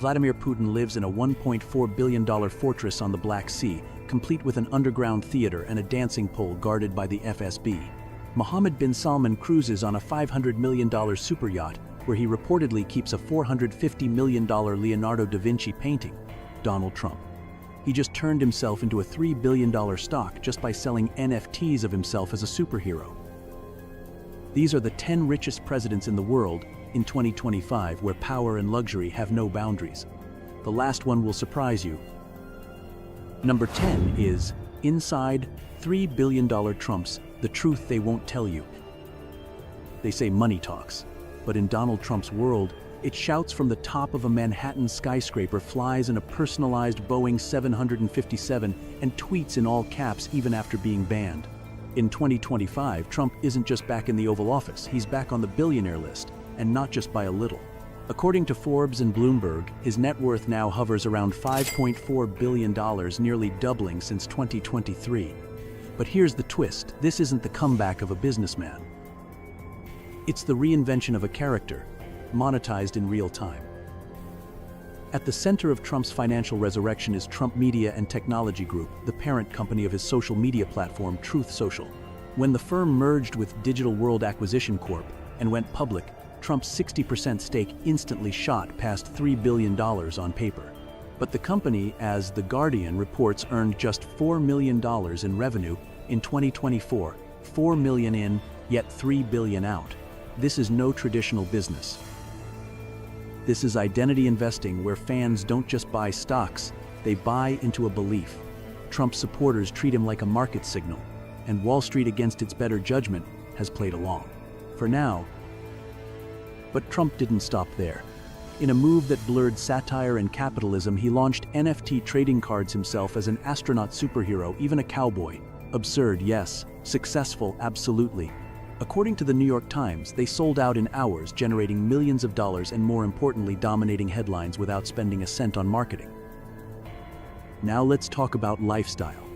Vladimir Putin lives in a $1.4 billion fortress on the Black Sea, complete with an underground theater and a dancing pole guarded by the FSB. Mohammed bin Salman cruises on a $500 million superyacht, where he reportedly keeps a $450 million Leonardo da Vinci painting. Donald Trump. He just turned himself into a $3 billion stock just by selling NFTs of himself as a superhero. These are the 10 richest presidents in the world in 2025, where power and luxury have no boundaries. The last one will surprise you. Number 10 is Inside $3 billion Trumps, the truth they won't tell you. They say money talks, but in Donald Trump's world, it shouts from the top of a Manhattan skyscraper, flies in a personalized Boeing 757, and tweets in all caps even after being banned. In 2025, Trump isn't just back in the Oval Office, he's back on the billionaire list, and not just by a little. According to Forbes and Bloomberg, his net worth now hovers around $5.4 billion, nearly doubling since 2023. But here's the twist: this isn't the comeback of a businessman. It's the reinvention of a character, monetized in real time. At the center of Trump's financial resurrection is Trump Media and Technology Group, the parent company of his social media platform Truth Social. When the firm merged with Digital World Acquisition Corp. And went public, Trump's 60% stake instantly shot past $3 billion on paper. But the company, as The Guardian reports, earned just $4 million in revenue in 2024, $4 million in, yet $3 billion out. This is no traditional business. This is identity investing, where fans don't just buy stocks, they buy into a belief. Trump supporters treat him like a market signal, and Wall Street, against its better judgment, has played along. For now. But Trump didn't stop there. In a move that blurred satire and capitalism, he launched NFT trading cards himself as an astronaut superhero, even a cowboy. Absurd, yes. Successful, absolutely. According to the New York Times, they sold out in hours, generating millions of dollars and, more importantly, dominating headlines without spending a cent on marketing. Now let's talk about lifestyle.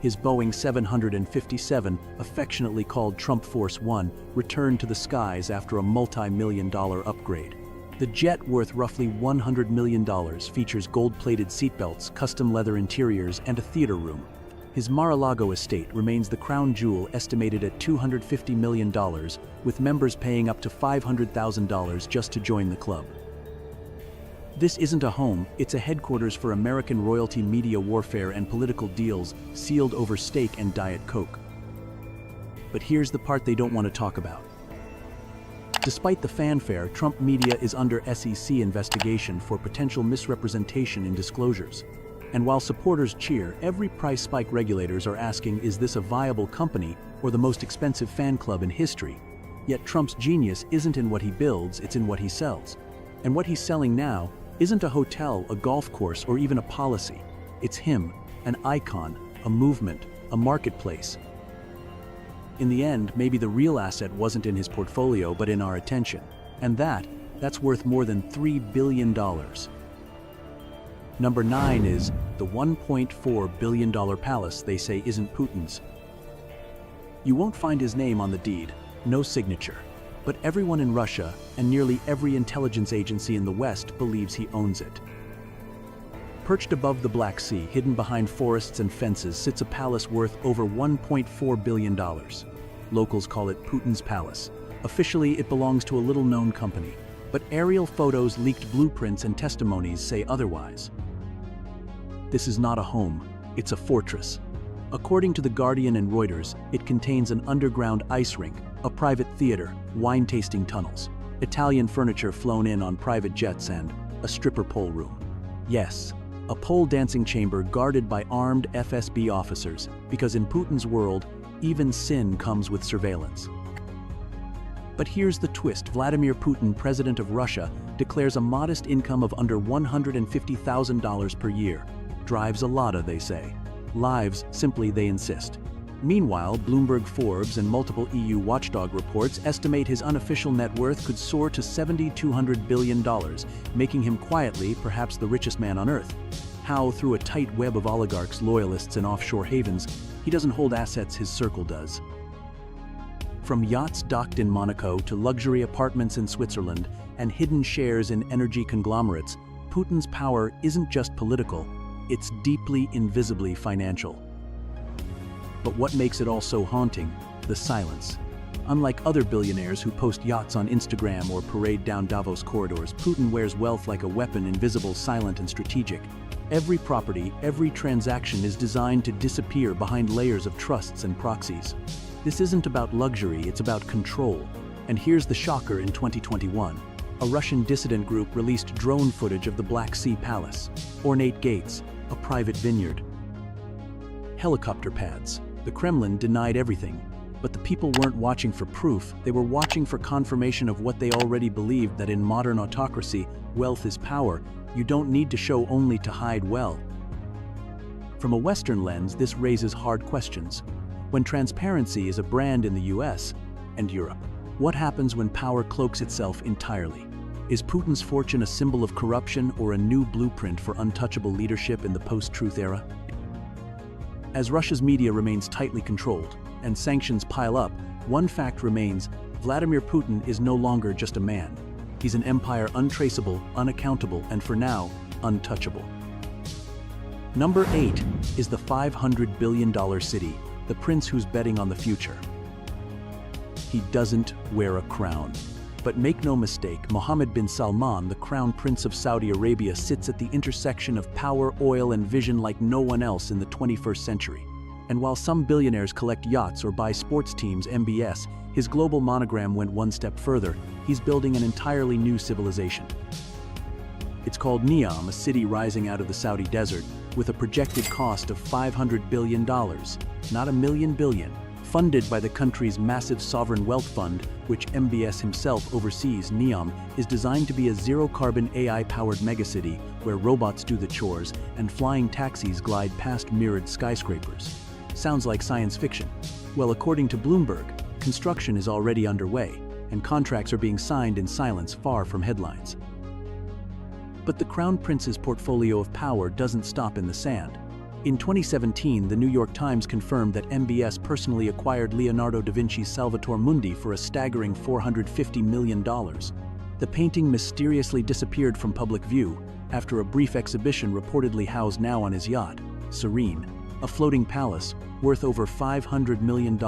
His Boeing 757, affectionately called Trump Force One, returned to the skies after a multi-million-dollar upgrade. The jet, worth roughly $100 million, features gold-plated seatbelts, custom leather interiors, and a theater room. His Mar-a-Lago estate remains the crown jewel, estimated at $250 million, with members paying up to $500,000 just to join the club. This isn't a home, it's a headquarters for American royalty, media warfare, and political deals sealed over steak and Diet Coke. But here's the part they don't want to talk about. Despite the fanfare, Trump Media is under SEC investigation for potential misrepresentation in disclosures. And while supporters cheer, every price spike regulators are asking, is this a viable company or the most expensive fan club in history? Yet Trump's genius isn't in what he builds, it's in what he sells. And what he's selling now isn't a hotel, a golf course, or even a policy. It's him, an icon, a movement, a marketplace. In the end, maybe the real asset wasn't in his portfolio, but in our attention. And that's worth more than $3 billion. Number 9 is the $1.4 billion palace they say isn't Putin's. You won't find his name on the deed, no signature. But everyone in Russia and nearly every intelligence agency in the West believes he owns it. Perched above the Black Sea, hidden behind forests and fences, sits a palace worth over $1.4 billion. Locals call it Putin's Palace. Officially, it belongs to a little-known company, but aerial photos, leaked blueprints, and testimonies say otherwise. This is not a home, it's a fortress. According to The Guardian and Reuters, it contains an underground ice rink, a private theater, wine-tasting tunnels, Italian furniture flown in on private jets, and a stripper pole room. Yes, a pole dancing chamber guarded by armed FSB officers, because in Putin's world, even sin comes with surveillance. But here's the twist: Vladimir Putin, president of Russia, declares a modest income of under $150,000 per year. Drives a Lada, they say. Lives, simply, they insist. Meanwhile, Bloomberg, Forbes, and multiple EU watchdog reports estimate his unofficial net worth could soar to $7,200 billion, making him quietly perhaps the richest man on earth. How, through a tight web of oligarchs, loyalists, and offshore havens, he doesn't hold assets his circle does. From yachts docked in Monaco to luxury apartments in Switzerland and hidden shares in energy conglomerates, Putin's power isn't just political, it's deeply, invisibly financial. But what makes it all so haunting? The silence. Unlike other billionaires who post yachts on Instagram or parade down Davos corridors, Putin wears wealth like a weapon, invisible, silent, and strategic. Every property, every transaction is designed to disappear behind layers of trusts and proxies. This isn't about luxury, it's about control. And here's the shocker: in 2021, a Russian dissident group released drone footage of the Black Sea Palace, ornate gates, a private vineyard, helicopter pads. The Kremlin denied everything, but the people weren't watching for proof, they were watching for confirmation of what they already believed, that in modern autocracy, wealth is power. You don't need to show only to hide well. From a Western lens, this raises hard questions. When transparency is a brand in the US and Europe, what happens when power cloaks itself entirely? Is Putin's fortune a symbol of corruption or a new blueprint for untouchable leadership in the post-truth era? As Russia's media remains tightly controlled and sanctions pile up, one fact remains: Vladimir Putin is no longer just a man. He's an empire untraceable, unaccountable, and for now, untouchable. Number 8 is the $500 billion city, the prince who's betting on the future. He doesn't wear a crown. But make no mistake, Mohammed bin Salman, the crown prince of Saudi Arabia, sits at the intersection of power, oil, and vision like no one else in the 21st century. And while some billionaires collect yachts or buy sports teams, MBS, his global monogram went one step further. He's building an entirely new civilization. It's called Neom, a city rising out of the Saudi desert, with a projected cost of $500 billion, not a million billion, funded by the country's massive sovereign wealth fund, which MBS himself oversees. Neom is designed to be a zero-carbon AI-powered megacity where robots do the chores and flying taxis glide past mirrored skyscrapers. Sounds like science fiction. Well, according to Bloomberg, construction is already underway, and contracts are being signed in silence, far from headlines. But the Crown Prince's portfolio of power doesn't stop in the sand. In 2017, the New York Times confirmed that MBS personally acquired Leonardo da Vinci's Salvator Mundi for a staggering $450 million. The painting mysteriously disappeared from public view after a brief exhibition reportedly housed now on his yacht, Serene, a floating palace worth over $500 million,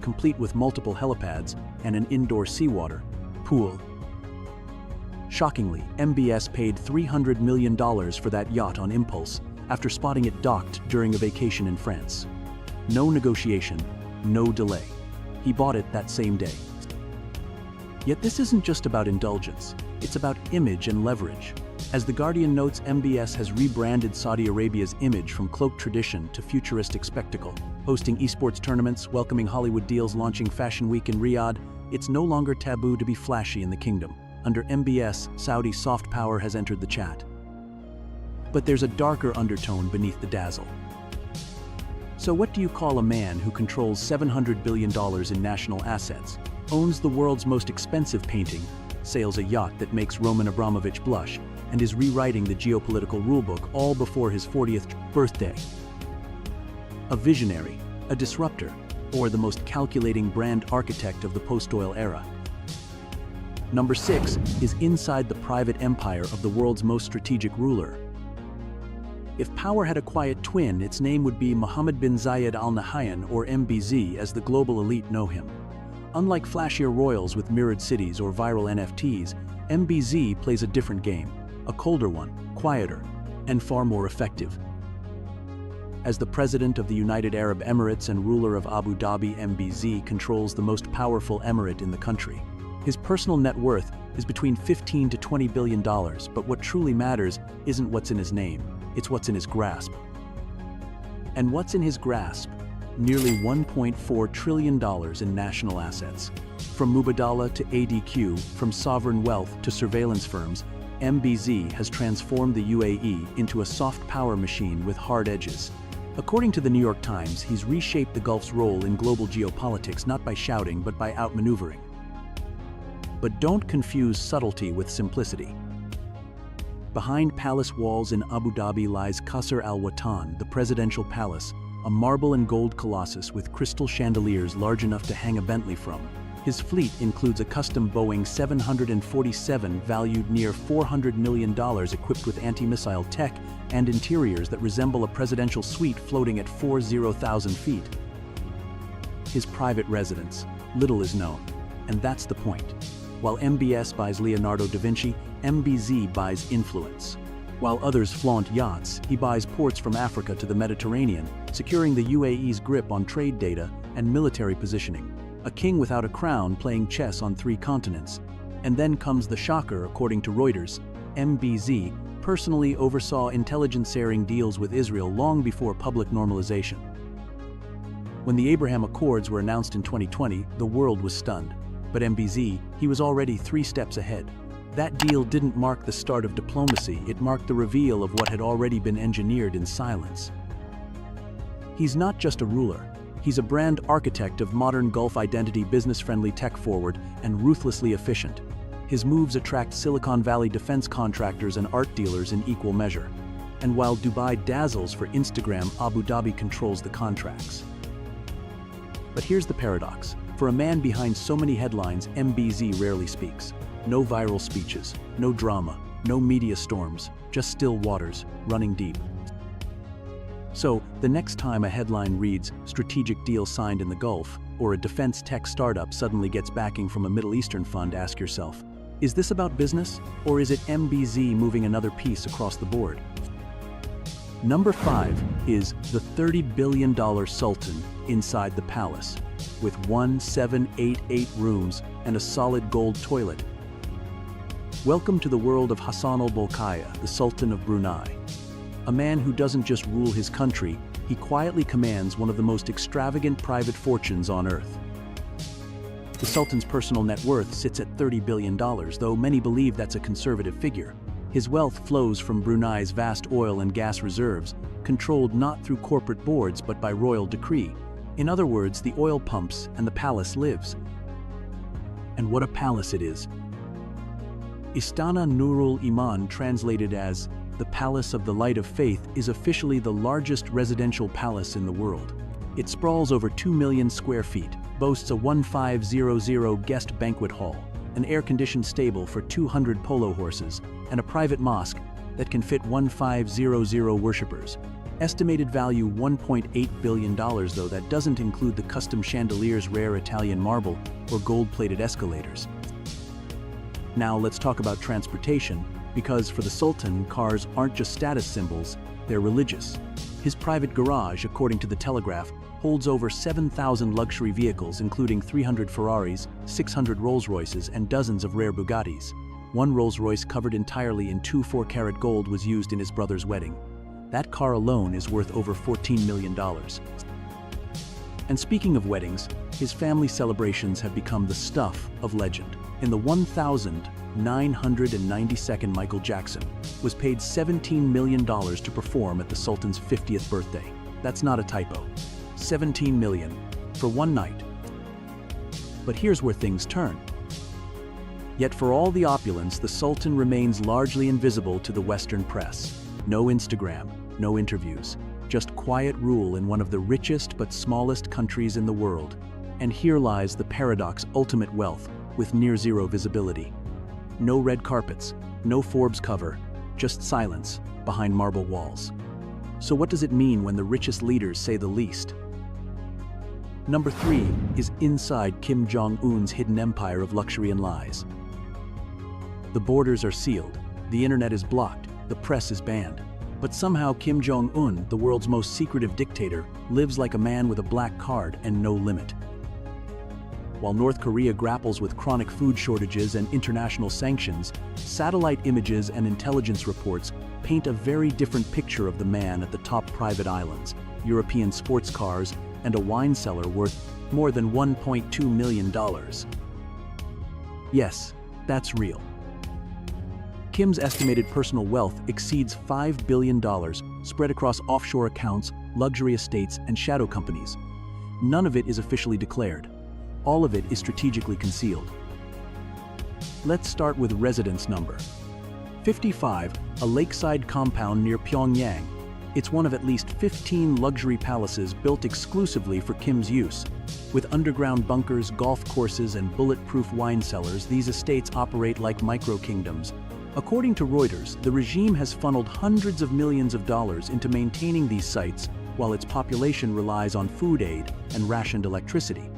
complete with multiple helipads and an indoor seawater pool. Shockingly, MBS paid $300 million for that yacht on impulse after spotting it docked during a vacation in France. No negotiation, no delay. He bought it that same day. Yet this isn't just about indulgence, it's about image and leverage. As The Guardian notes, MBS has rebranded Saudi Arabia's image from cloaked tradition to futuristic spectacle. Hosting esports tournaments, welcoming Hollywood deals, launching Fashion Week in Riyadh, it's no longer taboo to be flashy in the kingdom. Under MBS, Saudi soft power has entered the chat. But there's a darker undertone beneath the dazzle. So what do you call a man who controls $700 billion in national assets, owns the world's most expensive painting, sails a yacht that makes Roman Abramovich blush, and is rewriting the geopolitical rulebook all before his 40th birthday? A visionary, a disruptor, or the most calculating brand architect of the post-oil era? Number 6 is inside the private empire of the world's most strategic ruler. If power had a quiet twin, its name would be Mohammed bin Zayed Al Nahyan, or MBZ as the global elite know him. Unlike flashier royals with mirrored cities or viral NFTs, MBZ plays a different game, a colder one, quieter, and far more effective. As the president of the United Arab Emirates and ruler of Abu Dhabi, MBZ controls the most powerful emirate in the country. His personal net worth is between $15 to $20 billion, but what truly matters isn't what's in his name, it's what's in his grasp. And what's in his grasp? Nearly $1.4 trillion in national assets. From Mubadala to ADQ, from sovereign wealth to surveillance firms, MBZ has transformed the UAE into a soft power machine with hard edges. According to the New York Times, he's reshaped the Gulf's role in global geopolitics not by shouting but by outmaneuvering. But don't confuse subtlety with simplicity. Behind palace walls in Abu Dhabi lies Qasr Al Watan, the presidential palace, a marble and gold colossus with crystal chandeliers large enough to hang a Bentley from. His fleet includes a custom Boeing 747 valued near $400 million equipped with anti-missile tech and interiors that resemble a presidential suite floating at 40,000 feet. His private residence, little is known, and that's the point. While MBS buys Leonardo da Vinci, MBZ buys influence. While others flaunt yachts, he buys ports from Africa to the Mediterranean, securing the UAE's grip on trade data and military positioning. A king without a crown playing chess on 3 continents. And then comes the shocker, according to Reuters. MBZ personally oversaw intelligence-sharing deals with Israel long before public normalization. When the Abraham Accords were announced in 2020, the world was stunned. But MBZ, he was already 3 steps ahead. That deal didn't mark the start of diplomacy, it marked the reveal of what had already been engineered in silence. He's not just a ruler. He's a brand architect of modern Gulf identity, business-friendly, tech-forward, and ruthlessly efficient. His moves attract Silicon Valley defense contractors and art dealers in equal measure. And while Dubai dazzles for Instagram, Abu Dhabi controls the contracts. But here's the paradox. For a man behind so many headlines, MBZ rarely speaks. No viral speeches, no drama, no media storms, just still waters, running deep. So, the next time a headline reads, "Strategic deal signed in the Gulf," or a defense tech startup suddenly gets backing from a Middle Eastern fund, ask yourself, is this about business, or is it MBZ moving another piece across the board? Number 5 is the $30 billion Sultan inside the palace, with 1788 rooms and a solid gold toilet. Welcome to the world of Hassan al-Bolkiah, the Sultan of Brunei. A man who doesn't just rule his country, he quietly commands one of the most extravagant private fortunes on earth. The Sultan's personal net worth sits at $30 billion, though many believe that's a conservative figure. His wealth flows from Brunei's vast oil and gas reserves, controlled not through corporate boards but by royal decree. In other words, the oil pumps and the palace lives. And what a palace it is. Istana Nurul Iman, translated as the Palace of the Light of Faith, is officially the largest residential palace in the world. It sprawls over 2 million square feet, boasts a 1500 guest banquet hall, an air-conditioned stable for 200 polo horses, and a private mosque that can fit 1500 worshippers. Estimated value $1.8 billion, though that doesn't include the custom chandeliers, rare Italian marble, or gold-plated escalators. Now let's talk about transportation, because for the Sultan, cars aren't just status symbols, they're religious. His private garage, according to the Telegraph, holds over 7,000 luxury vehicles, including 300 Ferraris, 600 Rolls-Royces, and dozens of rare Bugattis. One Rolls-Royce covered entirely in 24-karat gold was used in his brother's wedding. That car alone is worth over $14 million. And speaking of weddings, his family celebrations have become the stuff of legend. In the 1992nd, Michael Jackson was paid $17 million to perform at the Sultan's 50th birthday. That's not a typo. $17 million for one night. But here's where things turn. Yet for all the opulence, the Sultan remains largely invisible to the Western press. No Instagram, no interviews, just quiet rule in one of the richest but smallest countries in the world. And here lies the paradox: ultimate wealth with near-zero visibility. No red carpets, no Forbes cover, just silence behind marble walls. So what does it mean when the richest leaders say the least? Number 3 is inside Kim Jong-un's hidden empire of luxury and lies. The borders are sealed, the internet is blocked, the press is banned. But somehow Kim Jong-un, the world's most secretive dictator, lives like a man with a black card and no limit. While North Korea grapples with chronic food shortages and international sanctions, satellite images and intelligence reports paint a very different picture of the man at the top: private islands, European sports cars, and a wine cellar worth more than $1.2 million. Yes, that's real. Kim's estimated personal wealth exceeds $5 billion, spread across offshore accounts, luxury estates, and shadow companies. None of it is officially declared. All of it is strategically concealed. Let's start with residence number 55, a lakeside compound near Pyongyang. It's one of at least 15 luxury palaces built exclusively for Kim's use. With underground bunkers, golf courses, and bulletproof wine cellars, these estates operate like micro-kingdoms. According to Reuters, the regime has funneled hundreds of millions of dollars into maintaining these sites, while its population relies on food aid and rationed electricity.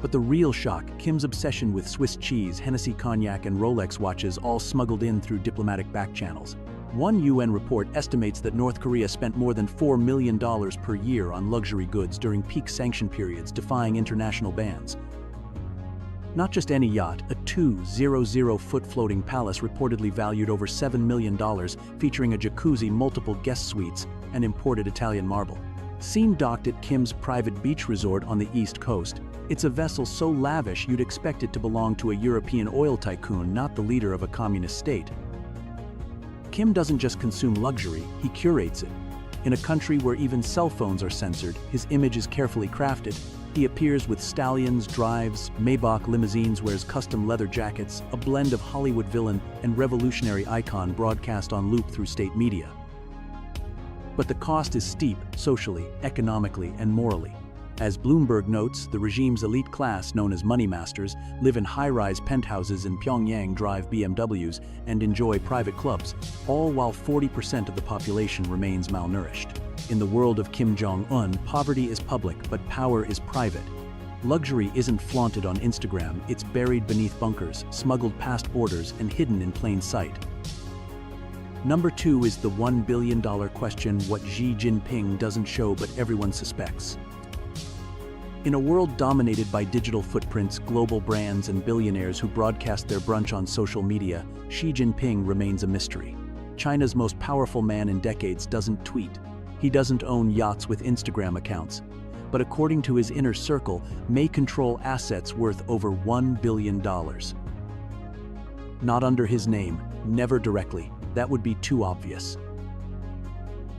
But the real shock, Kim's obsession with Swiss cheese, Hennessy cognac, and Rolex watches, all smuggled in through diplomatic back channels. One UN report estimates that North Korea spent more than $4 million per year on luxury goods during peak sanction periods, defying international bans. Not just any yacht, a 200-foot floating palace reportedly valued over $7 million, featuring a jacuzzi, multiple guest suites, and imported Italian marble. Seen docked at Kim's private beach resort on the East Coast, it's a vessel so lavish you'd expect it to belong to a European oil tycoon, not the leader of a communist state. Kim doesn't just consume luxury, he curates it. In a country where even cell phones are censored, his image is carefully crafted. He appears with stallions, drives Maybach limousines, wears custom leather jackets, a blend of Hollywood villain and revolutionary icon broadcast on loop through state media. But the cost is steep, socially, economically, and morally. As Bloomberg notes, the regime's elite class, known as money masters, live in high-rise penthouses in Pyongyang, drive BMWs, and enjoy private clubs, all while 40% of the population remains malnourished. In the world of Kim Jong-un, poverty is public, but power is private. Luxury isn't flaunted on Instagram, it's buried beneath bunkers, smuggled past borders, and hidden in plain sight. Number 2 is the $1 billion question: what Xi Jinping doesn't show but everyone suspects. In a world dominated by digital footprints, global brands, and billionaires who broadcast their brunch on social media, Xi Jinping remains a mystery. China's most powerful man in decades doesn't tweet. He doesn't own yachts with Instagram accounts, but according to his inner circle, may control assets worth over $1 billion. Not under his name, never directly. That would be too obvious.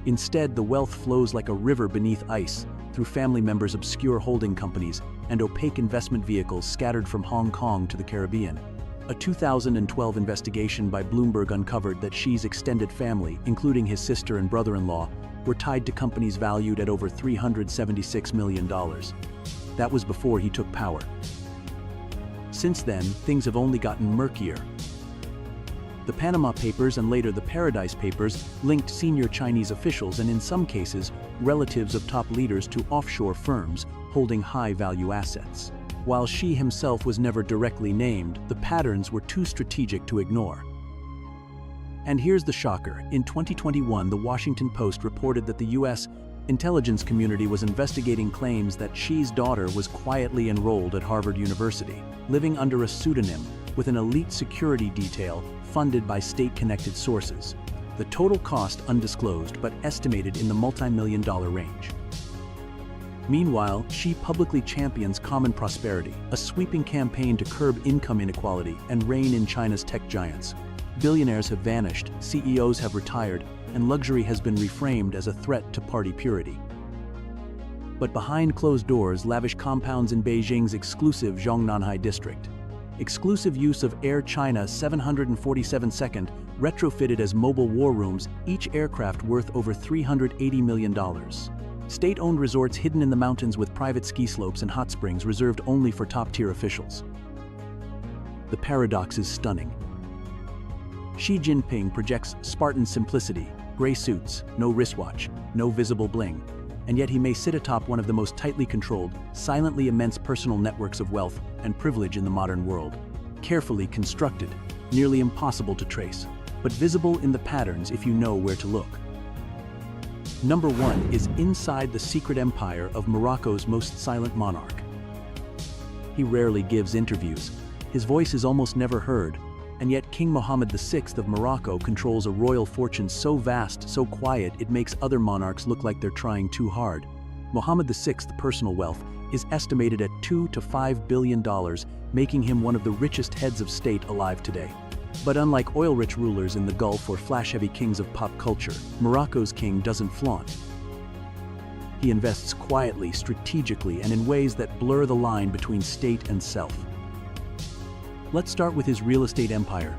Instead, the wealth flows like a river beneath ice, through family members' obscure holding companies and opaque investment vehicles scattered from Hong Kong to the Caribbean. A 2012 investigation by Bloomberg uncovered that Xi's extended family, including his sister and brother-in-law, were tied to companies valued at over $376 million. That was before he took power. Since then, things have only gotten murkier. The Panama Papers and later the Paradise Papers linked senior Chinese officials and, in some cases, relatives of top leaders to offshore firms holding high-value assets. While Xi himself was never directly named, the patterns were too strategic to ignore. And here's the shocker. In 2021, the Washington Post reported that the U.S. intelligence community was investigating claims that Xi's daughter was quietly enrolled at Harvard University, living under a pseudonym with an elite security detail funded by state-connected sources. The total cost undisclosed, but estimated in the multi-million-dollar range. Meanwhile, Xi publicly champions common prosperity, a sweeping campaign to curb income inequality and rein in China's tech giants. Billionaires have vanished, CEOs have retired, and luxury has been reframed as a threat to party purity. But behind closed doors, lavish compounds in Beijing's exclusive Zhongnanhai district. Exclusive use of Air China's 747 second, retrofitted as mobile war rooms, each aircraft worth over $380 million. State-owned resorts hidden in the mountains with private ski slopes and hot springs reserved only for top-tier officials. The paradox is stunning. Xi Jinping projects Spartan simplicity, gray suits, no wristwatch, no visible bling, and yet he may sit atop one of the most tightly controlled, silently immense personal networks of wealth and privilege in the modern world. Carefully constructed, nearly impossible to trace, but visible in the patterns if you know where to look. Number 1 is inside the secret empire of Morocco's most silent monarch. He rarely gives interviews. His voice is almost never heard, and yet King Mohammed VI of Morocco controls a royal fortune so vast, so quiet, it makes other monarchs look like they're trying too hard. Mohammed VI's personal wealth is estimated at $2 to $5 billion, making him one of the richest heads of state alive today. But unlike oil-rich rulers in the Gulf or flash-heavy kings of pop culture, Morocco's king doesn't flaunt. He invests quietly, strategically, and in ways that blur the line between state and self. Let's start with his real estate empire.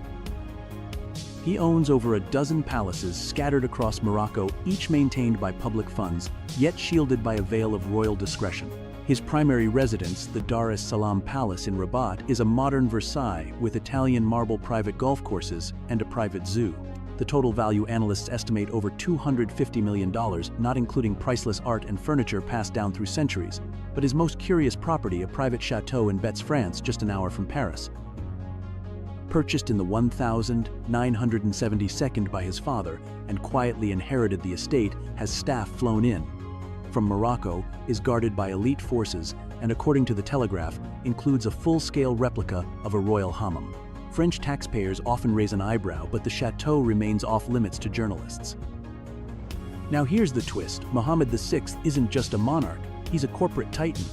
He owns over a dozen palaces scattered across Morocco, each maintained by public funds, yet shielded by a veil of royal discretion. His primary residence, the Dar es Salaam Palace in Rabat, is a modern Versailles with Italian marble private golf courses and a private zoo. The total value analysts estimate over $250 million, not including priceless art and furniture passed down through centuries. But his most curious property, a private chateau in Betz, France, just an hour from Paris. Purchased in the 1972 by his father and quietly inherited the estate, has staff flown in from Morocco, is guarded by elite forces, and according to the Telegraph, includes a full-scale replica of a royal hammam. French taxpayers often raise an eyebrow, but the chateau remains off-limits to journalists. Now here's the twist. Mohammed VI isn't just a monarch, he's a corporate titan.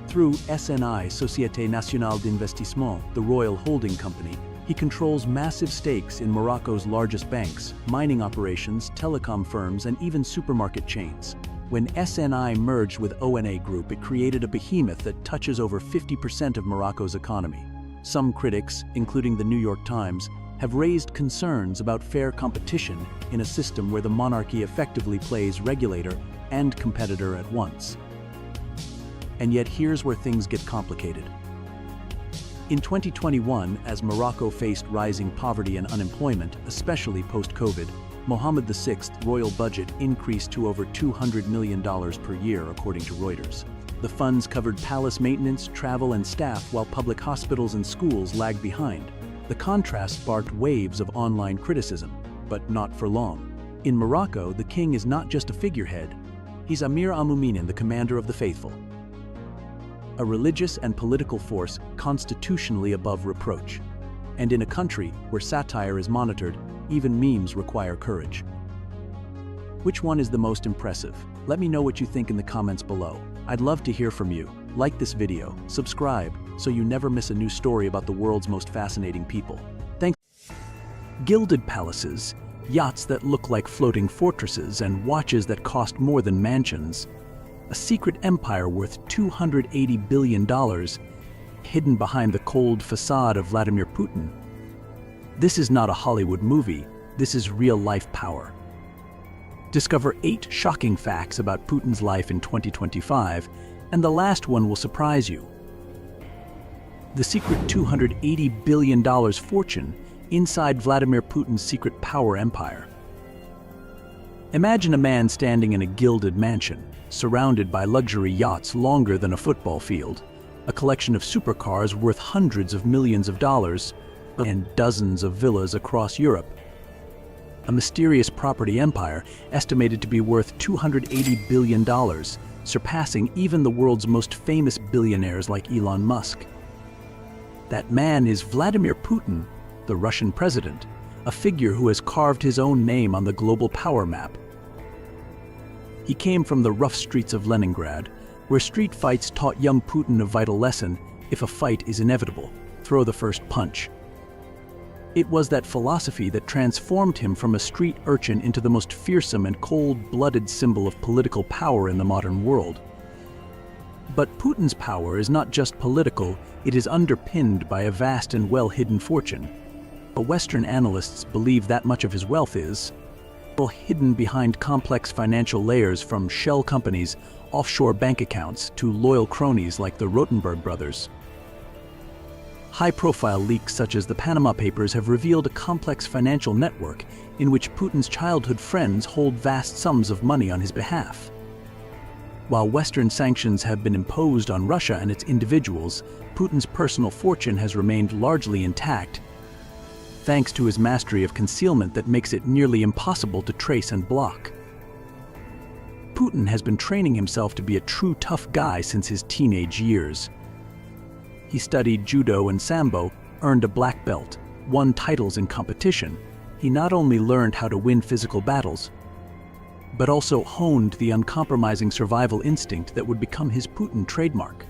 Through SNI, Société Nationale d'Investissement, the royal holding company, he controls massive stakes in Morocco's largest banks, mining operations, telecom firms, and even supermarket chains. When SNI merged with ONA Group, it created a behemoth that touches over 50% of Morocco's economy. Some critics, including the New York Times, have raised concerns about fair competition in a system where the monarchy effectively plays regulator and competitor at once. And yet here's where things get complicated. In 2021, as Morocco faced rising poverty and unemployment, especially post-COVID, Mohammed VI's royal budget increased to over $200 million per year, according to Reuters. The funds covered palace maintenance, travel, and staff, while public hospitals and schools lagged behind. The contrast sparked waves of online criticism, but not for long. In Morocco, the king is not just a figurehead, he's Amir al-Mu'minin, the commander of the faithful. A religious and political force constitutionally above reproach. And in a country where satire is monitored, even memes require courage. Which one is the most impressive? Let me know what you think in the comments below. I'd love to hear from you. Like this video, subscribe, so you never miss a new story about the world's most fascinating people. Thanks. Gilded palaces, yachts that look like floating fortresses, and watches that cost more than mansions. A secret empire worth $280 billion, hidden behind the cold facade of Vladimir Putin. This is not a Hollywood movie, this is real-life power. Discover 8 shocking facts about Putin's life in 2025, and the last one will surprise you. The secret $280 billion fortune inside Vladimir Putin's secret power empire. Imagine a man standing in a gilded mansion, surrounded by luxury yachts longer than a football field, a collection of supercars worth hundreds of millions of dollars, and dozens of villas across Europe. A mysterious property empire estimated to be worth $280 billion, surpassing even the world's most famous billionaires like Elon Musk. That man is Vladimir Putin, the Russian president, a figure who has carved his own name on the global power map. He came from the rough streets of Leningrad, where street fights taught young Putin a vital lesson: if a fight is inevitable, throw the first punch. It was that philosophy that transformed him from a street urchin into the most fearsome and cold-blooded symbol of political power in the modern world. But Putin's power is not just political, it is underpinned by a vast and well-hidden fortune. But Western analysts believe that much of his wealth is hidden behind complex financial layers, from shell companies, offshore bank accounts, to loyal cronies like the Rotenberg brothers. High-profile leaks such as the Panama Papers have revealed a complex financial network in which Putin's childhood friends hold vast sums of money on his behalf. While Western sanctions have been imposed on Russia and its individuals, Putin's personal fortune has remained largely intact, thanks to his mastery of concealment that makes it nearly impossible to trace and block. Putin has been training himself to be a true tough guy since his teenage years. He studied judo and sambo, earned a black belt, won titles in competition. He not only learned how to win physical battles, but also honed the uncompromising survival instinct that would become his Putin trademark.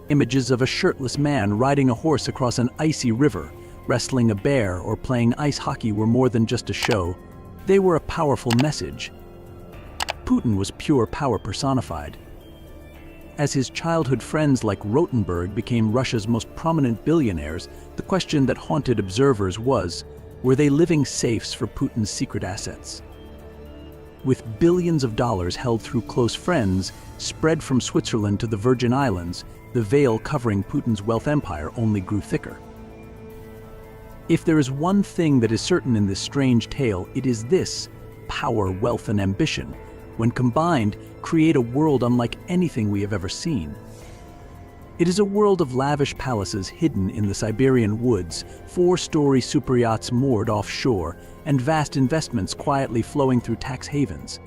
Images of a shirtless man riding a horse across an icy river, wrestling a bear, or playing ice hockey were more than just a show. They were a powerful message. Putin was pure power personified. As his childhood friends like Rotenberg became Russia's most prominent billionaires, the question that haunted observers was, Were they living safes for Putin's secret assets? With billions of dollars held through close friends, spread from Switzerland to the Virgin Islands, the veil covering Putin's wealth empire only grew thicker. If there is one thing that is certain in this strange tale, it is this: power, wealth, and ambition, when combined, create a world unlike anything we have ever seen. It is a world of lavish palaces hidden in the Siberian woods, four-story superyachts moored offshore, and vast investments quietly flowing through tax havens.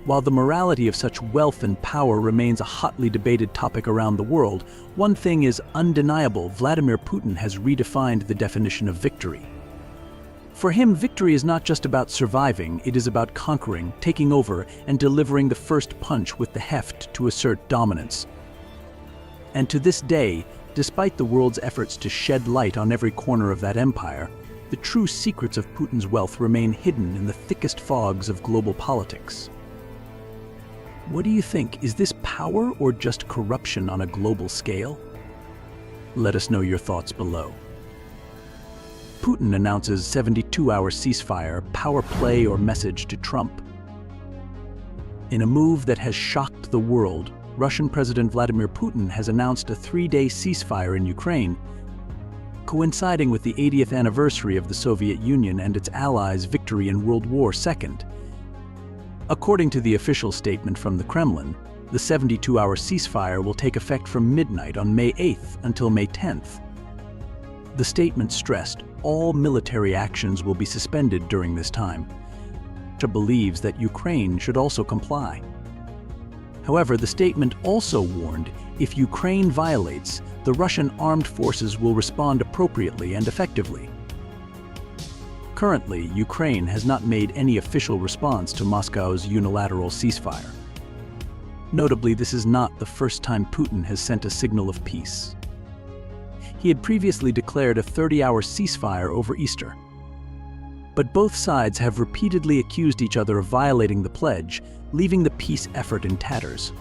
While the morality of such wealth and power remains a hotly debated topic around the world, one thing is undeniable: Vladimir Putin has redefined the definition of victory. For him, victory is not just about surviving, it is about conquering, taking over, and delivering the first punch with the heft to assert dominance. And to this day, despite the world's efforts to shed light on every corner of that empire, the true secrets of Putin's wealth remain hidden in the thickest fogs of global politics. What do you think? Is this power or just corruption on a global scale? Let us know your thoughts below. Putin announces 72-hour ceasefire, power play or message to Trump. In a move that has shocked the world, Russian President Vladimir Putin has announced a 3-day ceasefire in Ukraine, coinciding with the 80th anniversary of the Soviet Union and its allies' victory in World War II. According to the official statement from the Kremlin, the 72-hour ceasefire will take effect from midnight on May 8th until May 10th. The statement stressed all military actions will be suspended during this time. Russia believes that Ukraine should also comply. However, the statement also warned if Ukraine violates, the Russian armed forces will respond appropriately and effectively. Currently, Ukraine has not made any official response to Moscow's unilateral ceasefire. Notably, this is not the first time Putin has sent a signal of peace. He had previously declared a 30-hour ceasefire over Easter. But both sides have repeatedly accused each other of violating the pledge, leaving the peace effort in tatters.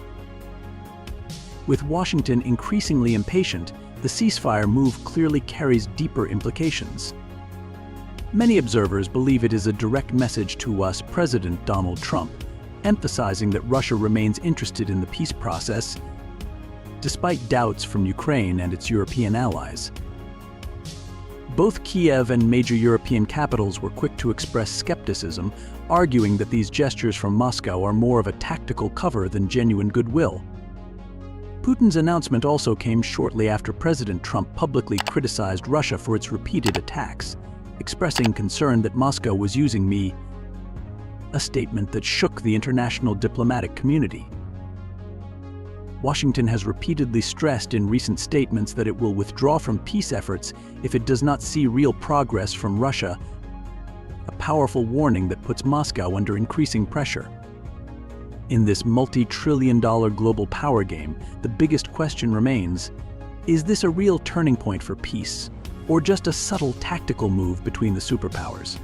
With Washington increasingly impatient, the ceasefire move clearly carries deeper implications. Many observers believe it is a direct message to US President Donald Trump, emphasizing that Russia remains interested in the peace process, despite doubts from Ukraine and its European allies. Both Kiev and major European capitals were quick to express skepticism, arguing that these gestures from Moscow are more of a tactical cover than genuine goodwill. Putin's announcement also came shortly after President Trump publicly criticized Russia for its repeated attacks, expressing concern that Moscow was using me, a statement that shook the international diplomatic community. Washington has repeatedly stressed in recent statements that it will withdraw from peace efforts if it does not see real progress from Russia, a powerful warning that puts Moscow under increasing pressure. In this multi-trillion-dollar global power game, the biggest question remains: is this a real turning point for peace, or just a subtle tactical move between the superpowers?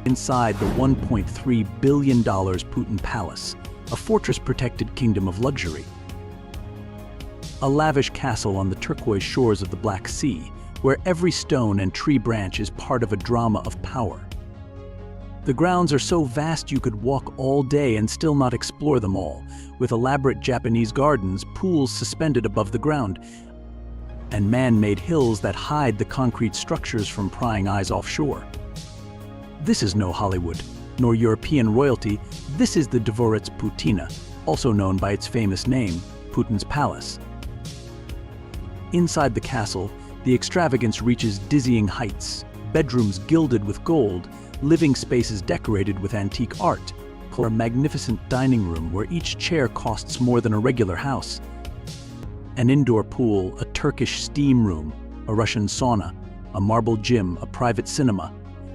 Inside the $1.3 billion Putin Palace, a fortress-protected kingdom of luxury. A lavish castle on the turquoise shores of the Black Sea, where every stone and tree branch is part of a drama of power. The grounds are so vast you could walk all day and still not explore them all, with elaborate Japanese gardens, pools suspended above the ground, and man-made hills that hide the concrete structures from prying eyes offshore. This is no Hollywood, nor European royalty. This is the Dvorets Putina, also known by its famous name, Putin's Palace. Inside the castle, the extravagance reaches dizzying heights, bedrooms gilded with gold, living spaces decorated with antique art, a magnificent dining room where each chair costs more than a regular house, an indoor pool, a Turkish steam room, a Russian sauna, a marble gym, a private cinema,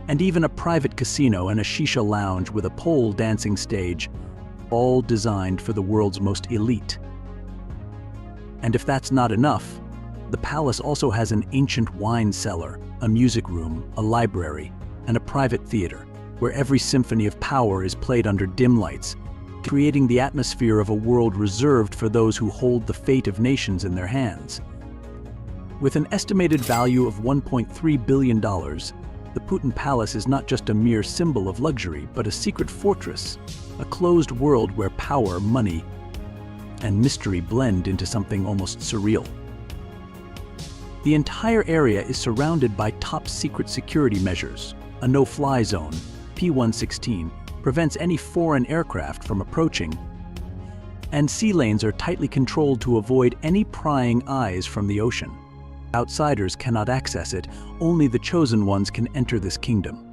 and even a private casino and a shisha lounge with a pole dancing stage, all designed for the world's most elite. And if that's not enough, the palace also has an ancient wine cellar, a music room, a library, and a private theater, where every symphony of power is played under dim lights, creating the atmosphere of a world reserved for those who hold the fate of nations in their hands. With an estimated value of $1.3 billion, the Putin Palace is not just a mere symbol of luxury, but a secret fortress, a closed world where power, money, and mystery blend into something almost surreal. The entire area is surrounded by top-secret security measures. A no-fly zone, P-116, prevents any foreign aircraft from approaching, and sea lanes are tightly controlled to avoid any prying eyes from the ocean. Outsiders cannot access it, only the chosen ones can enter this kingdom.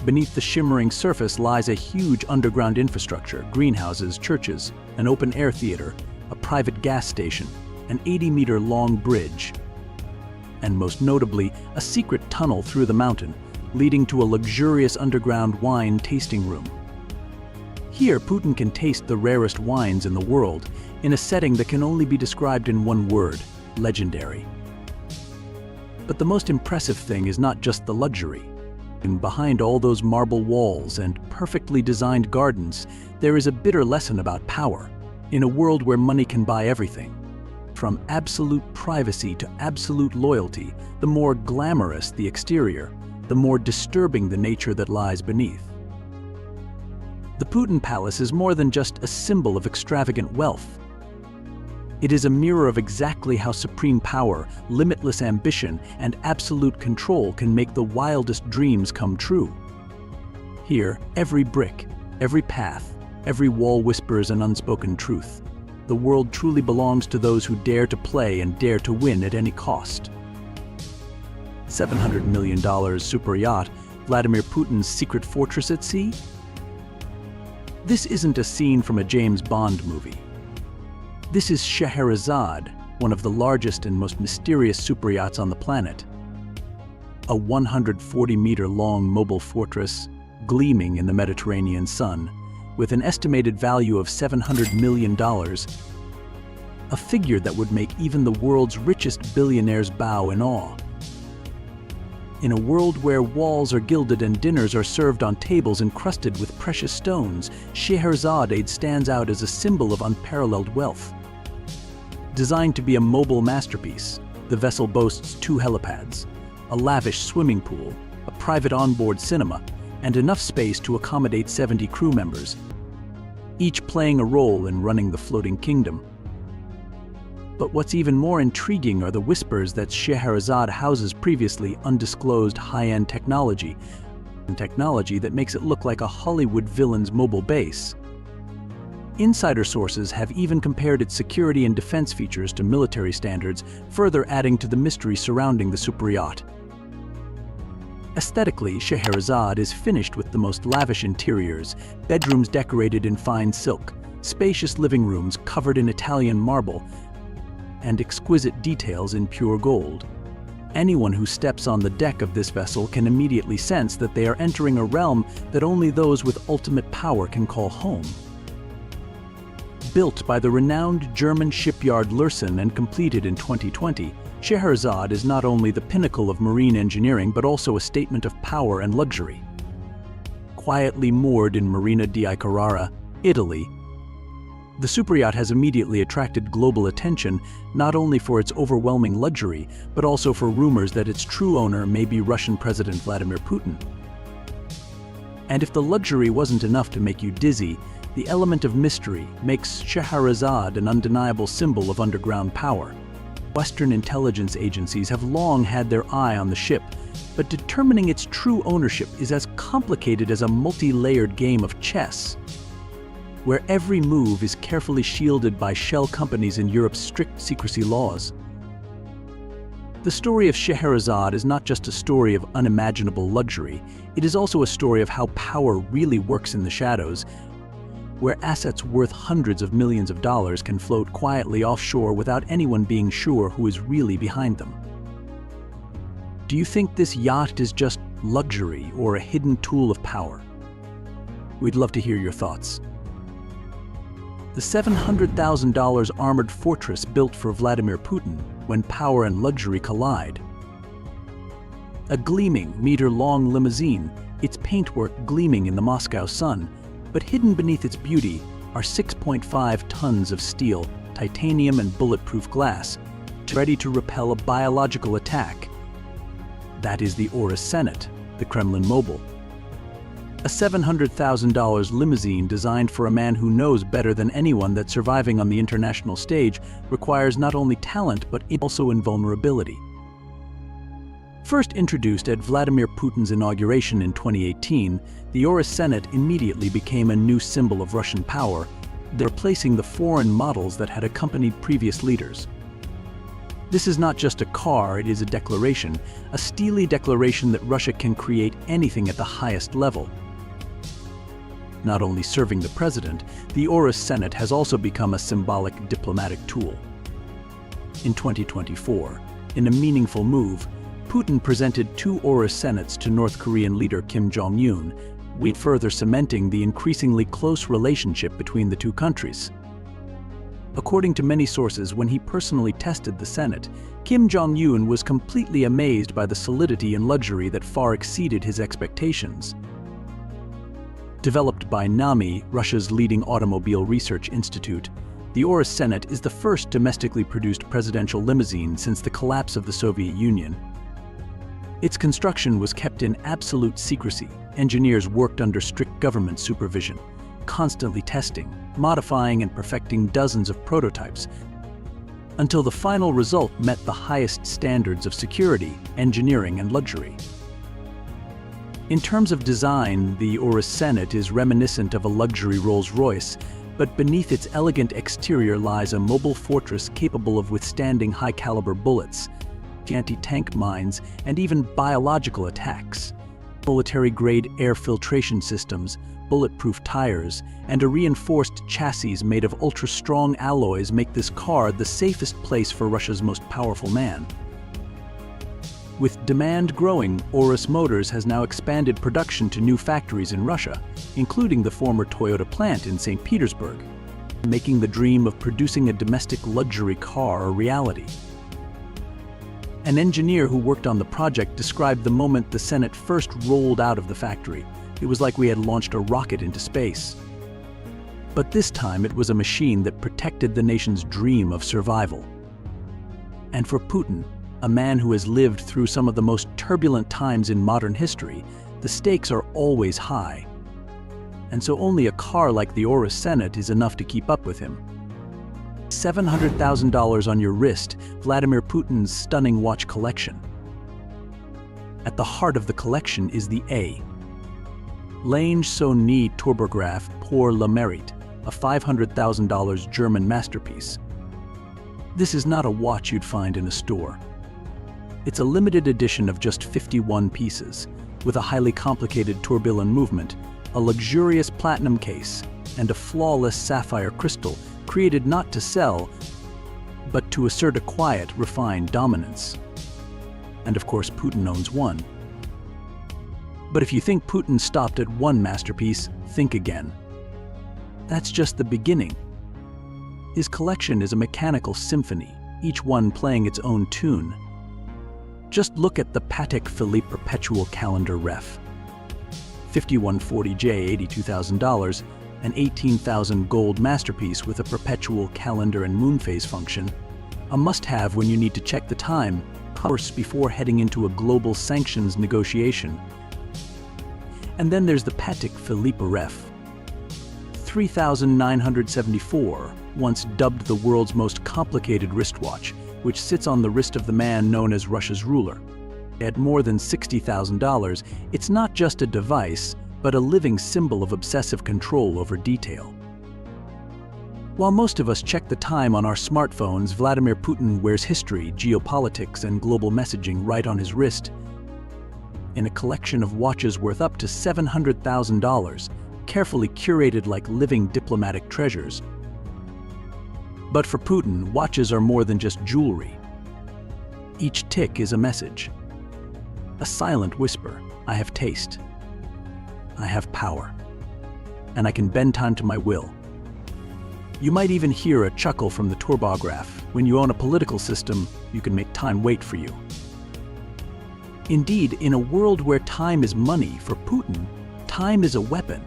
Beneath the shimmering surface lies a huge underground infrastructure, greenhouses, churches, an open-air theater, a private gas station, an 80-meter-long bridge, and most notably, a secret tunnel through the mountain, leading to a luxurious underground wine tasting room. Here, Putin can taste the rarest wines in the world, in a setting that can only be described in one word: legendary. But the most impressive thing is not just the luxury. And behind all those marble walls and perfectly designed gardens, there is a bitter lesson about power, in a world where money can buy everything. From absolute privacy to absolute loyalty, the more glamorous the exterior, the more disturbing the nature that lies beneath. The Putin Palace is more than just a symbol of extravagant wealth. It is a mirror of exactly how supreme power, limitless ambition, and absolute control can make the wildest dreams come true. Here, every brick, every path, every wall whispers an unspoken truth. The world truly belongs to those who dare to play and dare to win at any cost. $700 million super yacht, Vladimir Putin's secret fortress at sea? This isn't a scene from a James Bond movie. This is Scheherazade, one of the largest and most mysterious superyachts on the planet. A 140-meter-long mobile fortress, gleaming in the Mediterranean sun, with an estimated value of $700 million, a figure that would make even the world's richest billionaires bow in awe. In a world where walls are gilded and dinners are served on tables encrusted with precious stones, Scheherazade stands out as a symbol of unparalleled wealth. Designed to be a mobile masterpiece, the vessel boasts 2 helipads, a lavish swimming pool, a private onboard cinema, and enough space to accommodate 70 crew members, each playing a role in running the floating kingdom. But what's even more intriguing are the whispers that Scheherazade houses previously undisclosed high-end technology that makes it look like a Hollywood villain's mobile base. Insider sources have even compared its security and defense features to military standards, further adding to the mystery surrounding the superyacht. Aesthetically, Scheherazade is finished with the most lavish interiors, bedrooms decorated in fine silk, spacious living rooms covered in Italian marble, and exquisite details in pure gold. Anyone who steps on the deck of this vessel can immediately sense that they are entering a realm that only those with ultimate power can call home. Built by the renowned German shipyard Lürssen and completed in 2020, Scheherazade is not only the pinnacle of marine engineering but also a statement of power and luxury. Quietly moored in Marina di Carrara, Italy, the superyacht has immediately attracted global attention not only for its overwhelming luxury, but also for rumors that its true owner may be Russian President Vladimir Putin. And if the luxury wasn't enough to make you dizzy, the element of mystery makes Scheherazade an undeniable symbol of underground power. Western intelligence agencies have long had their eye on the ship, but determining its true ownership is as complicated as a multi-layered game of chess, where every move is carefully shielded by shell companies in Europe's strict secrecy laws. The story of Scheherazade is not just a story of unimaginable luxury, it is also a story of how power really works in the shadows, where assets worth hundreds of millions of dollars can float quietly offshore without anyone being sure who is really behind them. Do you think this yacht is just luxury or a hidden tool of power? We'd love to hear your thoughts. The $700,000 armored fortress built for Vladimir Putin when power and luxury collide. A gleaming, meter-long limousine, its paintwork gleaming in the Moscow sun, but hidden beneath its beauty are 6.5 tons of steel, titanium and bulletproof glass, ready to repel a biological attack. That is the Aurus Senat, the Kremlin Mobile. A $700,000 limousine designed for a man who knows better than anyone that surviving on the international stage requires not only talent but also invulnerability. First introduced at Vladimir Putin's inauguration in 2018, the Aurus Senat immediately became a new symbol of Russian power, replacing the foreign models that had accompanied previous leaders. This is not just a car, it is a declaration, a steely declaration that Russia can create anything at the highest level. Not only serving the president, the Aurus Senat has also become a symbolic diplomatic tool. In 2024, in a meaningful move, Putin presented 2 Aurus Senats to North Korean leader Kim Jong-un, further cementing the increasingly close relationship between the two countries. According to many sources, when he personally tested the Senate, Kim Jong-un was completely amazed by the solidity and luxury that far exceeded his expectations. Developed by NAMI, Russia's leading automobile research institute, the Aurus Senat is the first domestically produced presidential limousine since the collapse of the Soviet Union. Its construction was kept in absolute secrecy. Engineers worked under strict government supervision, constantly testing, modifying and perfecting dozens of prototypes, until the final result met the highest standards of security, engineering, and luxury. In terms of design, the Aurus Senat is reminiscent of a luxury Rolls-Royce, but beneath its elegant exterior lies a mobile fortress capable of withstanding high-caliber bullets, anti-tank mines, and even biological attacks. Military-grade air filtration systems, bulletproof tires, and a reinforced chassis made of ultra-strong alloys make this car the safest place for Russia's most powerful man. With demand growing, Aurus Motors has now expanded production to new factories in Russia, including the former Toyota plant in St. Petersburg, making the dream of producing a domestic luxury car a reality. An engineer who worked on the project described the moment the Senat first rolled out of the factory. It was like we had launched a rocket into space. But this time it was a machine that protected the nation's dream of survival. And for Putin, a man who has lived through some of the most turbulent times in modern history, the stakes are always high. And so only a car like the Aurus Senat is enough to keep up with him. $700,000 on your wrist, Vladimir Putin's stunning watch collection. At the heart of the collection is the A. Lange Sony Turbograph pour le Mérite, a $500,000 German masterpiece. This is not a watch you'd find in a store. It's a limited edition of just 51 pieces, with a highly complicated tourbillon movement, a luxurious platinum case, and a flawless sapphire crystal created not to sell, but to assert a quiet, refined dominance. And of course, Putin owns one. But if you think Putin stopped at one masterpiece, think again. That's just the beginning. His collection is a mechanical symphony, each one playing its own tune. Just look at the Patek Philippe Perpetual Calendar Ref. 5140J, $82,000, an 18,000 gold masterpiece with a perpetual calendar and moon phase function, a must-have when you need to check the time, course before heading into a global sanctions negotiation. And then there's the Patek Philippe Ref. 3,974, once dubbed the world's most complicated wristwatch, which sits on the wrist of the man known as Russia's ruler. At more than $60,000, it's not just a device, but a living symbol of obsessive control over detail. While most of us check the time on our smartphones, Vladimir Putin wears history, geopolitics, and global messaging right on his wrist. In a collection of watches worth up to $700,000, carefully curated like living diplomatic treasures. But for Putin, watches are more than just jewelry. Each tick is a message. A silent whisper, I have taste. I have power. And I can bend time to my will. You might even hear a chuckle from the turbograph. When you own a political system, you can make time wait for you. Indeed, in a world where time is money, for Putin, time is a weapon.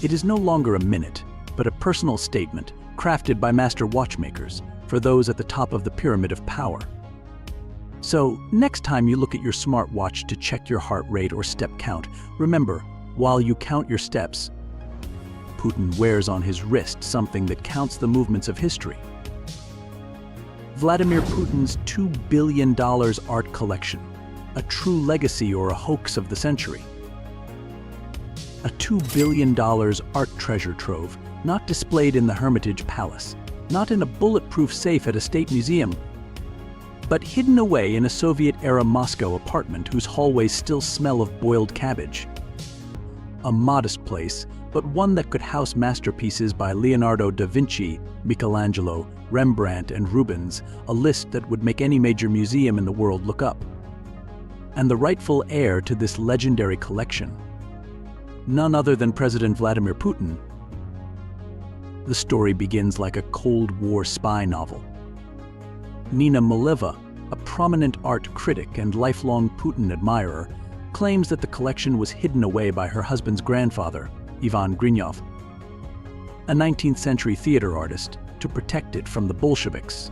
It is no longer a minute, but a personal statement crafted by master watchmakers, for those at the top of the pyramid of power. So, next time you look at your smartwatch to check your heart rate or step count, remember, while you count your steps, Putin wears on his wrist something that counts the movements of history. Vladimir Putin's $2 billion art collection, a true legacy or a hoax of the century. A $2 billion art treasure trove, not displayed in the Hermitage Palace, not in a bulletproof safe at a state museum, but hidden away in a Soviet-era Moscow apartment whose hallways still smell of boiled cabbage. A modest place, but one that could house masterpieces by Leonardo da Vinci, Michelangelo, Rembrandt, and Rubens, a list that would make any major museum in the world look up. And the rightful heir to this legendary collection, none other than President Vladimir Putin. The story begins like a Cold War spy novel. Nina Maleva, a prominent art critic and lifelong Putin admirer, claims that the collection was hidden away by her husband's grandfather, Ivan Grinyov, a 19th century theater artist, to protect it from the Bolsheviks.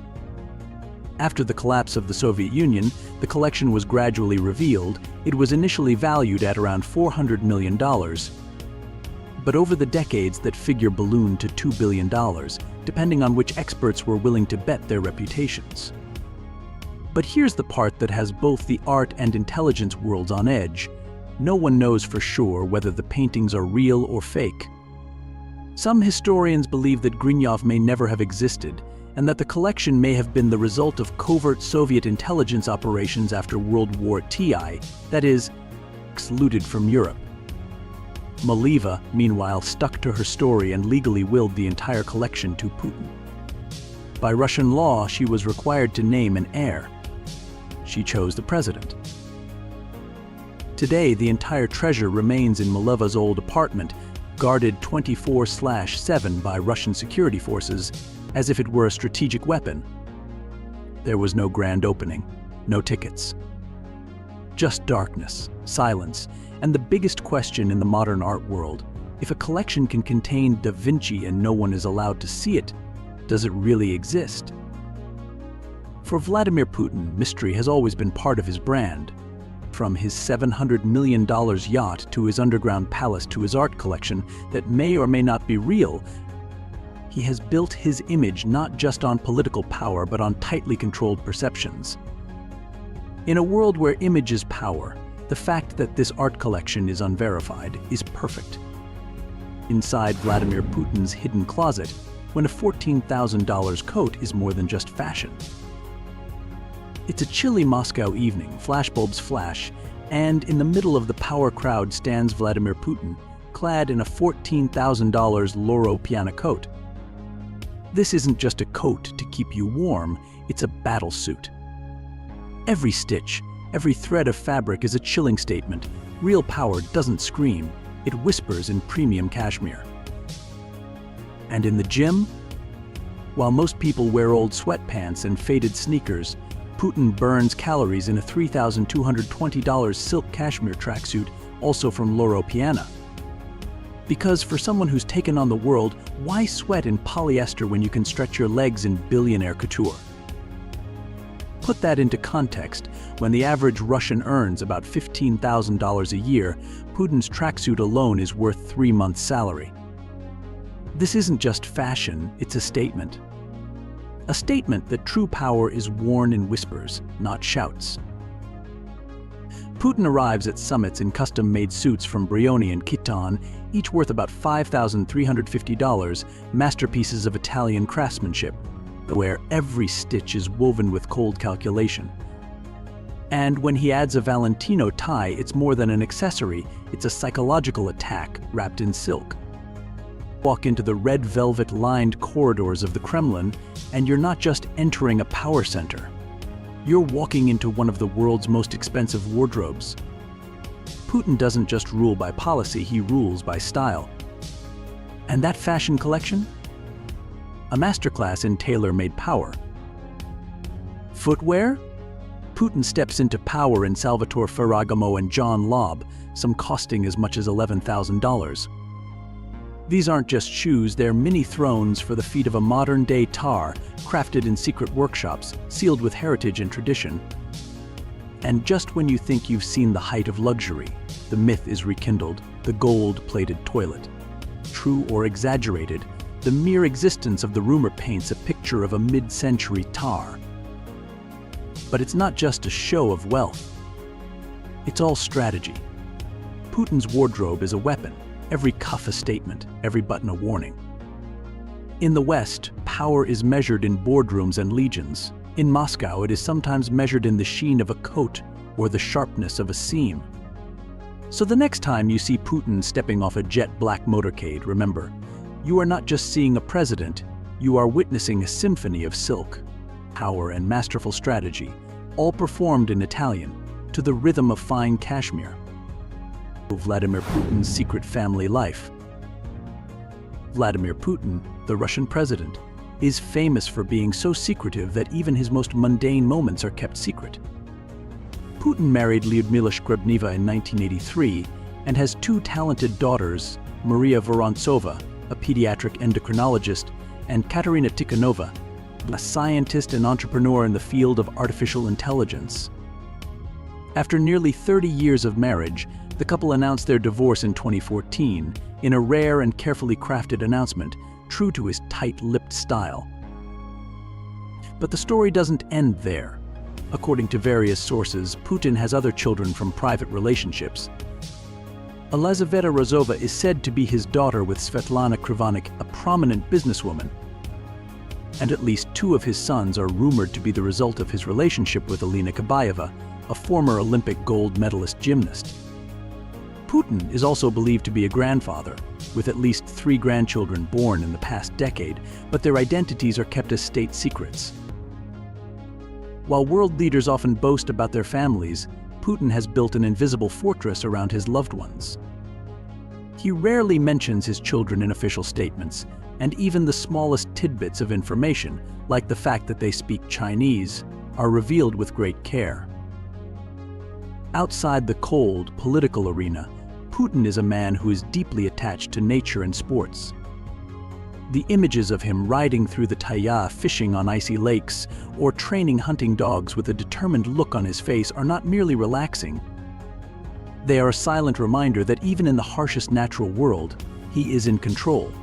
After the collapse of the Soviet Union, the collection was gradually revealed. It was initially valued at around $400 million, but over the decades that figure ballooned to $2 billion, depending on which experts were willing to bet their reputations. But here's the part that has both the art and intelligence worlds on edge. No one knows for sure whether the paintings are real or fake. Some historians believe that Grinyov may never have existed, and that the collection may have been the result of covert Soviet intelligence operations after World War II, that is, looted from Europe. Maleva, meanwhile, stuck to her story and legally willed the entire collection to Putin. By Russian law, she was required to name an heir. She chose the president. Today, the entire treasure remains in Maleva's old apartment, guarded 24/7 by Russian security forces, as if it were a strategic weapon. There was no grand opening, no tickets. Just darkness, silence, and the biggest question in the modern art world: if a collection can contain Da Vinci and no one is allowed to see it, does it really exist? For Vladimir Putin, mystery has always been part of his brand. From his $700 million yacht to his underground palace to his art collection that may or may not be real, he has built his image not just on political power but on tightly controlled perceptions. In a world where image is power, the fact that this art collection is unverified is perfect. Inside Vladimir Putin's hidden closet, when a $14,000 coat is more than just fashion. It's a chilly Moscow evening, flashbulbs flash, and in the middle of the power crowd stands Vladimir Putin, clad in a $14,000 Loro Piana coat. This isn't just a coat to keep you warm, it's a battle suit. Every stitch, every thread of fabric is a chilling statement. Real power doesn't scream, it whispers in premium cashmere. And in the gym? While most people wear old sweatpants and faded sneakers, Putin burns calories in a $3,220 silk cashmere tracksuit, also from Loro Piana. Because for someone who's taken on the world, why sweat in polyester when you can stretch your legs in Billionaire couture? Put that into context. When the average Russian earns about $15,000 a year, Putin's tracksuit alone is worth 3 months' salary. This isn't just fashion, it's a statement. A statement that true power is worn in whispers, not shouts. Putin arrives at summits in custom-made suits from Brioni and Khitan, each worth about $5,350, masterpieces of Italian craftsmanship, where every stitch is woven with cold calculation. And when he adds a Valentino tie, it's more than an accessory, it's a psychological attack wrapped in silk. Walk into the red velvet-lined corridors of the Kremlin, and you're not just entering a power center. You're walking into one of the world's most expensive wardrobes. Putin doesn't just rule by policy, he rules by style. And that fashion collection? A masterclass in tailor-made power. Footwear? Putin steps into power in Salvatore Ferragamo and John Lobb, some costing as much as $11,000. These aren't just shoes, they're mini thrones for the feet of a modern-day tar, crafted in secret workshops, sealed with heritage and tradition. And just when you think you've seen the height of luxury, the myth is rekindled, the gold-plated toilet. True or exaggerated, the mere existence of the rumor paints a picture of a mid-century tar. But it's not just a show of wealth. It's all strategy. Putin's wardrobe is a weapon, every cuff a statement, every button a warning. In the West, power is measured in boardrooms and legions. In Moscow, it is sometimes measured in the sheen of a coat or the sharpness of a seam. So the next time you see Putin stepping off a jet black motorcade, remember, you are not just seeing a president, you are witnessing a symphony of silk, power and masterful strategy, all performed in Italian, to the rhythm of fine cashmere. Vladimir Putin's secret family life. Vladimir Putin, the Russian president, is famous for being so secretive that even his most mundane moments are kept secret. Putin married Lyudmila Shkrebneva in 1983 and has two talented daughters, Maria Vorontsova, a pediatric endocrinologist, and Katerina Tikhonova, a scientist and entrepreneur in the field of artificial intelligence. After nearly 30 years of marriage, the couple announced their divorce in 2014 in a rare and carefully crafted announcement, true to his tight-lipped style. But the story doesn't end there. According to various sources, Putin has other children from private relationships. Elizaveta Rozova is said to be his daughter with Svetlana Krivonik, a prominent businesswoman. And at least two of his sons are rumored to be the result of his relationship with Alina Kabayeva, a former Olympic gold medalist gymnast. Putin is also believed to be a grandfather, with at least 3 grandchildren born in the past decade, but their identities are kept as state secrets. While world leaders often boast about their families, Putin has built an invisible fortress around his loved ones. He rarely mentions his children in official statements, and even the smallest tidbits of information, like the fact that they speak Chinese, are revealed with great care. Outside the cold, political arena, Putin is a man who is deeply attached to nature and sports. The images of him riding through the Taiya, fishing on icy lakes, or training hunting dogs with a determined look on his face are not merely relaxing. They are a silent reminder that even in the harshest natural world, he is in control.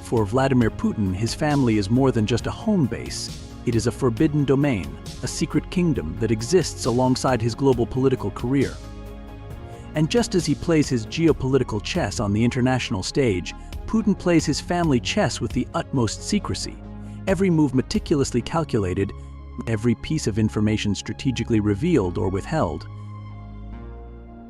For Vladimir Putin, his family is more than just a home base. It is a forbidden domain, a secret kingdom that exists alongside his global political career. And just as he plays his geopolitical chess on the international stage, Putin plays his family chess with the utmost secrecy, every move meticulously calculated, every piece of information strategically revealed or withheld.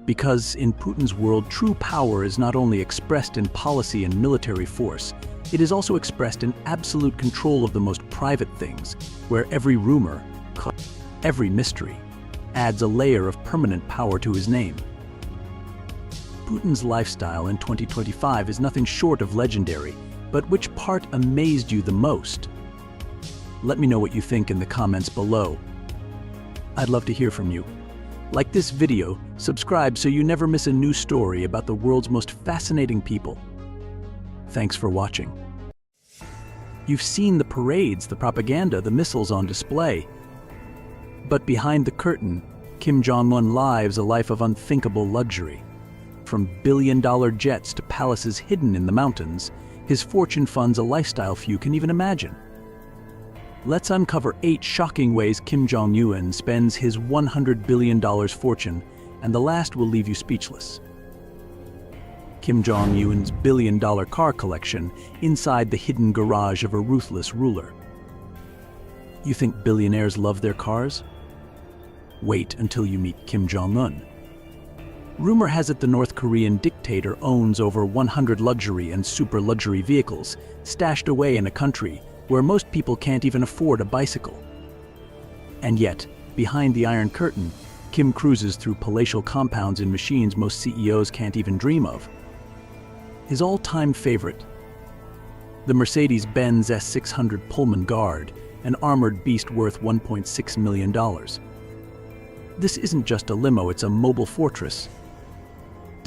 Because in Putin's world, true power is not only expressed in policy and military force, it is also expressed in absolute control of the most private things, where every rumor, every mystery, adds a layer of permanent power to his name. Putin's lifestyle in 2025 is nothing short of legendary, but which part amazed you the most? Let me know what you think in the comments below. I'd love to hear from you. Like this video, subscribe so you never miss a new story about the world's most fascinating people. Thanks for watching. You've seen the parades, the propaganda, the missiles on display. But behind the curtain, Kim Jong-un lives a life of unthinkable luxury. From billion-dollar jets to palaces hidden in the mountains, his fortune funds a lifestyle few can even imagine. Let's uncover 8 shocking ways Kim Jong-un spends his $100 billion fortune, and the last will leave you speechless. Kim Jong-un's billion-dollar car collection inside the hidden garage of a ruthless ruler. You think billionaires love their cars? Wait until you meet Kim Jong-un. Rumor has it the North Korean dictator owns over 100 luxury and super-luxury vehicles, stashed away in a country where most people can't even afford a bicycle. And yet, behind the Iron Curtain, Kim cruises through palatial compounds in machines most CEOs can't even dream of. His all-time favorite, the Mercedes-Benz S600 Pullman Guard, an armored beast worth $1.6 million. This isn't just a limo, it's a mobile fortress.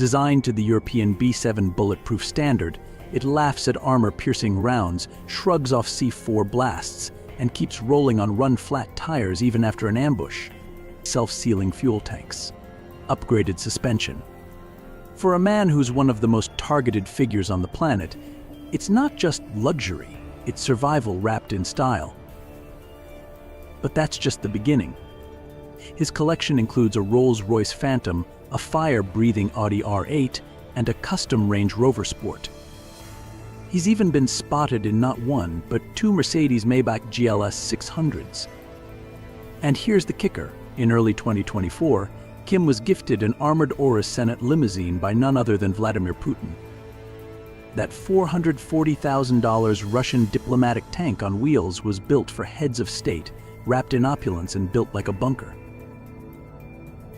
Designed to the European B-7 bulletproof standard, it laughs at armor-piercing rounds, shrugs off C4 blasts, and keeps rolling on run-flat tires even after an ambush. Self-sealing fuel tanks. Upgraded suspension. For a man who's one of the most targeted figures on the planet, it's not just luxury, it's survival wrapped in style. But that's just the beginning. His collection includes a Rolls-Royce Phantom, a fire-breathing Audi R8, and a custom Range Rover Sport. He's even been spotted in not one, but two Mercedes-Maybach GLS 600s. And here's the kicker. In early 2024, Kim was gifted an armored Urus Senate limousine by none other than Vladimir Putin. That $440,000 Russian diplomatic tank on wheels was built for heads of state, wrapped in opulence and built like a bunker.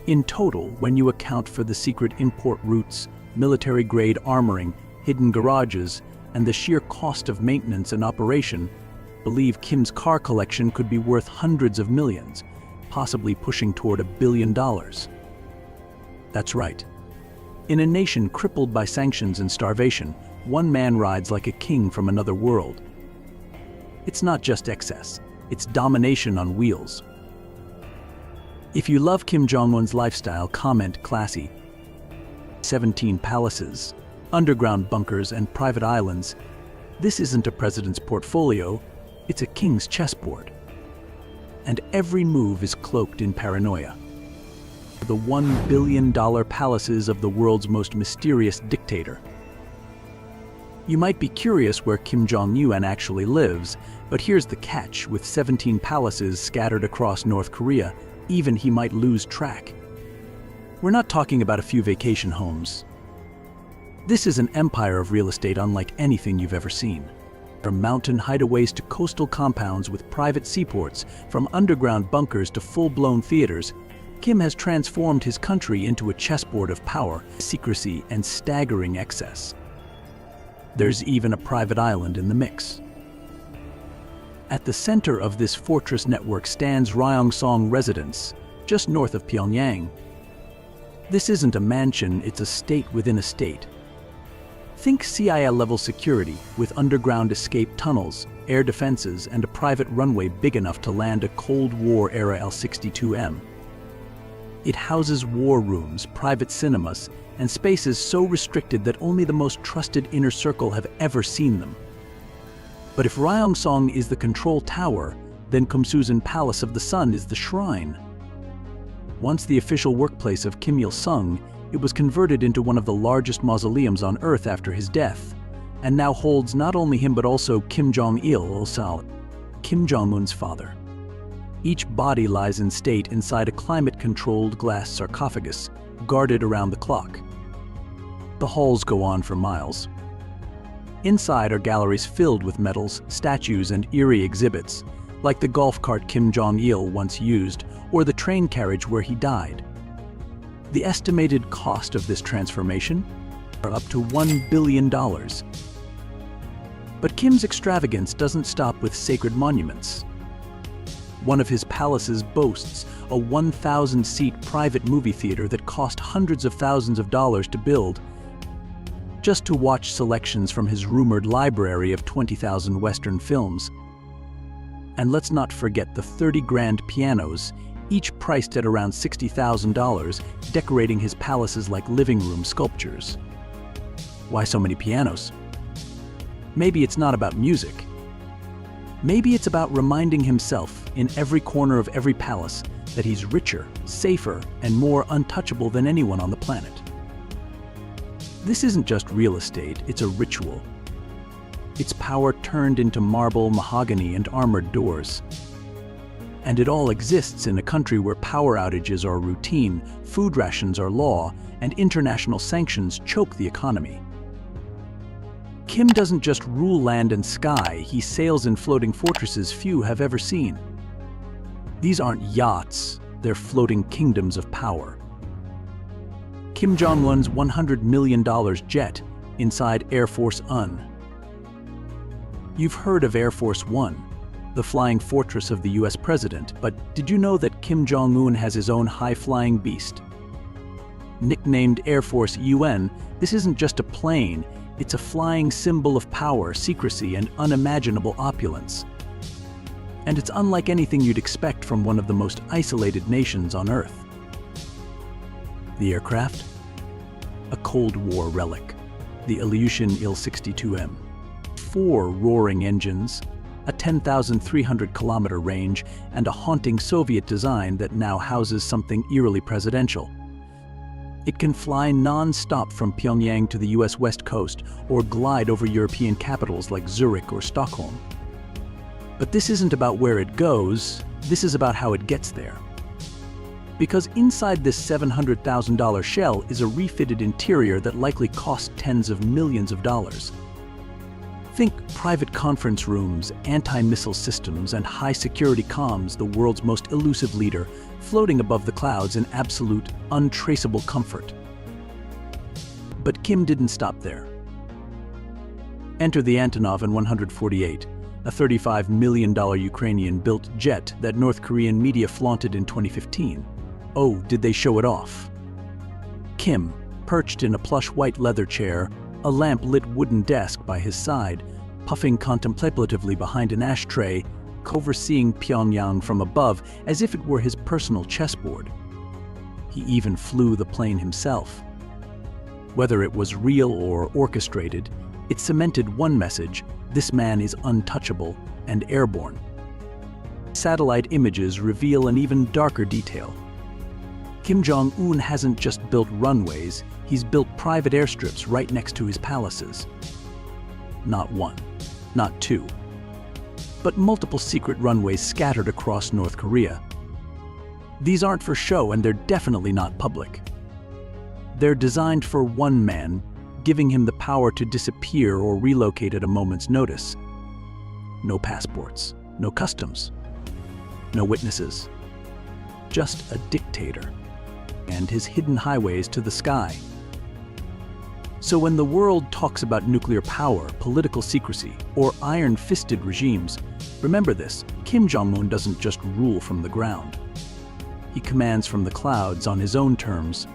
In total, when you account for the secret import routes, military-grade armoring, hidden garages, and the sheer cost of maintenance and operation, believe Kim's car collection could be worth hundreds of millions, possibly pushing toward $1 billion. That's right. In a nation crippled by sanctions and starvation, one man rides like a king from another world. It's not just excess, it's domination on wheels. If you love Kim Jong-un's lifestyle, comment classy. 17 palaces, underground bunkers, and private islands. This isn't a president's portfolio, it's a king's chessboard. And every move is cloaked in paranoia. The $1 billion palaces of the world's most mysterious dictator. You might be curious where Kim Jong-un actually lives, but here's the catch: with 17 palaces scattered across North Korea, even he might lose track. We're not talking about a few vacation homes. This is an empire of real estate unlike anything you've ever seen. From mountain hideaways to coastal compounds with private seaports, from underground bunkers to full-blown theaters, Kim has transformed his country into a chessboard of power, secrecy, and staggering excess. There's even a private island in the mix. At the center of this fortress network stands Ryongsong Residence, just north of Pyongyang. This isn't a mansion, it's a state within a state. Think CIA-level security with underground escape tunnels, air defenses, and a private runway big enough to land a Cold War-era L-62M. It houses war rooms, private cinemas, and spaces so restricted that only the most trusted inner circle have ever seen them. But if Ryongsong is the control tower, then Kumsusan Palace of the Sun is the shrine. Once the official workplace of Kim Il-sung, it was converted into one of the largest mausoleums on Earth after his death, and now holds not only him but also Kim Jong-il, Kim Jong-un's father. Each body lies in state inside a climate-controlled glass sarcophagus, guarded around the clock. The halls go on for miles. Inside are galleries filled with medals, statues, and eerie exhibits, like the golf cart Kim Jong-il once used, or the train carriage where he died. The estimated cost of this transformation are up to $1 billion. But Kim's extravagance doesn't stop with sacred monuments. One of his palaces boasts a 1,000-seat private movie theater that cost hundreds of thousands of dollars to build, just to watch selections from his rumored library of 20,000 Western films. And let's not forget the 30-grand pianos, each priced at around $60,000, decorating his palaces like living room sculptures. Why so many pianos? Maybe it's not about music. Maybe it's about reminding himself in every corner of every palace that he's richer, safer, and more untouchable than anyone on the planet. This isn't just real estate, it's a ritual. It's power turned into marble, mahogany, and armored doors. And it all exists in a country where power outages are routine, food rations are law, and international sanctions choke the economy. Kim doesn't just rule land and sky, he sails in floating fortresses few have ever seen. These aren't yachts, they're floating kingdoms of power. Kim Jong-un's $100 million jet inside Air Force One. You've heard of Air Force One, the flying fortress of the US president, but did you know that Kim Jong-un has his own high-flying beast? Nicknamed Air Force UN, this isn't just a plane, it's a flying symbol of power, secrecy, and unimaginable opulence. And it's unlike anything you'd expect from one of the most isolated nations on Earth. The aircraft? A Cold War relic, the Ilyushin Il-62M. 4 roaring engines, a 10,300-kilometer range, and a haunting Soviet design that now houses something eerily presidential. It can fly non-stop from Pyongyang to the US West Coast or glide over European capitals like Zurich or Stockholm. But this isn't about where it goes, this is about how it gets there. Because inside this $700,000 shell is a refitted interior that likely cost tens of millions of dollars. Think private conference rooms, anti-missile systems, and high-security comms, the world's most elusive leader, floating above the clouds in absolute, untraceable comfort. But Kim didn't stop there. Enter the Antonov An-148, a $35 million Ukrainian-built jet that North Korean media flaunted in 2015. Oh, did they show it off? Kim, perched in a plush white leather chair, a lamp-lit wooden desk by his side, puffing contemplatively behind an ashtray, overseeing Pyongyang from above as if it were his personal chessboard. He even flew the plane himself. Whether it was real or orchestrated, it cemented one message: this man is untouchable and airborne. Satellite images reveal an even darker detail. Kim Jong-un hasn't just built runways, he's built private airstrips right next to his palaces. Not one, not two, but multiple secret runways scattered across North Korea. These aren't for show, and they're definitely not public. They're designed for one man, giving him the power to disappear or relocate at a moment's notice. No passports, no customs, no witnesses. Just a dictator and his hidden highways to the sky. So when the world talks about nuclear power, political secrecy, or iron-fisted regimes, remember this: Kim Jong-un doesn't just rule from the ground. He commands from the clouds on his own terms.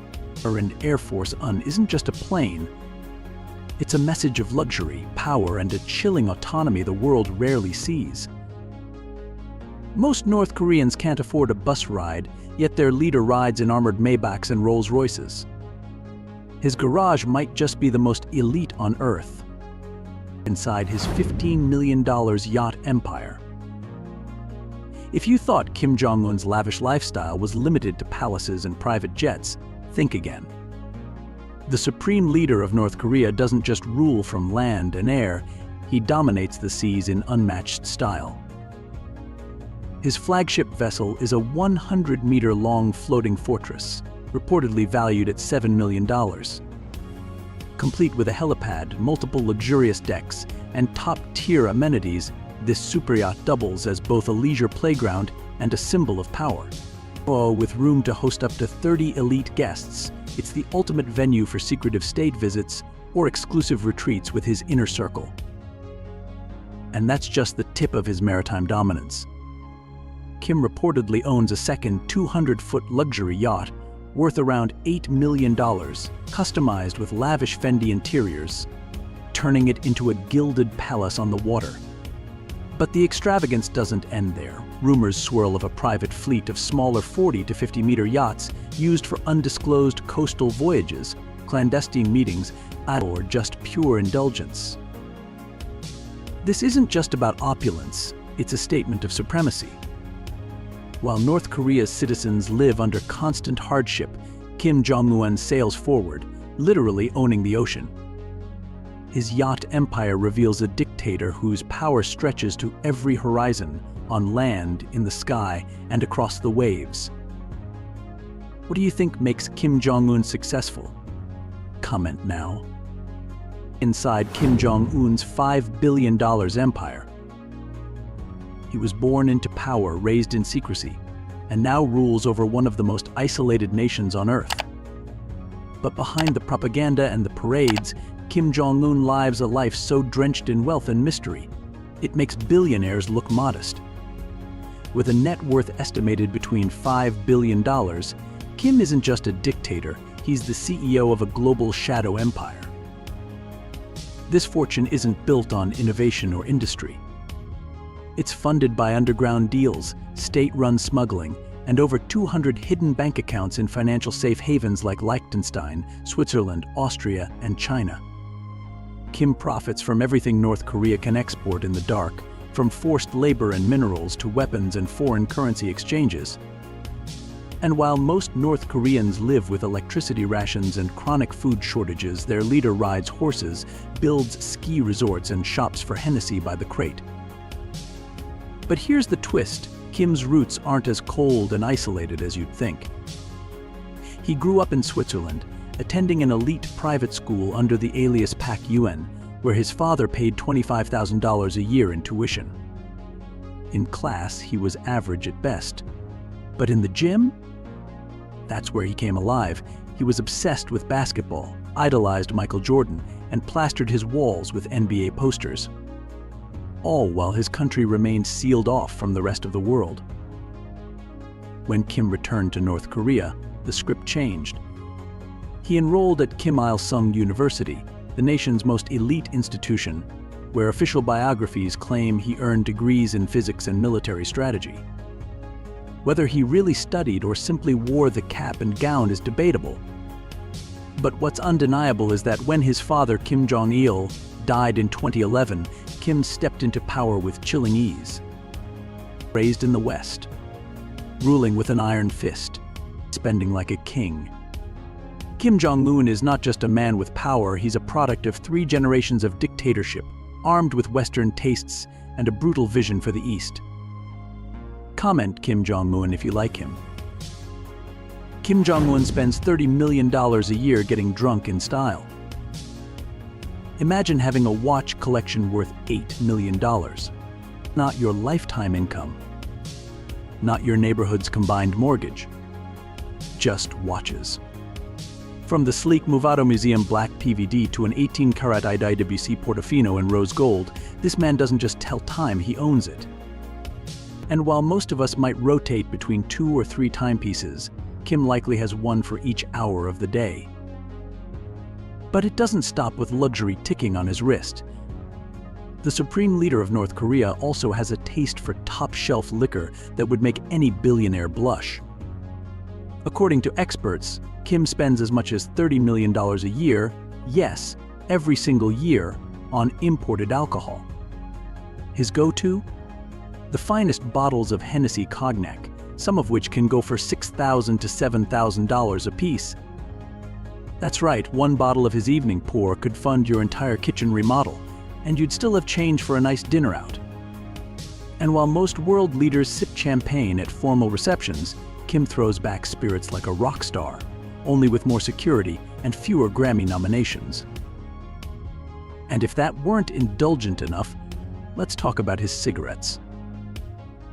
An Air Force Un isn't just a plane. It's a message of luxury, power, and a chilling autonomy the world rarely sees. Most North Koreans can't afford a bus ride, yet their leader rides in armored Maybachs and Rolls-Royces. His garage might just be the most elite on Earth. Inside his $15 million yacht empire. If you thought Kim Jong-un's lavish lifestyle was limited to palaces and private jets, think again. The supreme leader of North Korea doesn't just rule from land and air, he dominates the seas in unmatched style. His flagship vessel is a 100-meter-long floating fortress, reportedly valued at $7 million. Complete with a helipad, multiple luxurious decks, and top-tier amenities, this superyacht doubles as both a leisure playground and a symbol of power. With room to host up to 30 elite guests, it's the ultimate venue for secretive state visits or exclusive retreats with his inner circle. And that's just the tip of his maritime dominance. Kim reportedly owns a second 200-foot luxury yacht worth around $8 million, customized with lavish Fendi interiors, turning it into a gilded palace on the water. But the extravagance doesn't end there. Rumors swirl of a private fleet of smaller 40 to 50-meter yachts used for undisclosed coastal voyages, clandestine meetings, or just pure indulgence. This isn't just about opulence, it's a statement of supremacy. While North Korea's citizens live under constant hardship, Kim Jong-un sails forward, literally owning the ocean. His yacht empire reveals a dictator whose power stretches to every horizon, on land, in the sky, and across the waves. What do you think makes Kim Jong-un successful? Comment now. Inside Kim Jong-un's $5 billion empire. He was born into power, raised in secrecy, and now rules over one of the most isolated nations on Earth. But behind the propaganda and the parades, Kim Jong-un lives a life so drenched in wealth and mystery, it makes billionaires look modest. With a net worth estimated between $5 billion, Kim isn't just a dictator, he's the CEO of a global shadow empire. This fortune isn't built on innovation or industry. It's funded by underground deals, state-run smuggling, and over 200 hidden bank accounts in financial safe havens like Liechtenstein, Switzerland, Austria, and China. Kim profits from everything North Korea can export in the dark, from forced labor and minerals to weapons and foreign currency exchanges. And while most North Koreans live with electricity rations and chronic food shortages, their leader rides horses, builds ski resorts, and shops for Hennessy by the crate. But here's the twist: Kim's roots aren't as cold and isolated as you'd think. He grew up in Switzerland, attending an elite private school under the alias Pak Yuen, where his father paid $25,000 a year in tuition. In class, he was average at best. But in the gym? That's where he came alive. He was obsessed with basketball, idolized Michael Jordan, and plastered his walls with NBA posters. All while his country remained sealed off from the rest of the world. When Kim returned to North Korea, the script changed. He enrolled at Kim Il-sung University, the nation's most elite institution, where official biographies claim he earned degrees in physics and military strategy. Whether he really studied or simply wore the cap and gown is debatable. But what's undeniable is that when his father, Kim Jong-il, died in 2011, Kim stepped into power with chilling ease. Raised in the West, ruling with an iron fist, spending like a king. Kim Jong-un is not just a man with power, he's a product of 3 generations of dictatorship, armed with Western tastes and a brutal vision for the East. Comment Kim Jong-un if you like him. Kim Jong-un spends $30 million a year getting drunk in style. Imagine having a watch collection worth $8 million. Not your lifetime income. Not your neighborhood's combined mortgage. Just watches. From the sleek Movado Museum black PVD to an 18-karat IWC Portofino in rose gold, this man doesn't just tell time, he owns it. And while most of us might rotate between 2 or 3 timepieces, Kim likely has one for each hour of the day. But it doesn't stop with luxury ticking on his wrist. The supreme leader of North Korea also has a taste for top-shelf liquor that would make any billionaire blush. According to experts, Kim spends as much as $30 million a year, yes, every single year, on imported alcohol. His go-to? The finest bottles of Hennessy cognac, some of which can go for $6,000 to $7,000 a piece. That's right, one bottle of his evening pour could fund your entire kitchen remodel, and you'd still have change for a nice dinner out. And while most world leaders sip champagne at formal receptions, Kim throws back spirits like a rock star, only with more security and fewer Grammy nominations. And if that weren't indulgent enough, let's talk about his cigarettes.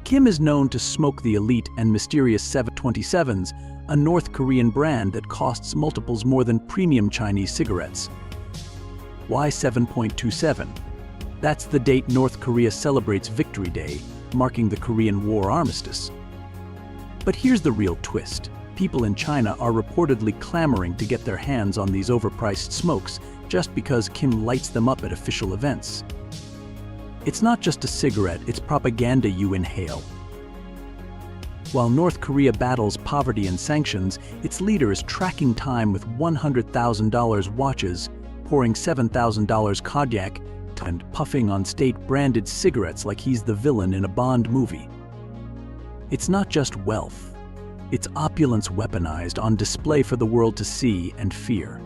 Kim is known to smoke the elite and mysterious 727s, a North Korean brand that costs multiples more than premium Chinese cigarettes. Why 7.27? That's the date North Korea celebrates Victory Day, marking the Korean War armistice. But here's the real twist. People in China are reportedly clamoring to get their hands on these overpriced smokes just because Kim lights them up at official events. It's not just a cigarette, it's propaganda you inhale. While North Korea battles poverty and sanctions, its leader is tracking time with $100,000 watches, pouring $7,000 cognac, and puffing on state-branded cigarettes like he's the villain in a Bond movie. It's not just wealth. It's opulence weaponized on display for the world to see and fear.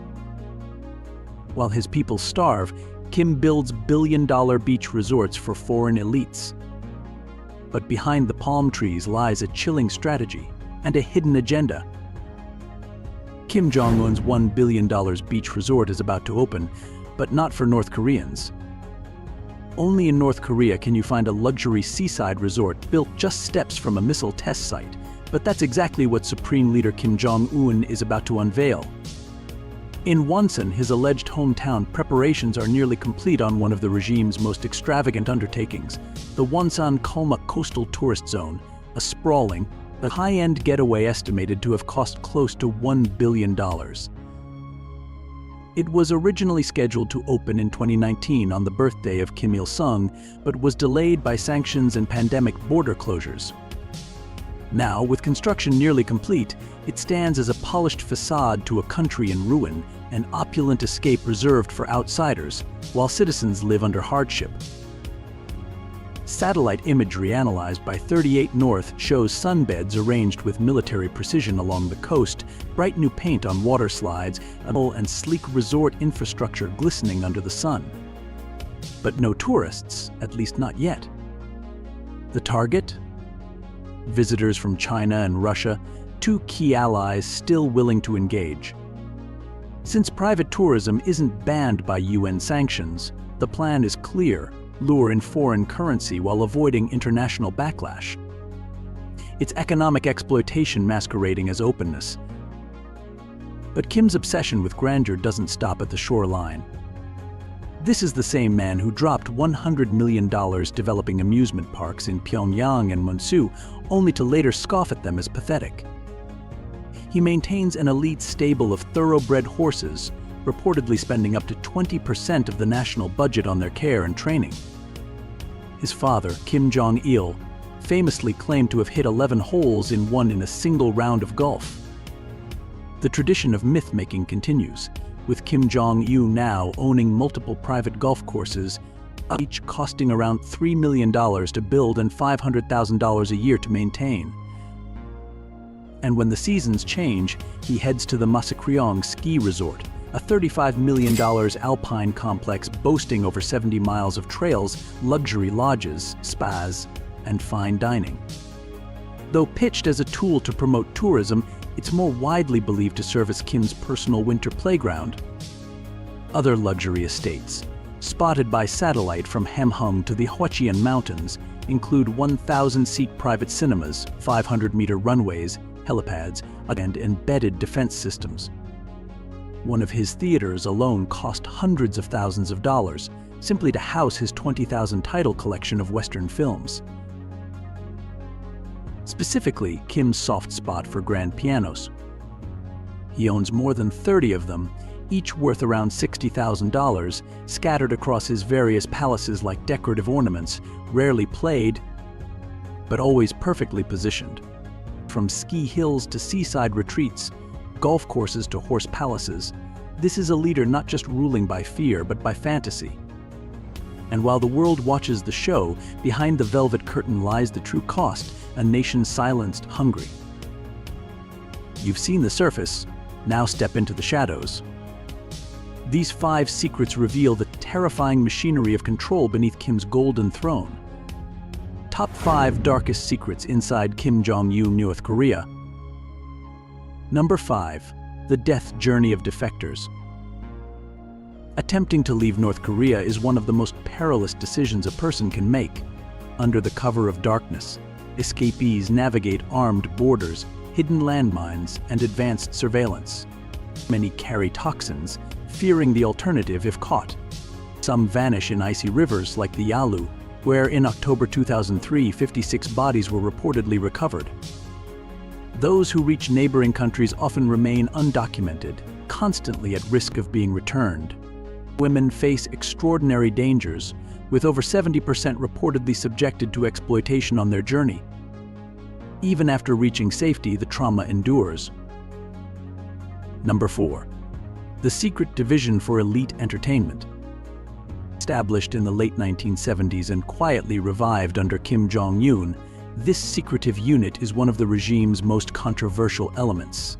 While his people starve, Kim builds billion-dollar beach resorts for foreign elites. But behind the palm trees lies a chilling strategy and a hidden agenda. Kim Jong-un's $1 billion beach resort is about to open, but not for North Koreans. Only in North Korea can you find a luxury seaside resort built just steps from a missile test site, but that's exactly what Supreme Leader Kim Jong-un is about to unveil. In Wonsan, his alleged hometown, preparations are nearly complete on one of the regime's most extravagant undertakings, the Wonsan Kalma Coastal Tourist Zone, a sprawling, A high-end getaway estimated to have cost close to $1 billion. It was originally scheduled to open in 2019 on the birthday of Kim Il-sung, but was delayed by sanctions and pandemic border closures. Now, with construction nearly complete, it stands as a polished facade to a country in ruin, an opulent escape reserved for outsiders, while citizens live under hardship. Satellite imagery analyzed by 38 North shows sunbeds arranged with military precision along the coast, bright new paint on water slides, and sleek resort infrastructure glistening under the sun. But no tourists, at least not yet. The target? Visitors from China and Russia, two key allies still willing to engage. Since private tourism isn't banned by UN sanctions, the plan is clear: lure in foreign currency while avoiding international backlash. It's economic exploitation masquerading as openness. But Kim's obsession with grandeur doesn't stop at the shoreline. This is the same man who dropped $100 million developing amusement parks in Pyongyang and Munsu, only to later scoff at them as pathetic. He maintains an elite stable of thoroughbred horses, reportedly spending up to 20% of the national budget on their care and training. His father, Kim Jong-il, famously claimed to have hit 11 holes in a single round of golf. The tradition of myth-making continues, with Kim Jong-un now owning multiple private golf courses, each costing around $3 million to build and $500,000 a year to maintain. And when the seasons change, he heads to the Masakryong ski resort, a $35 million alpine complex boasting over 70 miles of trails, luxury lodges, spas, and fine dining. Though pitched as a tool to promote tourism, it's more widely believed to serve as Kim's personal winter playground. Other luxury estates, spotted by satellite from Hamhung to the Huaqian Mountains, include 1,000-seat private cinemas, 500-meter runways, helipads, and embedded defense systems. One of his theaters alone cost hundreds of thousands of dollars, simply to house his 20,000 title collection of Western films. Specifically, Kim's soft spot for grand pianos. He owns more than 30 of them, each worth around $60,000, scattered across his various palaces like decorative ornaments, rarely played, but always perfectly positioned. From ski hills to seaside retreats, golf courses to horse palaces, this is a leader not just ruling by fear, but by fantasy. And while the world watches the show, behind the velvet curtain lies the true cost, a nation silenced, hungry. You've seen the surface, now step into the shadows. These 5 secrets reveal the terrifying machinery of control beneath Kim's golden throne. Top 5 darkest secrets inside Kim Jong-un, North Korea. Number 5. The death journey of defectors. Attempting to leave North Korea is one of the most perilous decisions a person can make. Under the cover of darkness, escapees navigate armed borders, hidden landmines, and advanced surveillance. Many carry toxins, fearing the alternative if caught. Some vanish in icy rivers like the Yalu, where in October 2003, 56 bodies were reportedly recovered. Those who reach neighboring countries often remain undocumented, constantly at risk of being returned. Women face extraordinary dangers, with over 70% reportedly subjected to exploitation on their journey. Even after reaching safety, the trauma endures. Number 4. The secret division for elite entertainment. Established in the late 1970s and quietly revived under Kim Jong-un, this secretive unit is one of the regime's most controversial elements.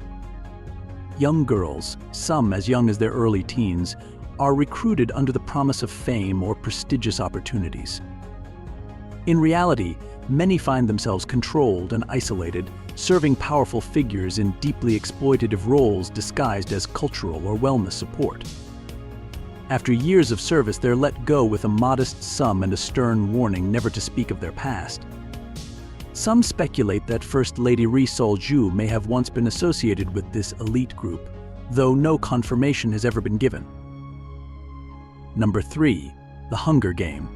Young girls, some as young as their early teens, are recruited under the promise of fame or prestigious opportunities. In reality, many find themselves controlled and isolated, serving powerful figures in deeply exploitative roles disguised as cultural or wellness support. After years of service, they're let go with a modest sum and a stern warning never to speak of their past. Some speculate that First Lady Ri Sol-ju may have once been associated with this elite group, though no confirmation has ever been given. Number 3. The Hunger Game.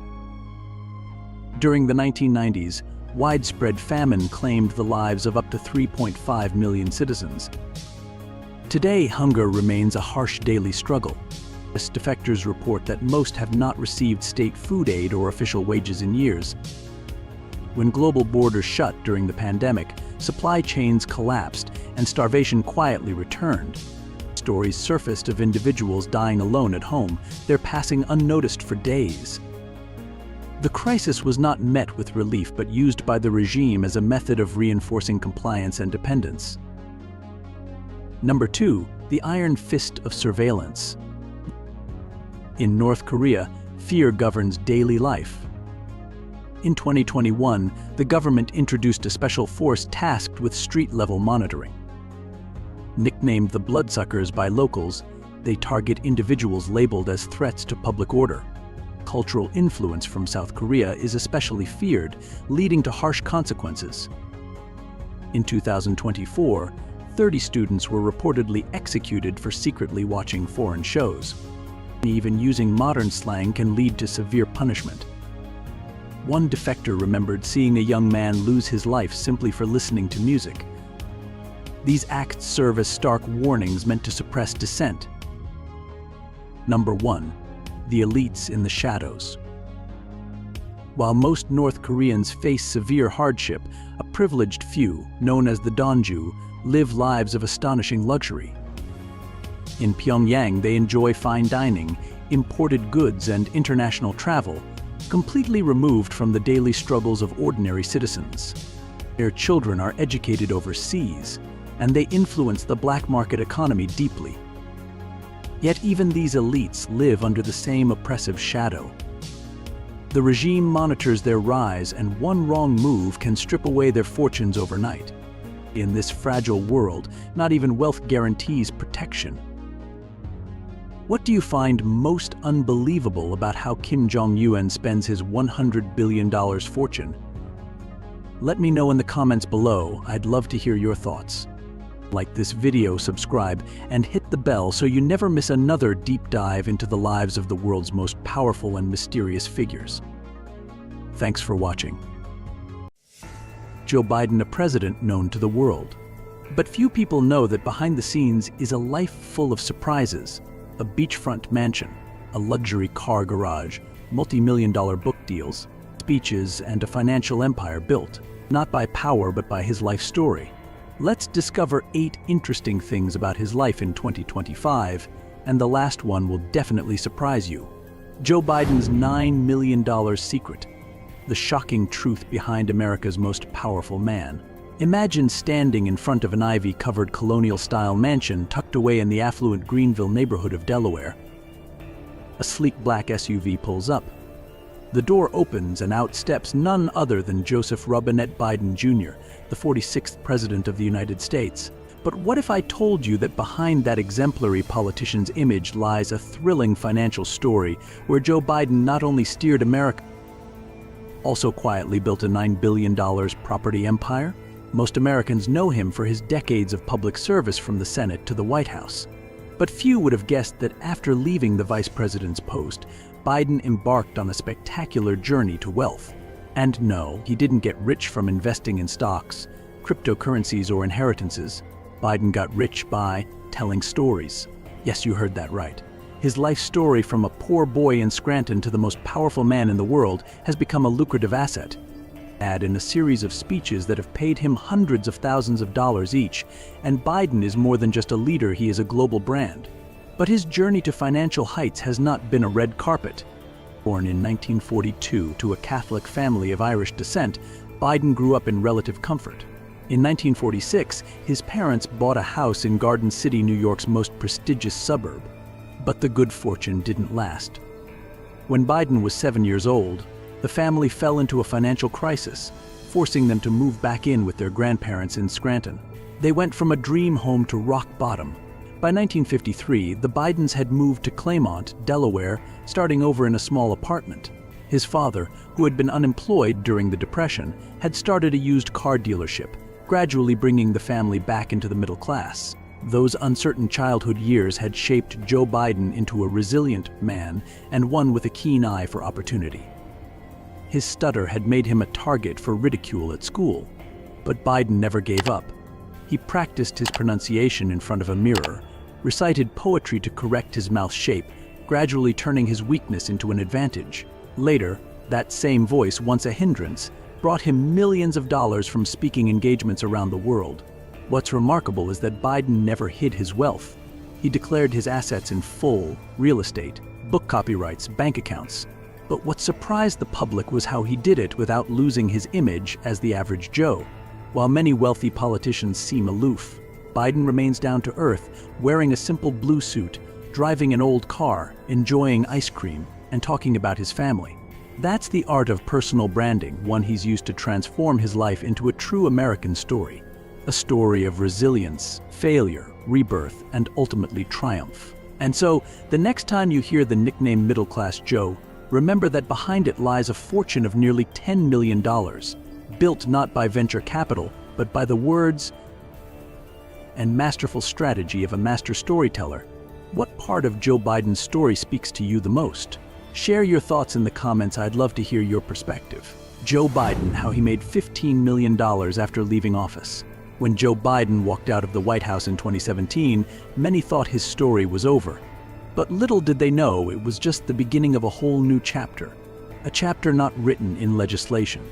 During the 1990s, widespread famine claimed the lives of up to 3.5 million citizens. Today, hunger remains a harsh daily struggle. Defectors report that most have not received state food aid or official wages in years. When global borders shut during the pandemic, supply chains collapsed and starvation quietly returned. Stories surfaced of individuals dying alone at home, their passing unnoticed for days. The crisis was not met with relief but used by the regime as a method of reinforcing compliance and dependence. Number 2. The iron fist of surveillance. In North Korea, fear governs daily life. In 2021, the government introduced a special force tasked with street-level monitoring. Nicknamed the Bloodsuckers by locals, they target individuals labeled as threats to public order. Cultural influence from South Korea is especially feared, leading to harsh consequences. In 2024, 30 students were reportedly executed for secretly watching foreign shows. Even using modern slang can lead to severe punishment. One defector remembered seeing a young man lose his life simply for listening to music. These acts serve as stark warnings meant to suppress dissent. Number 1. The elites in the shadows. While most North Koreans face severe hardship, a privileged few, known as the Donju, live lives of astonishing luxury. In Pyongyang, they enjoy fine dining, imported goods, and international travel, completely removed from the daily struggles of ordinary citizens. Their children are educated overseas, and they influence the black market economy deeply. Yet even these elites live under the same oppressive shadow. The regime monitors their rise, and one wrong move can strip away their fortunes overnight. In this fragile world, not even wealth guarantees protection. What do you find most unbelievable about how Kim Jong-un spends his $100 billion fortune? Let me know in the comments below. I'd love to hear your thoughts. Like this video, subscribe, and hit the bell so you never miss another deep dive into the lives of the world's most powerful and mysterious figures. Thanks for watching. Joe Biden, a president known to the world. But few people know that behind the scenes is a life full of surprises. A beachfront mansion, a luxury car garage, multi-million-dollar book deals, speeches, and a financial empire built, not by power but by his life story. Let's discover 8 interesting things about his life in 2025, and the last one will definitely surprise you. Joe Biden's $9 million secret. The shocking truth behind America's most powerful man. Imagine standing in front of an ivy-covered colonial-style mansion tucked away in the affluent Greenville neighborhood of Delaware. A sleek black SUV pulls up. The door opens and out steps none other than Joseph Robinette Biden Jr., the 46th President of the United States. But what if I told you that behind that exemplary politician's image lies a thrilling financial story where Joe Biden not only steered America, also quietly built a $9 billion property empire? Most Americans know him for his decades of public service from the Senate to the White House. But few would have guessed that after leaving the vice president's post, Biden embarked on a spectacular journey to wealth. And no, he didn't get rich from investing in stocks, cryptocurrencies, or inheritances. Biden got rich by telling stories. Yes, you heard that right. His life story from a poor boy in Scranton to the most powerful man in the world has become a lucrative asset. Add in a series of speeches that have paid him hundreds of thousands of dollars each, and Biden is more than just a leader, he is a global brand. But his journey to financial heights has not been a red carpet. Born in 1942 to a Catholic family of Irish descent, Biden grew up in relative comfort. In 1946, his parents bought a house in Garden City, New York's most prestigious suburb. But the good fortune didn't last. When Biden was 7 years old, the family fell into a financial crisis, forcing them to move back in with their grandparents in Scranton. They went from a dream home to rock bottom. By 1953, the Bidens had moved to Claymont, Delaware, starting over in a small apartment. His father, who had been unemployed during the Depression, had started a used car dealership, gradually bringing the family back into the middle class. Those uncertain childhood years had shaped Joe Biden into a resilient man and one with a keen eye for opportunity. His stutter had made him a target for ridicule at school. But Biden never gave up. He practiced his pronunciation in front of a mirror, recited poetry to correct his mouth shape, gradually turning his weakness into an advantage. Later, that same voice, once a hindrance, brought him millions of dollars from speaking engagements around the world. What's remarkable is that Biden never hid his wealth. He declared his assets in full: real estate, book copyrights, bank accounts. But what surprised the public was how he did it without losing his image as the average Joe. While many wealthy politicians seem aloof, Biden remains down to earth, wearing a simple blue suit, driving an old car, enjoying ice cream, and talking about his family. That's the art of personal branding, one he's used to transform his life into a true American story. A story of resilience, failure, rebirth, and ultimately triumph. And so, the next time you hear the nickname Middle-Class Joe, remember that behind it lies a fortune of nearly $10 million, built not by venture capital, but by the words and masterful strategy of a master storyteller. What part of Joe Biden's story speaks to you the most? Share your thoughts in the comments. I'd love to hear your perspective. Joe Biden, how he made $15 million after leaving office. When Joe Biden walked out of the White House in 2017, many thought his story was over. But little did they know it was just the beginning of a whole new chapter. A chapter not written in legislation,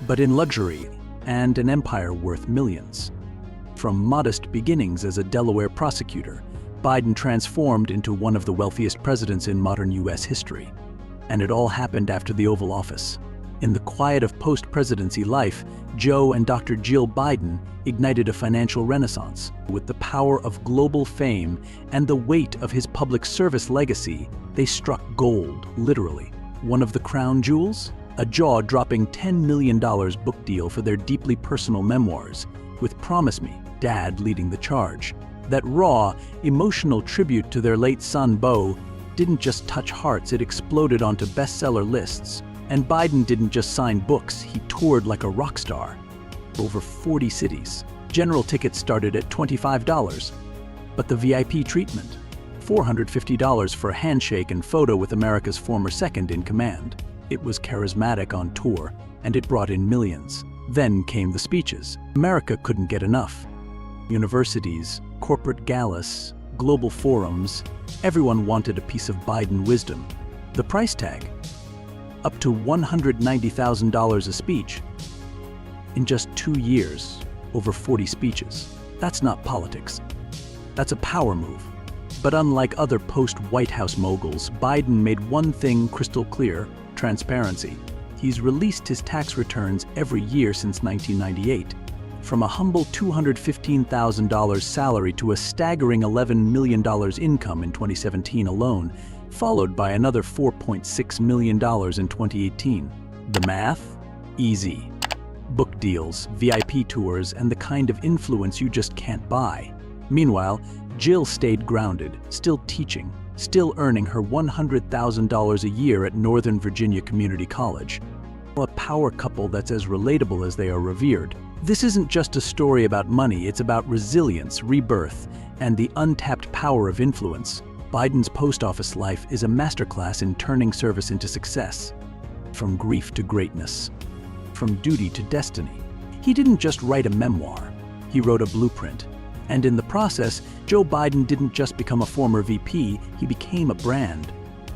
but in luxury and an empire worth millions. From modest beginnings as a Delaware prosecutor, Biden transformed into one of the wealthiest presidents in modern U.S. history. And it all happened after the Oval Office. In the quiet of post-presidency life, Joe and Dr. Jill Biden ignited a financial renaissance. With the power of global fame and the weight of his public service legacy, they struck gold, literally. One of the crown jewels? A jaw-dropping $10 million book deal for their deeply personal memoirs, with Promise Me, Dad leading the charge. That raw, emotional tribute to their late son, Beau, didn't just touch hearts, it exploded onto bestseller lists. And Biden didn't just sign books, he toured like a rock star. Over 40 cities. General tickets started at $25. But the VIP treatment? $450 for a handshake and photo with America's former second in command. It was charismatic on tour, and it brought in millions. Then came the speeches. America couldn't get enough. Universities, corporate galas, global forums, everyone wanted a piece of Biden wisdom. The price tag? Up to $190,000 a speech. In just 2 years, over 40 speeches. That's not politics. That's a power move. But unlike other post-White House moguls, Biden made one thing crystal clear: transparency. He's released his tax returns every year since 1998. From a humble $215,000 salary to a staggering $11 million income in 2017 alone, followed by another $4.6 million in 2018. The math? Easy. Book deals, VIP tours, and the kind of influence you just can't buy. Meanwhile, Jill stayed grounded, still teaching, still earning her $100,000 a year at Northern Virginia Community College. A power couple that's as relatable as they are revered. This isn't just a story about money, it's about resilience, rebirth, and the untapped power of influence. Biden's post office life is a masterclass in turning service into success. From grief to greatness. From duty to destiny. He didn't just write a memoir, he wrote a blueprint. And in the process, Joe Biden didn't just become a former VP, he became a brand.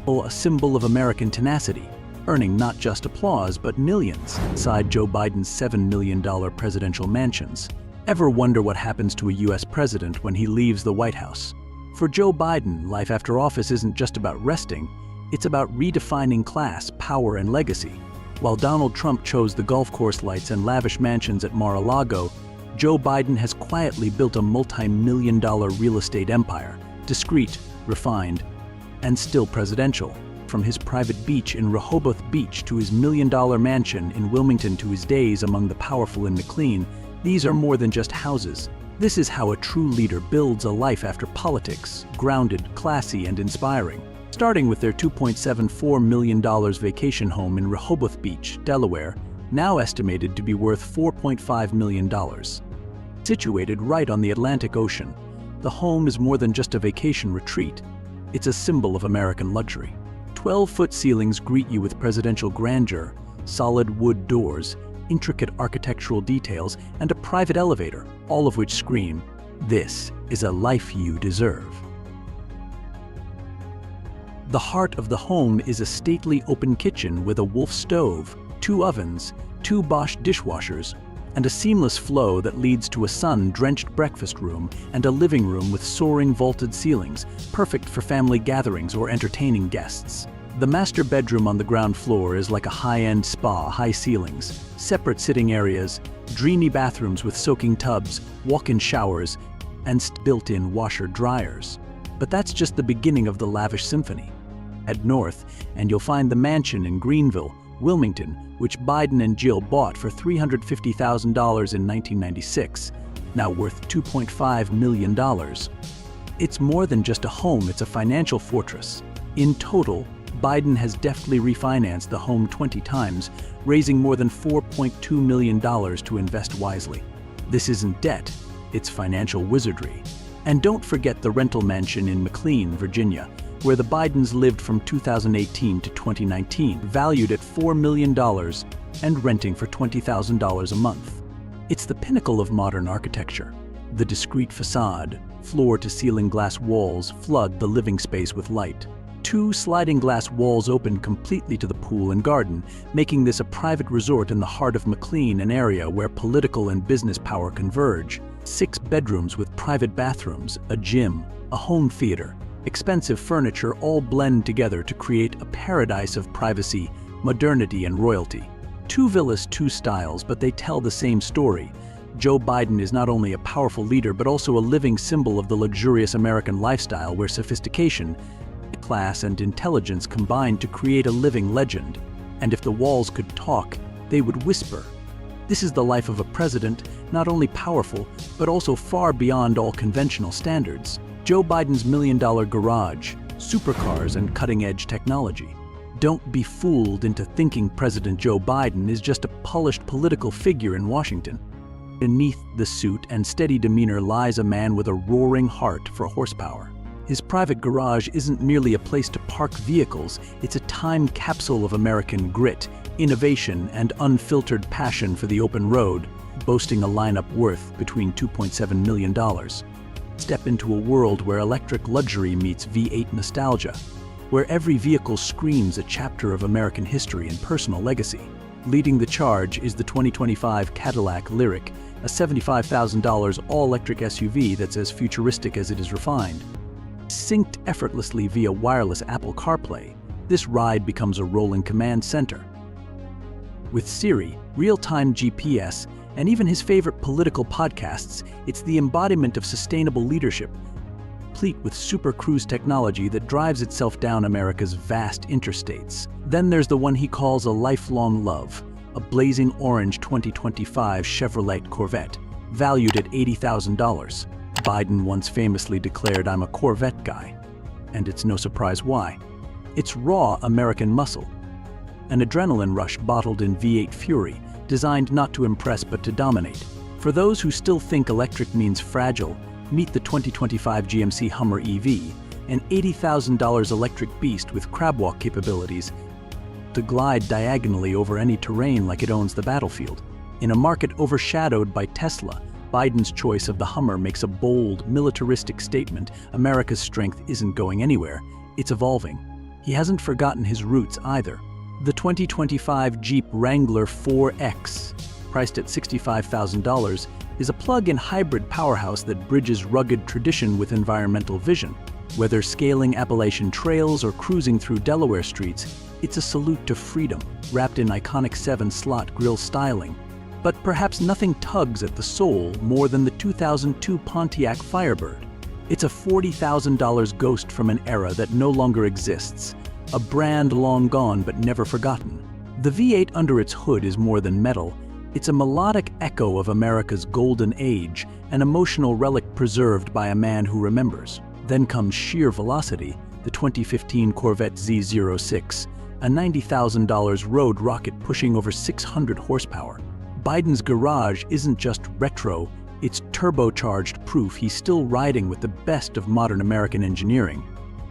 A symbol of American tenacity, earning not just applause but millions inside Joe Biden's $7 million presidential mansions. Ever wonder what happens to a US president when he leaves the White House? For Joe Biden, life after office isn't just about resting, it's about redefining class, power, and legacy. While Donald Trump chose the golf course lights and lavish mansions at Mar-a-Lago, Joe Biden has quietly built a multi-million-dollar real estate empire, discreet, refined, and still presidential. From his private beach in Rehoboth Beach to his million-dollar mansion in Wilmington to his days among the powerful in McLean, these are more than just houses. This is how a true leader builds a life after politics, grounded, classy, and inspiring. Starting with their $2.74 million vacation home in Rehoboth Beach, Delaware, now estimated to be worth $4.5 million. Situated right on the Atlantic Ocean, the home is more than just a vacation retreat. It's a symbol of American luxury. 12-foot ceilings greet you with presidential grandeur, solid wood doors, intricate architectural details, and a private elevator, all of which scream, "This is a life you deserve." The heart of the home is a stately open kitchen with a Wolf stove, 2 ovens, 2 Bosch dishwashers, and a seamless flow that leads to a sun-drenched breakfast room and a living room with soaring vaulted ceilings, perfect for family gatherings or entertaining guests. The master bedroom on the ground floor is like a high-end spa, high ceilings, separate sitting areas, dreamy bathrooms with soaking tubs, walk-in showers, and built-in washer-dryers. But that's just the beginning of the lavish symphony. Head north, and you'll find the mansion in Greenville, Wilmington, which Biden and Jill bought for $350,000 in 1996, now worth $2.5 million. It's more than just a home, it's a financial fortress. In total, Biden has deftly refinanced the home 20 times, raising more than $4.2 million to invest wisely. This isn't debt, it's financial wizardry. And don't forget the rental mansion in McLean, Virginia, where the Bidens lived from 2018 to 2019, valued at $4 million and renting for $20,000 a month. It's the pinnacle of modern architecture. The discreet facade, floor-to-ceiling glass walls flood the living space with light. 2 sliding glass walls open completely to the pool and garden, making this a private resort in the heart of McLean, an area where political and business power converge. 6 bedrooms with private bathrooms, a gym, a home theater, expensive furniture all blend together to create a paradise of privacy, modernity, and royalty. 2 villas, 2 styles, but they tell the same story. Joe Biden is not only a powerful leader, but also a living symbol of the luxurious American lifestyle where sophistication, class, and intelligence combine to create a living legend. And if the walls could talk, they would whisper. This is the life of a president, not only powerful, but also far beyond all conventional standards. Joe Biden's million-dollar garage, supercars, and cutting-edge technology. Don't be fooled into thinking President Joe Biden is just a polished political figure in Washington. Beneath the suit and steady demeanor lies a man with a roaring heart for horsepower. His private garage isn't merely a place to park vehicles, it's a time capsule of American grit, innovation, and unfiltered passion for the open road, boasting a lineup worth between $2.7 million. Step into a world where electric luxury meets V8 nostalgia, where every vehicle screams a chapter of American history and personal legacy. Leading the charge is the 2025 Cadillac Lyriq, a $75,000 all-electric SUV that's as futuristic as it is refined. Synced effortlessly via wireless Apple CarPlay, this ride becomes a rolling command center. With Siri, real-time GPS, and even his favorite political podcasts, it's the embodiment of sustainable leadership, complete with Super Cruise technology that drives itself down America's vast interstates. Then there's the one he calls a lifelong love, a blazing orange 2025 Chevrolet Corvette, valued at $80,000. Biden once famously declared, "I'm a Corvette guy." And it's no surprise why. It's raw American muscle. An adrenaline rush bottled in V8 Fury, designed not to impress but to dominate. For those who still think electric means fragile, meet the 2025 GMC Hummer EV, an $80,000 electric beast with crabwalk capabilities to glide diagonally over any terrain like it owns the battlefield. In a market overshadowed by Tesla, Biden's choice of the Hummer makes a bold, militaristic statement. America's strength isn't going anywhere, it's evolving. He hasn't forgotten his roots either. The 2025 Jeep Wrangler 4X, priced at $65,000, is a plug-in hybrid powerhouse that bridges rugged tradition with environmental vision. Whether scaling Appalachian trails or cruising through Delaware streets, it's a salute to freedom, wrapped in iconic 7-slot grille styling. But perhaps nothing tugs at the soul more than the 2002 Pontiac Firebird. It's a $40,000 ghost from an era that no longer exists, a brand long gone but never forgotten. The V8 under its hood is more than metal. It's a melodic echo of America's golden age, an emotional relic preserved by a man who remembers. Then comes sheer velocity, the 2015 Corvette Z06, a $90,000 road rocket pushing over 600 horsepower. Biden's garage isn't just retro, it's turbocharged proof he's still riding with the best of modern American engineering.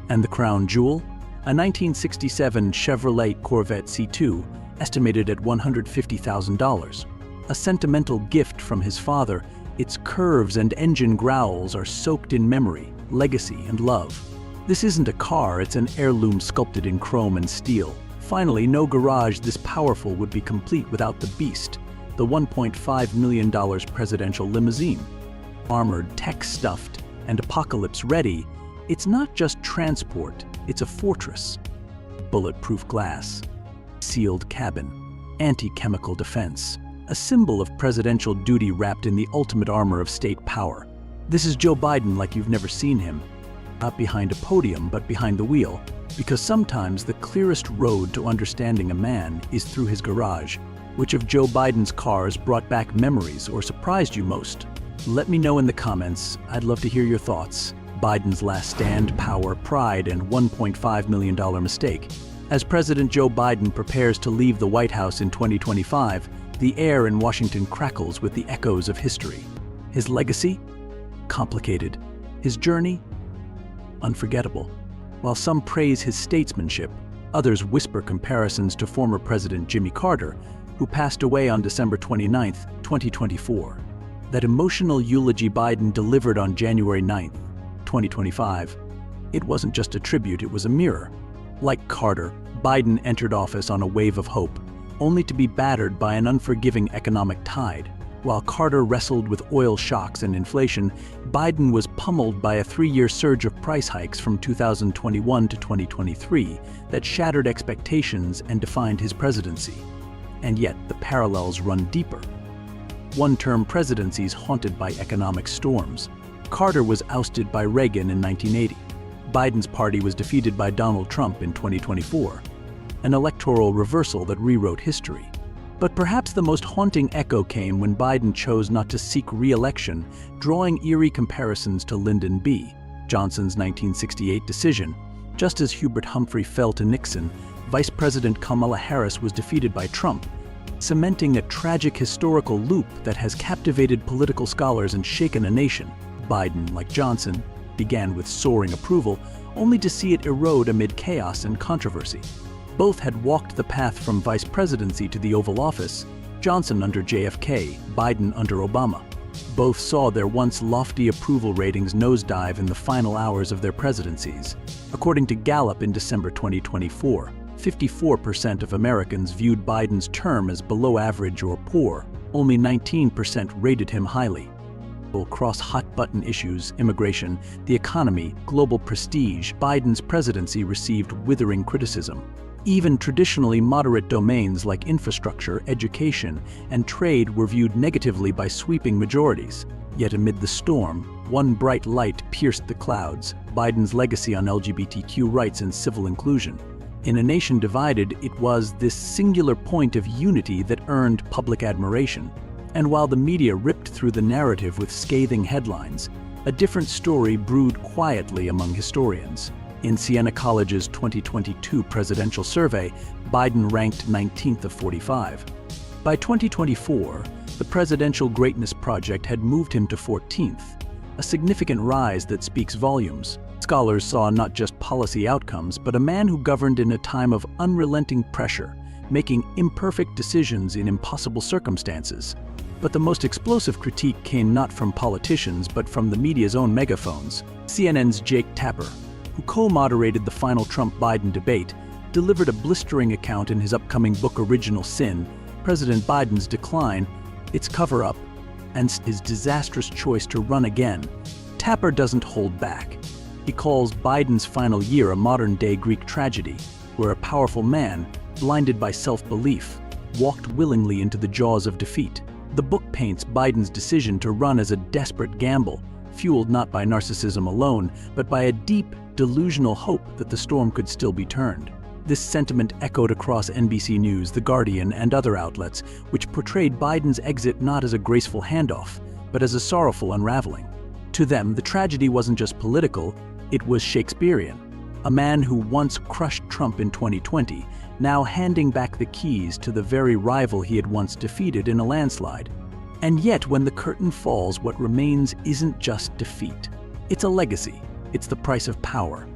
And the crown jewel? A 1967 Chevrolet Corvette C2, estimated at $150,000. A sentimental gift from his father, its curves and engine growls are soaked in memory, legacy, and love. This isn't a car, it's an heirloom sculpted in chrome and steel. Finally, no garage this powerful would be complete without the beast, the $1.5 million presidential limousine. Armored, tech-stuffed, and apocalypse-ready, it's not just transport, it's a fortress. Bulletproof glass, sealed cabin, anti-chemical defense, a symbol of presidential duty wrapped in the ultimate armor of state power. This is Joe Biden like you've never seen him. Not behind a podium, but behind the wheel, because sometimes the clearest road to understanding a man is through his garage. Which of Joe Biden's cars brought back memories or surprised you most? Let me know in the comments. I'd love to hear your thoughts. Biden's last stand, power, pride, and $1.5 million mistake. As President Joe Biden prepares to leave the White House in 2025, the air in Washington crackles with the echoes of history. His legacy? Complicated. His journey? Unforgettable. While some praise his statesmanship, others whisper comparisons to former President Jimmy Carter, who passed away on December 29, 2024. That emotional eulogy Biden delivered on January 9, 2025, it wasn't just a tribute, it was a mirror. Like Carter, Biden entered office on a wave of hope, only to be battered by an unforgiving economic tide. While Carter wrestled with oil shocks and inflation, Biden was pummeled by a 3-year surge of price hikes from 2021 to 2023 that shattered expectations and defined his presidency. And yet, the parallels run deeper. One-term presidencies haunted by economic storms. Carter was ousted by Reagan in 1980. Biden's party was defeated by Donald Trump in 2024. An electoral reversal that rewrote history. But perhaps the most haunting echo came when Biden chose not to seek re-election, drawing eerie comparisons to Lyndon B. Johnson's 1968 decision. Just as Hubert Humphrey fell to Nixon, Vice President Kamala Harris was defeated by Trump, cementing a tragic historical loop that has captivated political scholars and shaken a nation. Biden, like Johnson, began with soaring approval, only to see it erode amid chaos and controversy. Both had walked the path from vice presidency to the Oval Office, Johnson under JFK, Biden under Obama. Both saw their once lofty approval ratings nosedive in the final hours of their presidencies. According to Gallup in December 2024, 54% of Americans viewed Biden's term as below average or poor. Only 19% rated him highly. Across hot-button issues, immigration, the economy, global prestige, Biden's presidency received withering criticism. Even traditionally moderate domains like infrastructure, education, and trade were viewed negatively by sweeping majorities. Yet amid the storm, one bright light pierced the clouds: Biden's legacy on LGBTQ rights and civil inclusion. In a nation divided, it was this singular point of unity that earned public admiration. And while the media ripped through the narrative with scathing headlines, a different story brewed quietly among historians. In Siena College's 2022 presidential survey, Biden ranked 19th of 45. By 2024, the Presidential Greatness Project had moved him to 14th, a significant rise that speaks volumes. Scholars saw not just policy outcomes, but a man who governed in a time of unrelenting pressure, making imperfect decisions in impossible circumstances. But the most explosive critique came not from politicians, but from the media's own megaphones. CNN's Jake Tapper, who co-moderated the final Trump-Biden debate, delivered a blistering account in his upcoming book Original Sin, President Biden's decline, its cover-up, and his disastrous choice to run again. Tapper doesn't hold back. He calls Biden's final year a modern-day Greek tragedy, where a powerful man, blinded by self-belief, walked willingly into the jaws of defeat. The book paints Biden's decision to run as a desperate gamble, fueled not by narcissism alone, but by a deep, delusional hope that the storm could still be turned. This sentiment echoed across NBC News, The Guardian, and other outlets, which portrayed Biden's exit not as a graceful handoff, but as a sorrowful unraveling. To them, the tragedy wasn't just political, it was Shakespearean. A man who once crushed Trump in 2020, now handing back the keys to the very rival he had once defeated in a landslide. And yet, when the curtain falls, what remains isn't just defeat. It's a legacy. It's the price of power.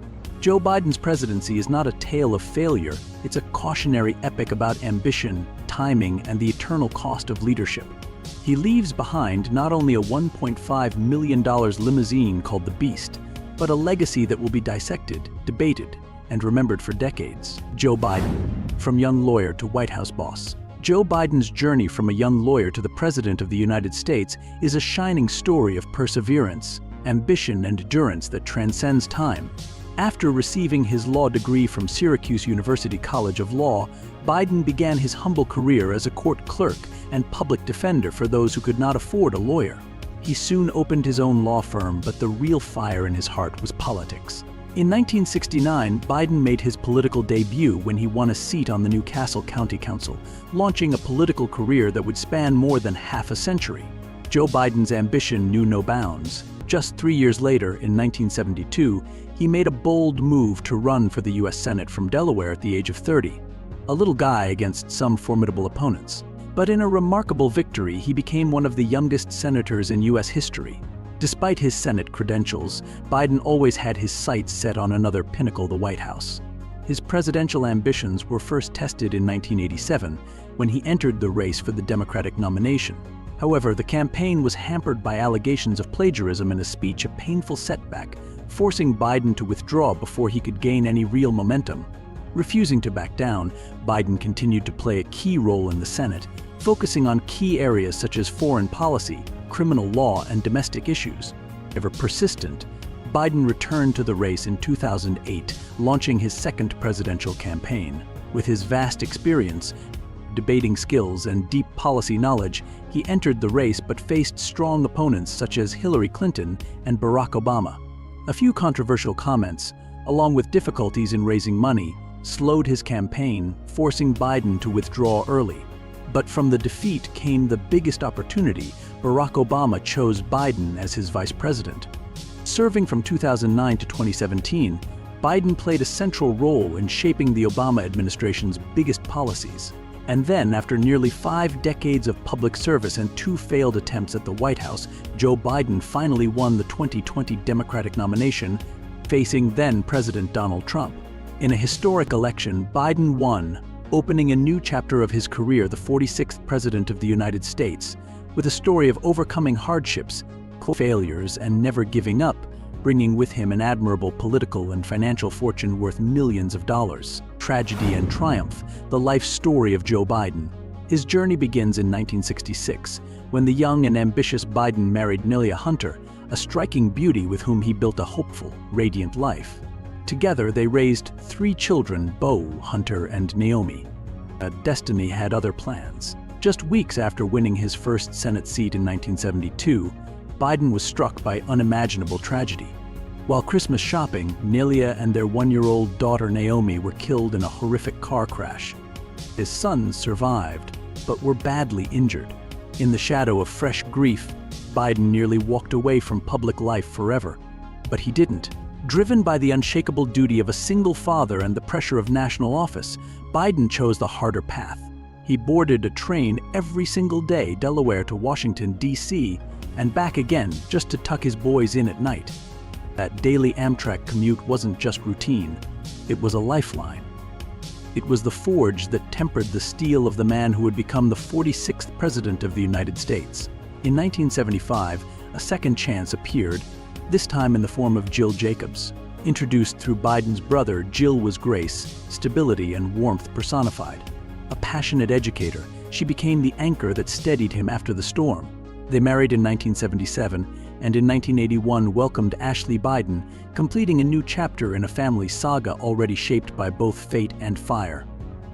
Joe Biden's presidency is not a tale of failure, it's a cautionary epic about ambition, timing, and the eternal cost of leadership. He leaves behind not only a $1.5 million limousine called the Beast, but a legacy that will be dissected, debated, and remembered for decades. Joe Biden, from young lawyer to White House boss. Joe Biden's journey from a young lawyer to the President of the United States is a shining story of perseverance, ambition, and endurance that transcends time. After receiving his law degree from Syracuse University College of Law, Biden began his humble career as a court clerk and public defender for those who could not afford a lawyer. He soon opened his own law firm, but the real fire in his heart was politics. In 1969, Biden made his political debut when he won a seat on the New Castle County Council, launching a political career that would span more than half a century. Joe Biden's ambition knew no bounds. Just 3 years later, in 1972, he made a bold move to run for the U.S. Senate from Delaware at the age of 30. A little guy against some formidable opponents. But in a remarkable victory, he became one of the youngest senators in U.S. history. Despite his Senate credentials, Biden always had his sights set on another pinnacle, the White House. His presidential ambitions were first tested in 1987, when he entered the race for the Democratic nomination. However, the campaign was hampered by allegations of plagiarism in a speech, a painful setback, forcing Biden to withdraw before he could gain any real momentum. Refusing to back down, Biden continued to play a key role in the Senate, focusing on key areas such as foreign policy, criminal law, and domestic issues. Ever persistent, Biden returned to the race in 2008, launching his second presidential campaign. With his vast experience, debating skills, and deep policy knowledge, he entered the race but faced strong opponents such as Hillary Clinton and Barack Obama. A few controversial comments, along with difficulties in raising money, slowed his campaign, forcing Biden to withdraw early. But from the defeat came the biggest opportunity. Barack Obama chose Biden as his vice president. Serving from 2009 to 2017, Biden played a central role in shaping the Obama administration's biggest policies. And then, after nearly 5 decades of public service and 2 failed attempts at the White House, Joe Biden finally won the 2020 Democratic nomination, facing then-President Donald Trump. In a historic election, Biden won, opening a new chapter of his career, the 46th President of the United States, with a story of overcoming hardships, failures, and never giving up, bringing with him an admirable political and financial fortune worth millions of dollars. Tragedy and triumph, the life story of Joe Biden. His journey begins in 1966, when the young and ambitious Biden married Nelia Hunter, a striking beauty with whom he built a hopeful, radiant life. Together, they raised 3 children, Beau, Hunter, and Naomi. Destiny had other plans. Just weeks after winning his first Senate seat in 1972, Biden was struck by unimaginable tragedy. While Christmas shopping, Nelia and their 1-year-old daughter Naomi were killed in a horrific car crash. His sons survived, but were badly injured. In the shadow of fresh grief, Biden nearly walked away from public life forever. But he didn't. Driven by the unshakable duty of a single father and the pressure of national office, Biden chose the harder path. He boarded a train every single day, Delaware to Washington, D.C., and back again just to tuck his boys in at night. That daily Amtrak commute wasn't just routine, it was a lifeline. It was the forge that tempered the steel of the man who would become the 46th President of the United States. In 1975, a second chance appeared, this time in the form of Jill Jacobs. Introduced through Biden's brother, Jill was grace, stability, and warmth personified. A passionate educator, she became the anchor that steadied him after the storm. They married in 1977, and in 1981 welcomed Ashley Biden, completing a new chapter in a family saga already shaped by both fate and fire.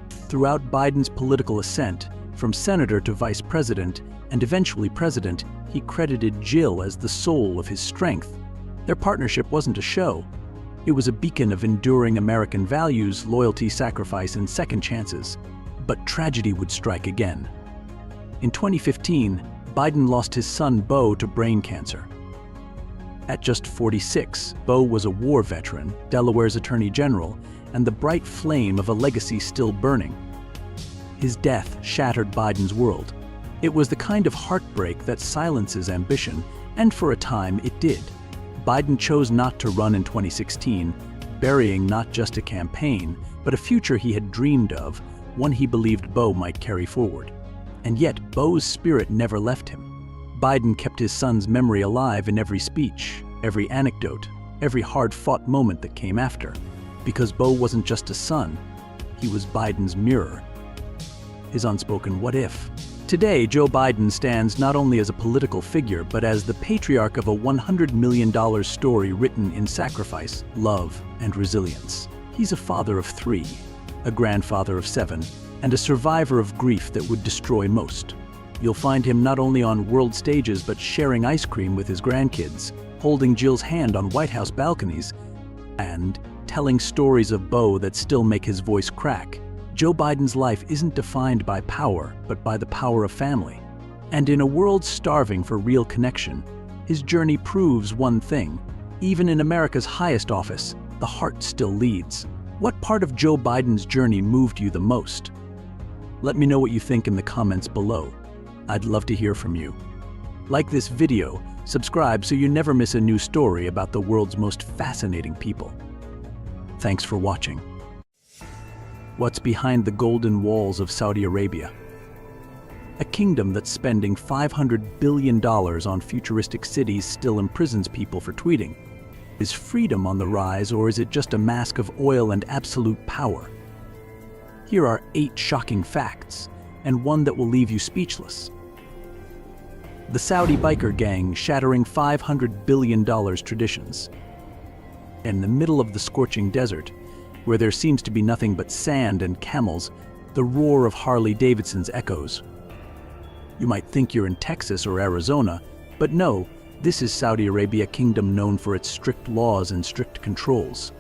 Throughout Biden's political ascent, from senator to vice president, and eventually president, he credited Jill as the soul of his strength. Their partnership wasn't a show. It was a beacon of enduring American values, loyalty, sacrifice, and second chances. But tragedy would strike again. In 2015, Biden lost his son Beau to brain cancer. At just 46, Beau was a war veteran, Delaware's attorney general, and the bright flame of a legacy still burning. His death shattered Biden's world. It was the kind of heartbreak that silences ambition, and for a time it did. Biden chose not to run in 2016, burying not just a campaign, but a future he had dreamed of, one he believed Beau might carry forward. And yet, Beau's spirit never left him. Biden kept his son's memory alive in every speech, every anecdote, every hard-fought moment that came after. Because Beau wasn't just a son, he was Biden's mirror. His unspoken what if. Today, Joe Biden stands not only as a political figure, but as the patriarch of a $100 million story written in sacrifice, love, and resilience. He's a father of 3, a grandfather of 7, and a survivor of grief that would destroy most. You'll find him not only on world stages, but sharing ice cream with his grandkids, holding Jill's hand on White House balconies, and telling stories of Beau that still make his voice crack. Joe Biden's life isn't defined by power, but by the power of family. And in a world starving for real connection, his journey proves one thing: even in America's highest office, the heart still leads. What part of Joe Biden's journey moved you the most? Let me know what you think in the comments below. I'd love to hear from you. Like this video, subscribe so you never miss a new story about the world's most fascinating people. Thanks for watching. What's behind the golden walls of Saudi Arabia? A kingdom that's spending $500 billion on futuristic cities still imprisons people for tweeting. Is freedom on the rise, or is it just a mask of oil and absolute power? Here are 8 shocking facts, and one that will leave you speechless. The Saudi biker gang shattering $500 billion traditions. In the middle of the scorching desert, where there seems to be nothing but sand and camels, the roar of Harley-Davidsons echoes. You might think you're in Texas or Arizona, but no, this is Saudi Arabia, a kingdom known for its strict laws and strict controls.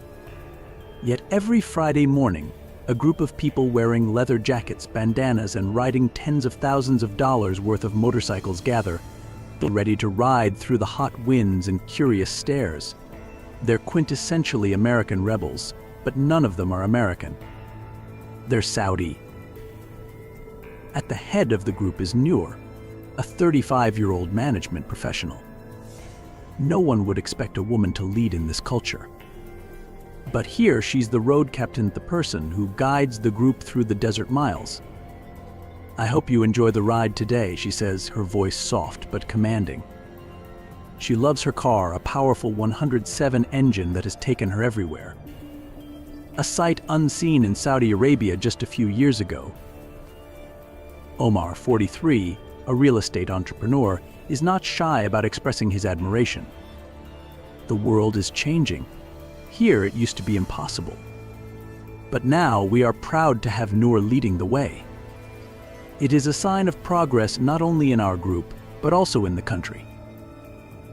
Yet every Friday morning, a group of people wearing leather jackets, bandanas, and riding tens of thousands of dollars worth of motorcycles gather, ready to ride through the hot winds and curious stares. They're quintessentially American rebels, but none of them are American. They're Saudi. At the head of the group is Noor, a 35-year-old management professional. No one would expect a woman to lead in this culture. But here she's the road captain, the person who guides the group through the desert miles. "I hope you enjoy the ride today," she says, her voice soft but commanding. She loves her car, a powerful 107 engine that has taken her everywhere. A sight unseen in Saudi Arabia just a few years ago. Omar, 43, a real estate entrepreneur, is not shy about expressing his admiration. The world is changing. Here it used to be impossible. But now we are proud to have Noor leading the way. It is a sign of progress not only in our group, but also in the country.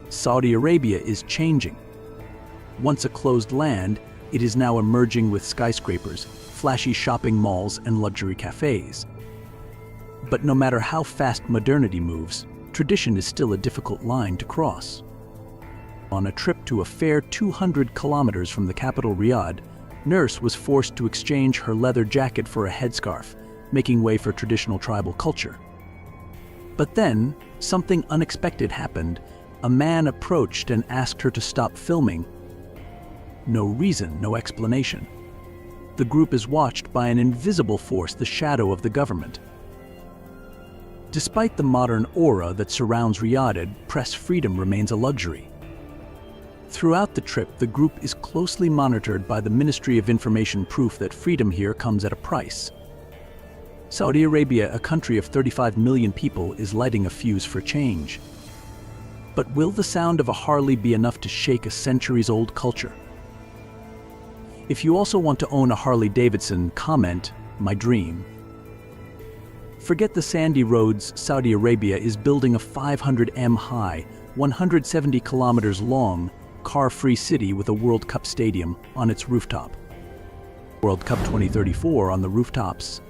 Saudi Arabia is changing. Once a closed land, it is now emerging with skyscrapers, flashy shopping malls, and luxury cafes. But no matter how fast modernity moves, tradition is still a difficult line to cross. On a trip to a fair 200 kilometers from the capital Riyadh, Nurse was forced to exchange her leather jacket for a headscarf, making way for traditional tribal culture. But then, something unexpected happened. A man approached and asked her to stop filming. No reason, no explanation. The group is watched by an invisible force, the shadow of the government. Despite the modern aura that surrounds Riyadh, press freedom remains a luxury. Throughout the trip, the group is closely monitored by the Ministry of Information, proof that freedom here comes at a price. Saudi Arabia, a country of 35 million people, is lighting a fuse for change. But will the sound of a Harley be enough to shake a centuries-old culture? If you also want to own a Harley-Davidson, comment, "My dream." Forget the sandy roads. Saudi Arabia is building a 500m high, 170 kilometers long, car-free city with a World Cup stadium on its rooftop. World Cup 2034 on the rooftops.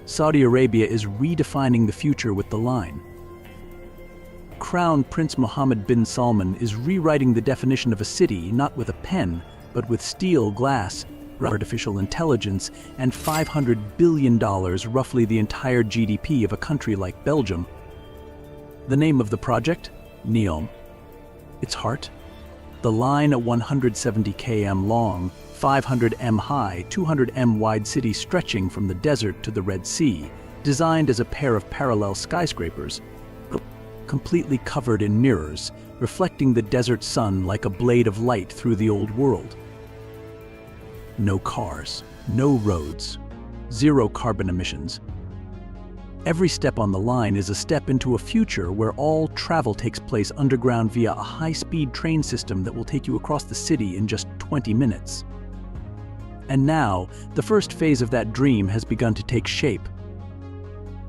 Saudi Arabia is redefining the future with the line. Crown Prince Mohammed bin Salman is rewriting the definition of a city, not with a pen, but with steel, glass, artificial intelligence, and $500 billion, roughly the entire GDP of a country like Belgium. The name of the project? Neom. Its heart? The line, a 170 km long, 500 m high, 200 m wide city stretching from the desert to the Red Sea, designed as a pair of parallel skyscrapers, completely covered in mirrors, reflecting the desert sun like a blade of light through the old world. No cars, no roads, zero carbon emissions. Every step on the line is a step into a future where all travel takes place underground via a high-speed train system that will take you across the city in just 20 minutes. And now, the first phase of that dream has begun to take shape.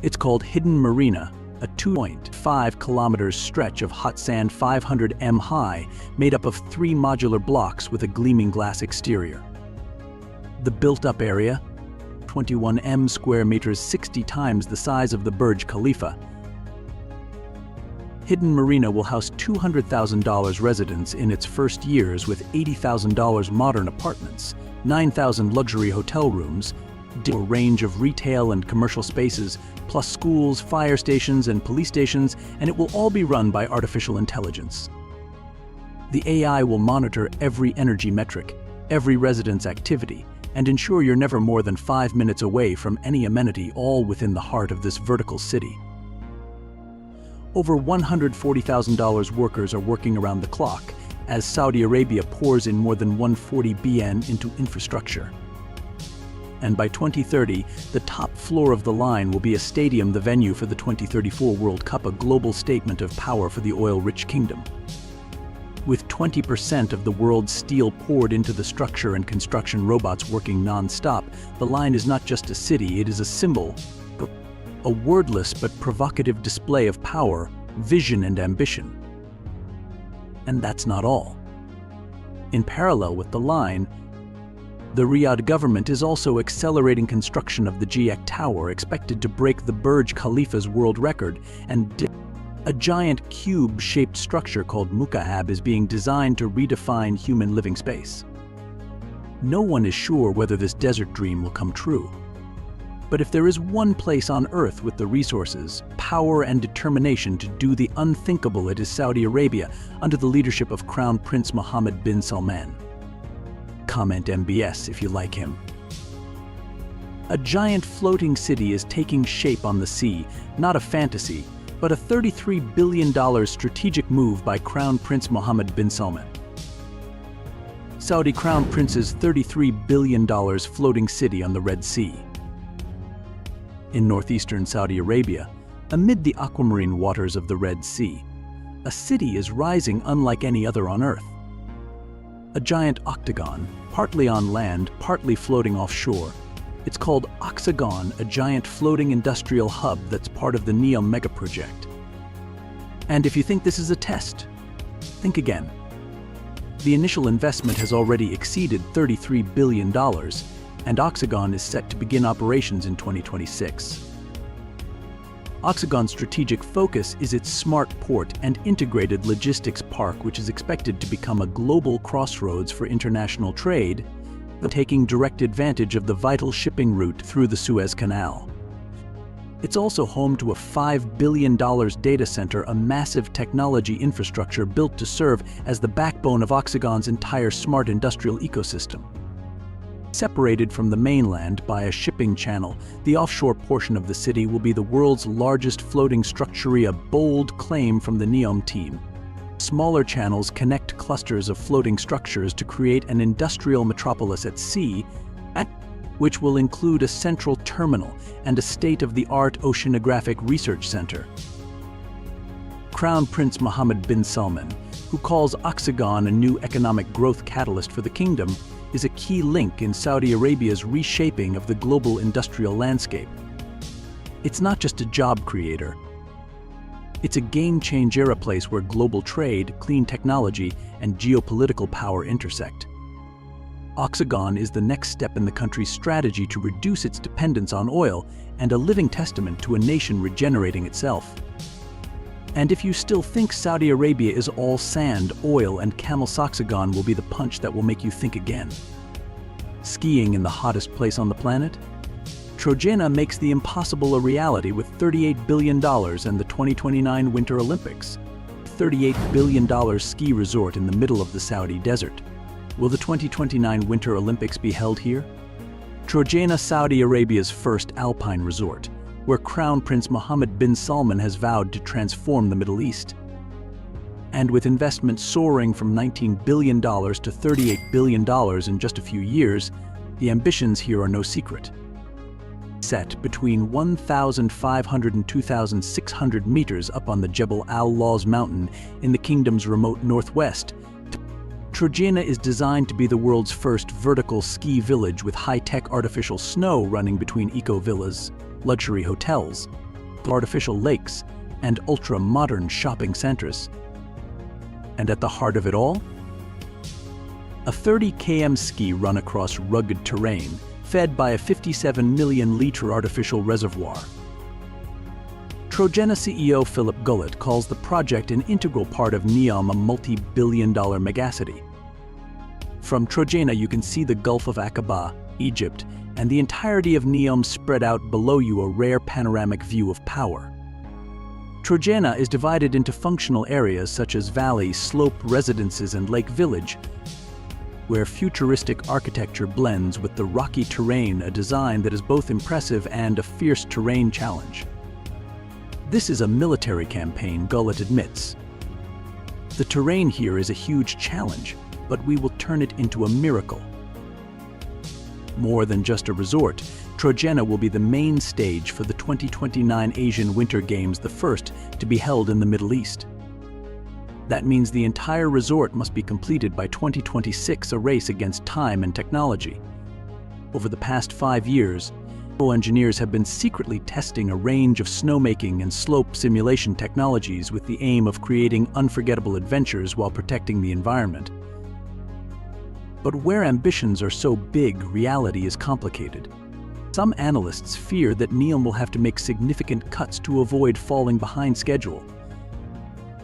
It's called Hidden Marina, a 2.5 kilometers stretch of hot sand 500 m high, made up of 3 modular blocks with a gleaming glass exterior. The built-up area, 21 m square meters, 60 times the size of the Burj Khalifa. Hidden Marina will house $200,000 residents in its first years with $80,000 modern apartments, 9,000 luxury hotel rooms, a range of retail and commercial spaces, plus schools, fire stations, and police stations, and it will all be run by artificial intelligence. The AI will monitor every energy metric, every resident's activity, and ensure you're never more than 5 minutes away from any amenity, all within the heart of this vertical city. Over $140,000 workers are working around the clock as Saudi Arabia pours in more than 140 billion into infrastructure. And by 2030, the top floor of the line will be a stadium, the venue for the 2034 World Cup, a global statement of power for the oil-rich kingdom. With 20% of the world's steel poured into the structure and construction robots working non-stop, the line is not just a city, it is a symbol, a wordless but provocative display of power, vision, and ambition. And that's not all. In parallel with the line, the Riyadh government is also accelerating construction of the Yacht Tower, expected to break the Burj Khalifa's world record, and a giant cube-shaped structure called Mukahab is being designed to redefine human living space. No one is sure whether this desert dream will come true. But if there is one place on Earth with the resources, power, and determination to do the unthinkable, it is Saudi Arabia, under the leadership of Crown Prince Mohammed bin Salman. Comment MBS if you like him. A giant floating city is taking shape on the sea, not a fantasy, but a $33 billion strategic move by Crown Prince Mohammed bin Salman. Saudi Crown Prince's $33 billion floating city on the Red Sea. In northeastern Saudi Arabia, amid the aquamarine waters of the Red Sea, a city is rising unlike any other on Earth. A giant octagon, partly on land, partly floating offshore. It's called Oxagon, a giant floating industrial hub that's part of the Neom mega project. And if you think this is a test, think again. The initial investment has already exceeded $33 billion, and Oxagon is set to begin operations in 2026. Oxagon's strategic focus is its smart port and integrated logistics park, which is expected to become a global crossroads for international trade, taking direct advantage of the vital shipping route through the Suez Canal. It's also home to a $5 billion data center, a massive technology infrastructure built to serve as the backbone of Oxagon's entire smart industrial ecosystem. Separated from the mainland by a shipping channel, the offshore portion of the city will be the world's largest floating structure, a bold claim from the Neom team. Smaller channels connect clusters of floating structures to create an industrial metropolis at sea, which will include a central terminal and a state-of-the-art oceanographic research center. Crown Prince Mohammed bin Salman, who calls Oxagon a new economic growth catalyst for the kingdom, is a key link in Saudi Arabia's reshaping of the global industrial landscape. It's not just a job creator. It's a game-changer, a place where global trade, clean technology, and geopolitical power intersect. Oxagon is the next step in the country's strategy to reduce its dependence on oil and a living testament to a nation regenerating itself. And if you still think Saudi Arabia is all sand, oil, and Camel, Oxagon will be the punch that will make you think again. Skiing in the hottest place on the planet? Trojana makes the impossible a reality with $38 billion and the 2029 Winter Olympics. $38 billion ski resort in the middle of the Saudi desert. Will the 2029 Winter Olympics be held here? Trojana, Saudi Arabia's first alpine resort, where Crown Prince Mohammed bin Salman has vowed to transform the Middle East. And with investment soaring from $19 billion to $38 billion in just a few years, the ambitions here are no secret. Set between 1,500 and 2,600 meters up on the Jebel al-Lawz mountain in the kingdom's remote northwest, Trojana is designed to be the world's first vertical ski village with high-tech artificial snow running between eco-villas, luxury hotels, artificial lakes, and ultra-modern shopping centers. And at the heart of it all? A 30 km ski run across rugged terrain, fed by a 57 million-liter artificial reservoir. Trojana CEO Philip Gullett calls the project an integral part of Neom, a multi-billion-dollar megacity. From Trojana, you can see the Gulf of Aqaba, Egypt, and the entirety of Neom spread out below you, a rare panoramic view of power. Trojana is divided into functional areas such as valley, slope residences, and lake village, where futuristic architecture blends with the rocky terrain, a design that is both impressive and a fierce terrain challenge. This is a military campaign, Gullett admits. The terrain here is a huge challenge, but we will turn it into a miracle. More than just a resort, Trojana will be the main stage for the 2029 Asian Winter Games, the first to be held in the Middle East. That means the entire resort must be completed by 2026, a race against time and technology. Over the past 5 years, engineers have been secretly testing a range of snowmaking and slope simulation technologies with the aim of creating unforgettable adventures while protecting the environment. But where ambitions are so big, reality is complicated. Some analysts fear that Neom will have to make significant cuts to avoid falling behind schedule.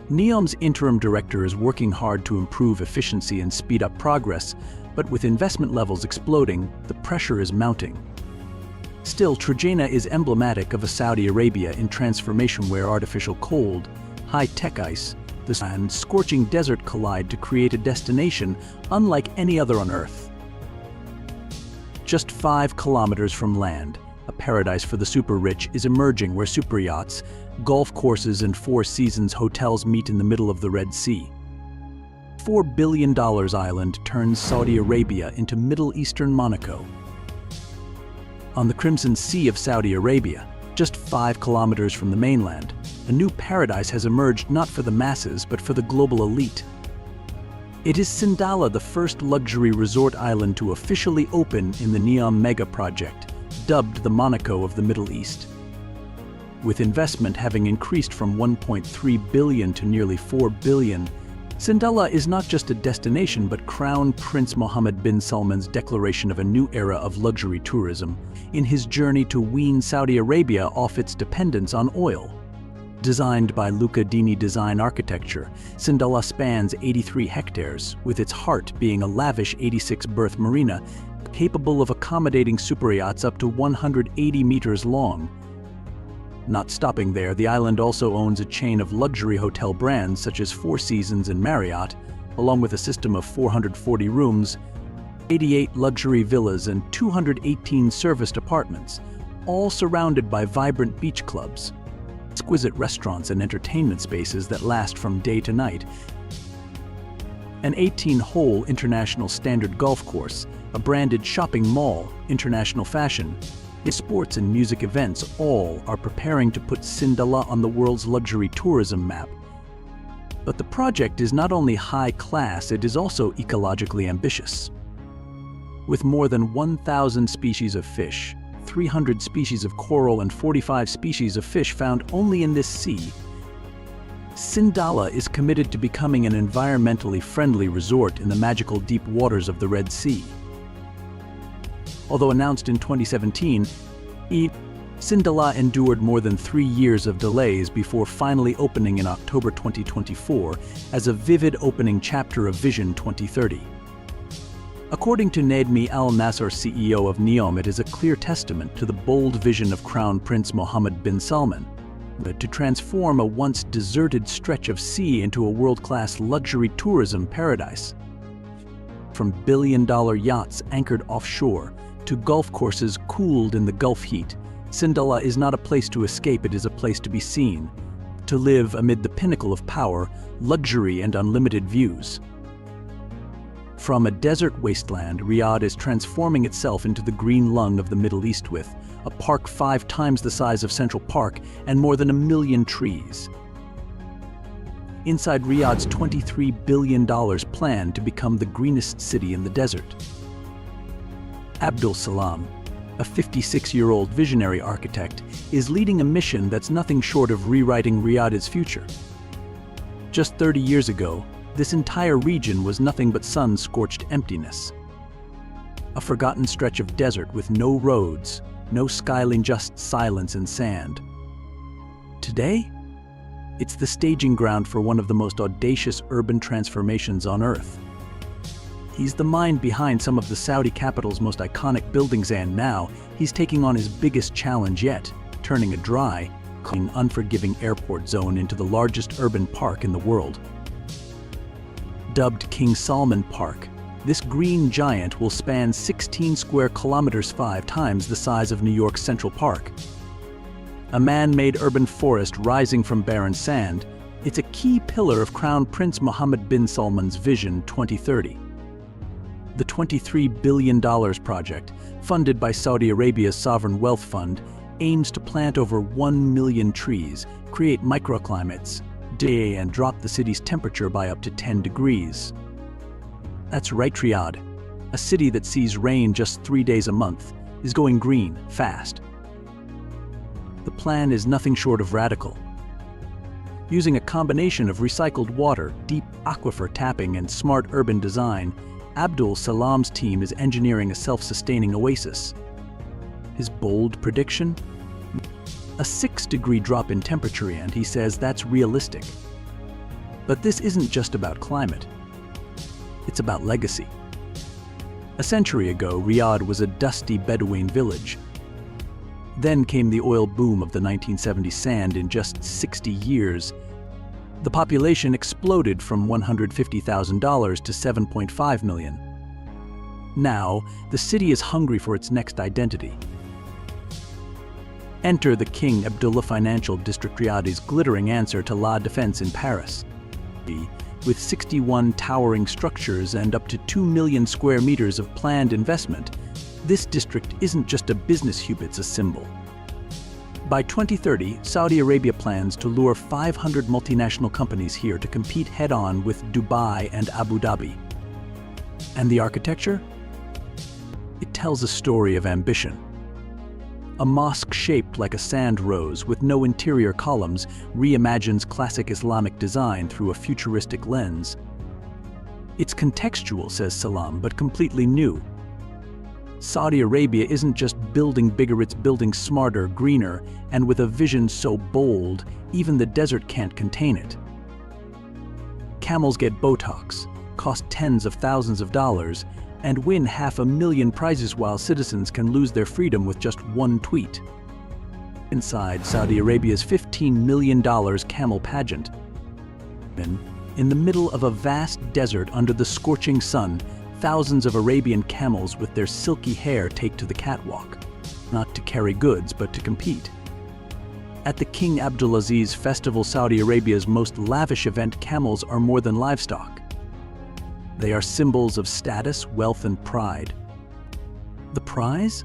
Neom's interim director is working hard to improve efficiency and speed up progress, but with investment levels exploding, the pressure is mounting. Still, Trojana is emblematic of a Saudi Arabia in transformation where artificial cold, high-tech ice, and scorching desert collide to create a destination unlike any other on Earth. Just 5 kilometers from land, a paradise for the super-rich is emerging where superyachts, golf courses, and Four Seasons hotels meet in the middle of the Red Sea. $4 billion island turns Saudi Arabia into Middle Eastern Monaco. On the Crimson Sea of Saudi Arabia, just 5 kilometers from the mainland, a new paradise has emerged not for the masses but for the global elite. It is Sindalah, the first luxury resort island to officially open in the Neom mega project, dubbed the Monaco of the Middle East. With investment having increased from $1.3 billion to nearly $4 billion, Sindalah is not just a destination but Crown Prince Mohammed bin Salman's declaration of a new era of luxury tourism in his journey to wean Saudi Arabia off its dependence on oil. Designed by Luca Dini Design Architecture, Sindalah spans 83 hectares, with its heart being a lavish 86-berth marina capable of accommodating superyachts up to 180 meters long. Not stopping there, the island also owns a chain of luxury hotel brands such as Four Seasons and Marriott, along with a system of 440 rooms, 88 luxury villas, and 218 serviced apartments, all surrounded by vibrant beach clubs, exquisite restaurants, and entertainment spaces that last from day to night. An 18-hole international standard golf course, a branded shopping mall, international fashion, sports and music events all are preparing to put Sindalah on the world's luxury tourism map. But the project is not only high class, it is also ecologically ambitious. With more than 1,000 species of fish, 300 species of coral, and 45 species of fish found only in this sea, Sindalah is committed to becoming an environmentally friendly resort in the magical deep waters of the Red Sea. Although announced in 2017, Sindalah endured more than 3 years of delays before finally opening in October 2024 as a vivid opening chapter of Vision 2030. According to Nadmi Al-Nasser, CEO of Neom, it is a clear testament to the bold vision of Crown Prince Mohammed bin Salman. to transform a once deserted stretch of sea into a world-class luxury tourism paradise. From billion-dollar yachts anchored offshore to golf courses cooled in the Gulf heat, Sindalah is not a place to escape, it is a place to be seen, to live amid the pinnacle of power, luxury, and unlimited views. From a desert wasteland, Riyadh is transforming itself into the green lung of the Middle East with a park 5 times the size of Central Park and more than 1 million trees. Inside Riyadh's $23 billion plan to become the greenest city in the desert. Abdul Salam, a 56-year-old visionary architect, is leading a mission that's nothing short of rewriting Riyadh's future. Just 30 years ago, this entire region was nothing but sun-scorched emptiness. A forgotten stretch of desert with no roads, no skyline, just silence and sand. Today, it's the staging ground for one of the most audacious urban transformations on Earth. He's the mind behind some of the Saudi capital's most iconic buildings, and now he's taking on his biggest challenge yet, turning a dry, clean, unforgiving airport zone into the largest urban park in the world. Dubbed King Salman Park, this green giant will span 16 square kilometers, 5 times the size of New York's Central Park. A man-made urban forest rising from barren sand, it's a key pillar of Crown Prince Mohammed bin Salman's Vision 2030. The $23 billion project, funded by Saudi Arabia's Sovereign Wealth Fund, aims to plant over 1 million trees, create microclimates, and drop the city's temperature by up to 10 degrees. That's right, Riyadh, a city that sees rain just 3 days a month, is going green fast. The plan is nothing short of radical. Using a combination of recycled water, deep aquifer tapping, and smart urban design, Abdul Salam's team is engineering a self-sustaining oasis. His bold prediction? A 6-degree drop in temperature, and he says that's realistic. But this isn't just about climate. It's about legacy. A century ago, Riyadh was a dusty Bedouin village. Then came the oil boom of the 1970s, and in just 60 years, the population exploded from $150,000 to 7.5 million. Now, the city is hungry for its next identity. Enter the King Abdullah Financial District, Riyadh's glittering answer to La Défense in Paris. With 61 towering structures and up to 2 million square meters of planned investment, this district isn't just a business hub, it's a symbol. By 2030, Saudi Arabia plans to lure 500 multinational companies here to compete head-on with Dubai and Abu Dhabi. And the architecture? It tells a story of ambition. A mosque shaped like a sand rose with no interior columns reimagines classic Islamic design through a futuristic lens. It's contextual, says Salam, but completely new. Saudi Arabia isn't just building bigger, it's building smarter, greener, and with a vision so bold, even the desert can't contain it. Camels get Botox, cost tens of thousands of dollars, and win 500,000 prizes, while citizens can lose their freedom with just one tweet. Inside Saudi Arabia's $15 million camel pageant. In the middle of a vast desert under the scorching sun, thousands of Arabian camels with their silky hair take to the catwalk, not to carry goods but to compete. At the King Abdulaziz Festival, Saudi Arabia's most lavish event, camels are more than livestock. They are symbols of status, wealth, and pride. The prize?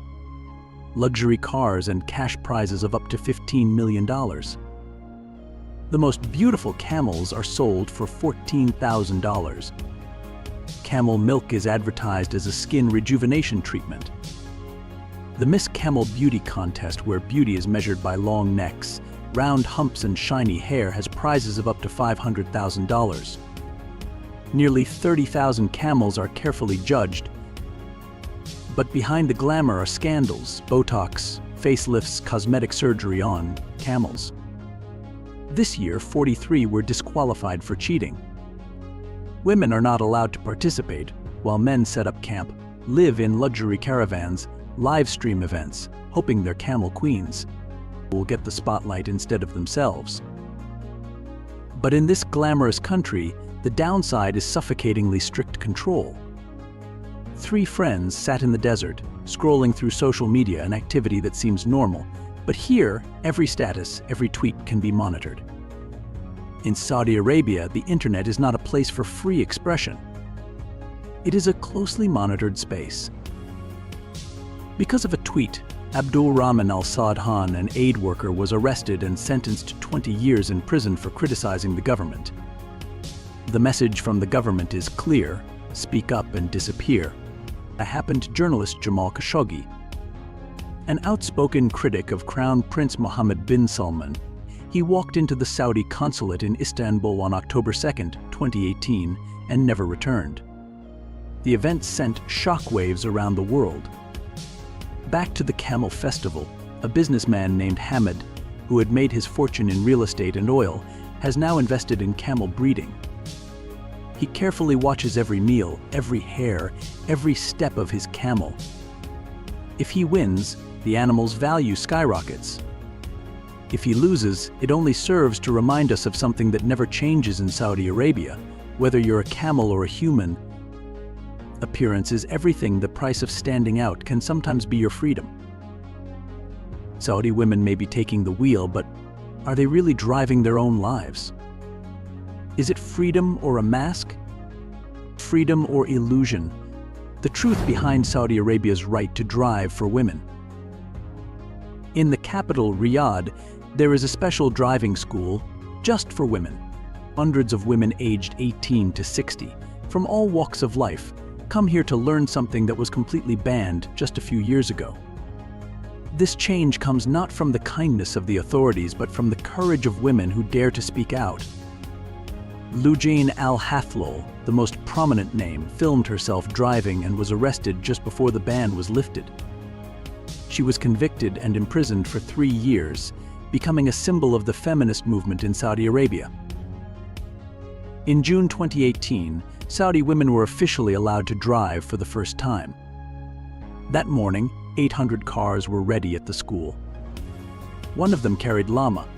Luxury cars and cash prizes of up to $15 million. The most beautiful camels are sold for $14,000. Camel milk is advertised as a skin rejuvenation treatment. The Miss Camel Beauty Contest, where beauty is measured by long necks, round humps, and shiny hair, has prizes of up to $500,000. Nearly 30,000 camels are carefully judged. But behind the glamour are scandals, Botox, facelifts, cosmetic surgery on camels. This year, 43 were disqualified for cheating. Women are not allowed to participate, while men set up camp, live in luxury caravans, live stream events, hoping they're camel queens. will get the spotlight instead of themselves. But in this glamorous country, the downside is suffocatingly strict control. 3 friends sat in the desert, scrolling through social media, an activity that seems normal. But here, every status, every tweet can be monitored. In Saudi Arabia, the internet is not a place for free expression. It is a closely monitored space. Because of a tweet, Abdul Rahman Al Saad Khan, an aid worker, was arrested and sentenced to 20 years in prison for criticizing the government. The message from the government is clear: speak up and disappear. That happened to journalist Jamal Khashoggi. An outspoken critic of Crown Prince Mohammed bin Salman, he walked into the Saudi consulate in Istanbul on October 2, 2018, and never returned. The event sent shockwaves around the world. Back to the Camel festival, a businessman named Hamid, who had made his fortune in real estate and oil, has now invested in camel breeding. He carefully watches every meal, every hair, every step of his camel. If he wins, the animal's value skyrockets. If he loses, it only serves to remind us of something that never changes in Saudi Arabia. Whether you're a camel or a human, appearance is everything. The price of standing out can sometimes be your freedom. Saudi women may be taking the wheel, but are they really driving their own lives? Is it freedom or a mask? Freedom or illusion? The truth behind Saudi Arabia's right to drive for women. In the capital, Riyadh, there is a special driving school just for women. Hundreds of women aged 18 to 60, from all walks of life, come here to learn something that was completely banned just a few years ago. This change comes not from the kindness of the authorities, but from the courage of women who dare to speak out. Lujane Al-Hathlol, the most prominent name, filmed herself driving and was arrested just before the ban was lifted. She was convicted and imprisoned for 3 years, becoming a symbol of the feminist movement in Saudi Arabia. In June 2018, Saudi women were officially allowed to drive for the first time. That morning, 800 cars were ready at the school. One of them carried Lama,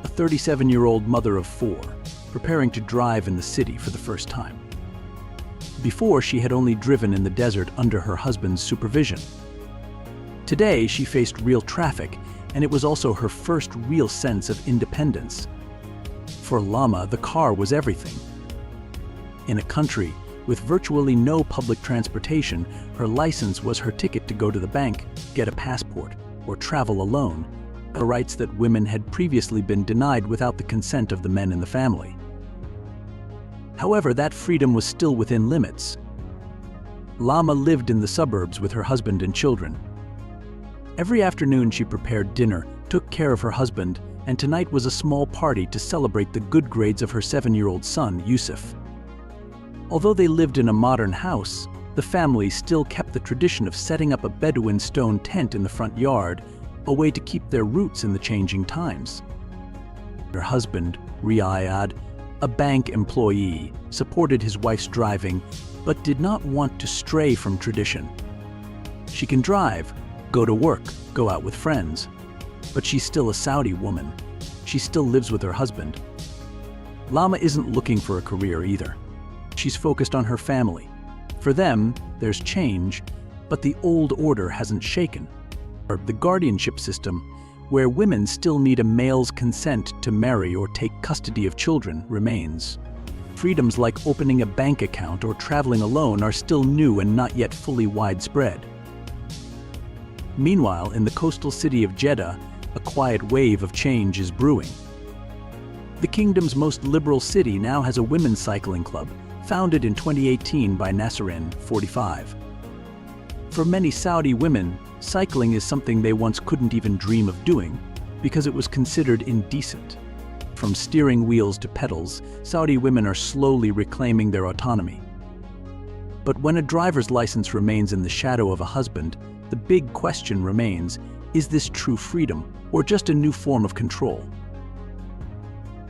a 37-year-old mother of 4, preparing to drive in the city for the first time. Before, she had only driven in the desert under her husband's supervision. Today, she faced real traffic, and it was also her first real sense of independence. For Lama, the car was everything. In a country with virtually no public transportation, her license was her ticket to go to the bank, get a passport, or travel alone, the rights that women had previously been denied without the consent of the men in the family. However, that freedom was still within limits. Lama lived in the suburbs with her husband and children. Every afternoon she prepared dinner, took care of her husband, and tonight was a small party to celebrate the good grades of her 7-year-old son, Yusuf. Although they lived in a modern house, the family still kept the tradition of setting up a Bedouin stone tent in the front yard, a way to keep their roots in the changing times. Her husband, Riyadh, a bank employee, supported his wife's driving, but did not want to stray from tradition. She can drive, go to work, go out with friends, but she's still a Saudi woman. She still lives with her husband. Lama isn't looking for a career either. She's focused on her family. For them, there's change, but the old order hasn't shaken. Or the guardianship system, where women still need a male's consent to marry or take custody of children, remains. Freedoms like opening a bank account or traveling alone are still new and not yet fully widespread. Meanwhile, in the coastal city of Jeddah, a quiet wave of change is brewing. The kingdom's most liberal city now has a women's cycling club, founded in 2018 by Nasrin, 45. For many Saudi women, cycling is something they once couldn't even dream of doing because it was considered indecent. From steering wheels to pedals, Saudi women are slowly reclaiming their autonomy. But when a driver's license remains in the shadow of a husband, the big question remains, is this true freedom or just a new form of control?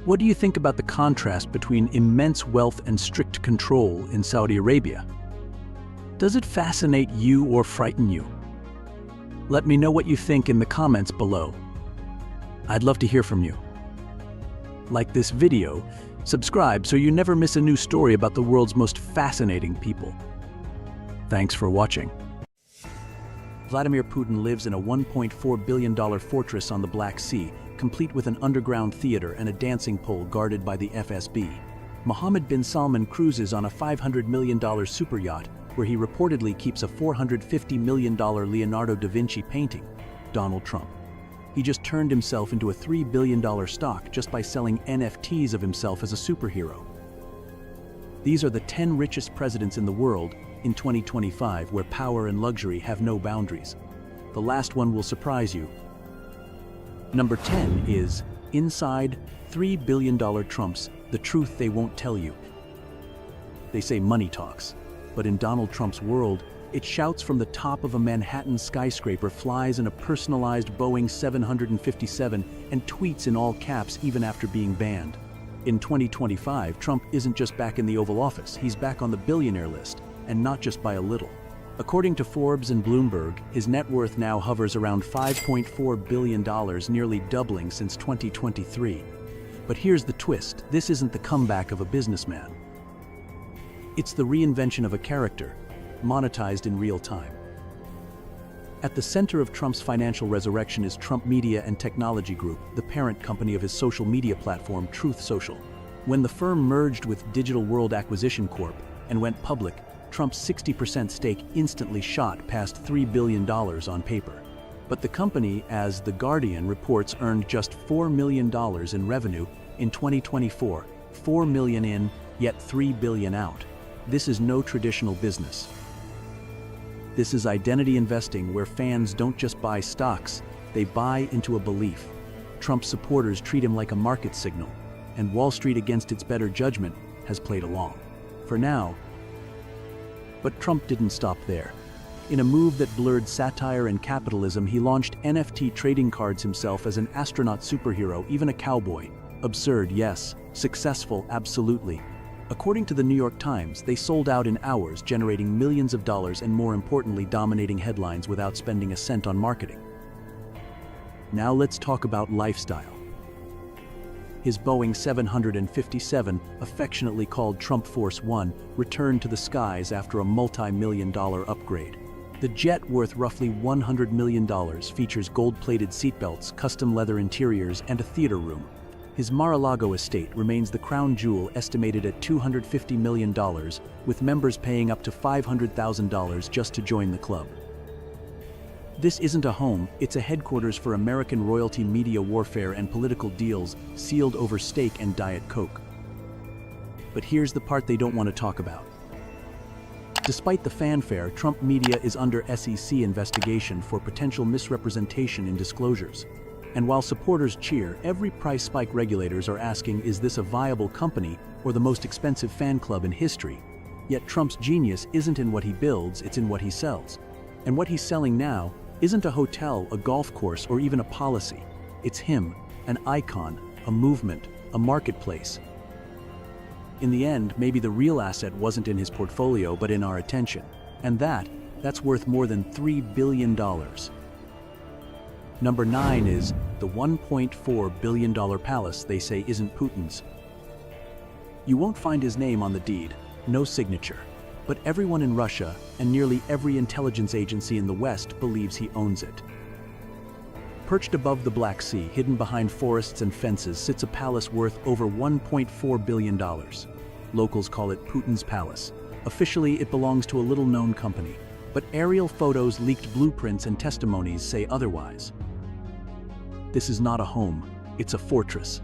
What do you think about the contrast between immense wealth and strict control in Saudi Arabia? Does it fascinate you or frighten you? Let me know what you think in the comments below. I'd love to hear from you. Like this video, subscribe so you never miss a new story about the world's most fascinating people. Thanks for watching. Vladimir Putin lives in a $1.4 billion fortress on the Black Sea, complete with an underground theater and a dancing pole guarded by the FSB. Mohammed bin Salman cruises on a $500 million super yacht, where he reportedly keeps a $450 million Leonardo da Vinci painting. Donald Trump. He just turned himself into a $3 billion stock just by selling NFTs of himself as a superhero. These are the 10 richest presidents in the world in 2025, where power and luxury have no boundaries. The last one will surprise you. Number 10 is Inside $3 billion Trumps, the truth they won't tell you. They say money talks, but in Donald Trump's world, it shouts from the top of a Manhattan skyscraper, flies in a personalized Boeing 757, and tweets in all caps even after being banned. In 2025, Trump isn't just back in the Oval Office, he's back on the billionaire list, and not just by a little. According to Forbes and Bloomberg, his net worth now hovers around $5.4 billion, nearly doubling since 2023. But here's the twist: this isn't the comeback of a businessman. It's the reinvention of a character, monetized in real time. At the center of Trump's financial resurrection is Trump Media and Technology Group, the parent company of his social media platform Truth Social. When the firm merged with Digital World Acquisition Corp. And went public, Trump's 60% stake instantly shot past $3 billion on paper. But the company, as The Guardian reports, earned just $4 million in revenue in 2024, $4 million in, yet $3 billion out. This is no traditional business. This is identity investing, where fans don't just buy stocks, they buy into a belief. Trump's supporters treat him like a market signal, and Wall Street, against its better judgment, has played along. For now. But Trump didn't stop there. In a move that blurred satire and capitalism, he launched NFT trading cards himself as an astronaut superhero, even a cowboy. Absurd, yes. Successful, absolutely. According to the New York Times, they sold out in hours, generating millions of dollars and, more importantly, dominating headlines without spending a cent on marketing. Now let's talk about lifestyle. His Boeing 757, affectionately called Trump Force One, returned to the skies after a multi-million-dollar upgrade. The jet, worth roughly $100 million, features gold-plated seatbelts, custom leather interiors, and a theater room. His Mar-a-Lago estate remains the crown jewel, estimated at $250 million, with members paying up to $500,000 just to join the club. This isn't a home, it's a headquarters for American royalty media warfare and political deals sealed over steak and Diet Coke. But here's the part they don't want to talk about. Despite the fanfare, Trump Media is under SEC investigation for potential misrepresentation in disclosures. And while supporters cheer, every price spike regulators are asking, is this a viable company or the most expensive fan club in history? Yet Trump's genius isn't in what he builds, it's in what he sells. And what he's selling now isn't a hotel, a golf course, or even a policy. It's him, an icon, a movement, a marketplace. In the end, maybe the real asset wasn't in his portfolio, but in our attention. And that's worth more than $3 billion. Number 9 is the $1.4 billion palace they say isn't Putin's. You won't find his name on the deed, no signature. But everyone in Russia and nearly every intelligence agency in the West believes he owns it. Perched above the Black Sea, hidden behind forests and fences, sits a palace worth over $1.4 billion. Locals call it Putin's Palace. Officially, it belongs to a little-known company, but aerial photos, leaked blueprints, and testimonies say otherwise. This is not a home, it's a fortress.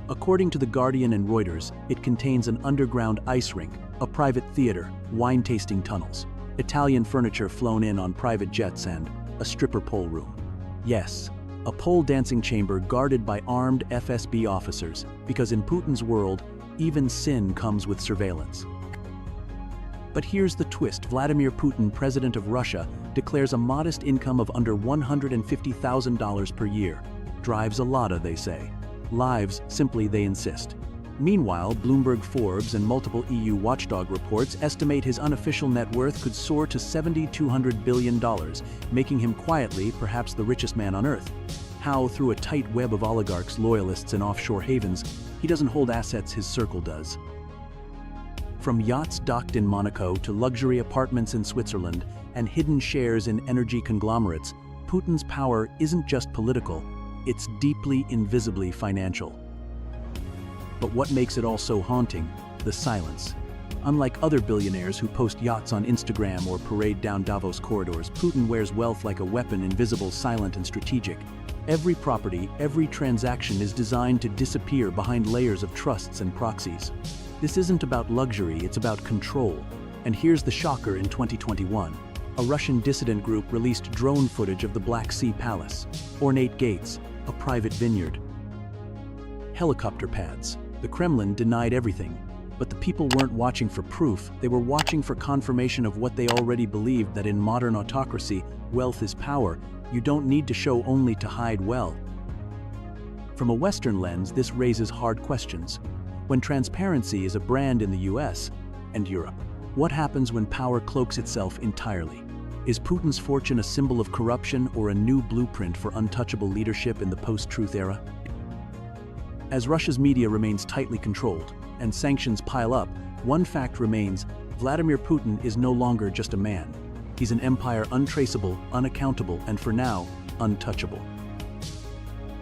According to The Guardian and Reuters, it contains an underground ice rink, a private theater, wine-tasting tunnels, Italian furniture flown in on private jets, and a stripper pole room. Yes, a pole dancing chamber guarded by armed FSB officers, because in Putin's world, even sin comes with surveillance. But here's the twist: Vladimir Putin, president of Russia, declares a modest income of under $150,000 per year. Drives a Lada, they say. Lives, simply, they insist. Meanwhile, Bloomberg, Forbes, and multiple EU watchdog reports estimate his unofficial net worth could soar to $7,200 billion, making him quietly perhaps the richest man on Earth. How, through a tight web of oligarchs, loyalists, and offshore havens, he doesn't hold assets his circle does. From yachts docked in Monaco to luxury apartments in Switzerland and hidden shares in energy conglomerates, Putin's power isn't just political, it's deeply, invisibly financial. But what makes it all so haunting? The silence. Unlike other billionaires who post yachts on Instagram or parade down Davos corridors, Putin wears wealth like a weapon, invisible, silent, and strategic. Every property, every transaction is designed to disappear behind layers of trusts and proxies. This isn't about luxury, it's about control. And here's the shocker: in 2021, a Russian dissident group released drone footage of the Black Sea Palace, ornate gates, a private vineyard, helicopter pads. The Kremlin denied everything, but the people weren't watching for proof, they were watching for confirmation of what they already believed, that in modern autocracy, wealth is power. You don't need to show only to hide well. From a Western lens, this raises hard questions. When transparency is a brand in the US and Europe, what happens when power cloaks itself entirely? Is Putin's fortune a symbol of corruption or a new blueprint for untouchable leadership in the post-truth era? As Russia's media remains tightly controlled and sanctions pile up, one fact remains: Vladimir Putin is no longer just a man. He's an empire untraceable, unaccountable, and for now, untouchable.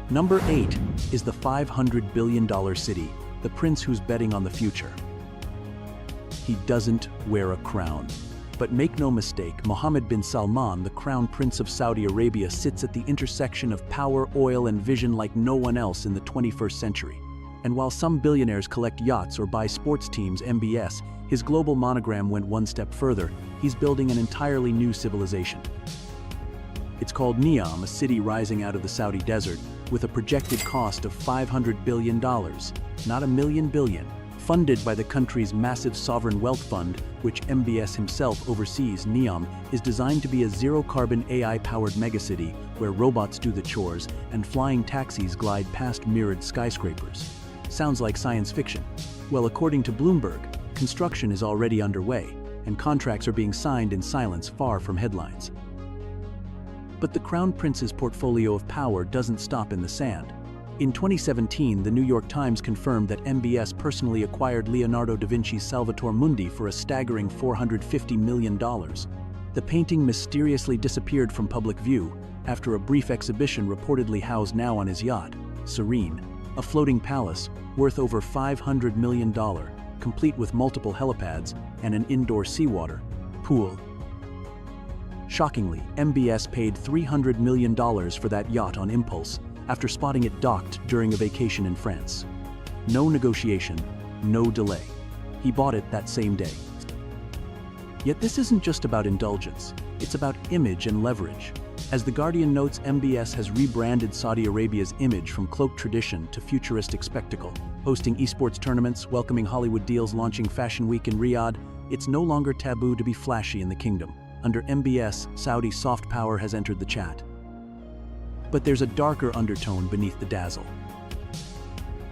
Number 8 is the $500 billion city, the prince who's betting on the future. He doesn't wear a crown. But make no mistake, Mohammed bin Salman, the crown prince of Saudi Arabia, sits at the intersection of power, oil, and vision like no one else in the 21st century. And while some billionaires collect yachts or buy sports teams, MBS, his global monogram went one step further. He's building an entirely new civilization. It's called Neom, a city rising out of the Saudi desert, with a projected cost of $500 billion, not a million billion. Funded by the country's massive sovereign wealth fund, which MBS himself oversees, Neom is designed to be a zero-carbon AI-powered megacity where robots do the chores and flying taxis glide past mirrored skyscrapers. Sounds like science fiction. Well, according to Bloomberg, construction is already underway, and contracts are being signed in silence, far from headlines. But the Crown Prince's portfolio of power doesn't stop in the sand. In 2017, the New York Times confirmed that MBS personally acquired Leonardo da Vinci's Salvator Mundi for a staggering $450 million. The painting mysteriously disappeared from public view after a brief exhibition reportedly housed now on his yacht, Serene, a floating palace worth over $500 million, complete with multiple helipads and an indoor seawater pool. Shockingly, MBS paid $300 million for that yacht on impulse, after spotting it docked during a vacation in France. No negotiation, no delay. He bought it that same day. Yet this isn't just about indulgence, it's about image and leverage. As The Guardian notes, MBS has rebranded Saudi Arabia's image from cloaked tradition to futuristic spectacle. Hosting esports tournaments, welcoming Hollywood deals, launching Fashion Week in Riyadh, it's no longer taboo to be flashy in the kingdom. Under MBS, Saudi soft power has entered the chat. But there's a darker undertone beneath the dazzle.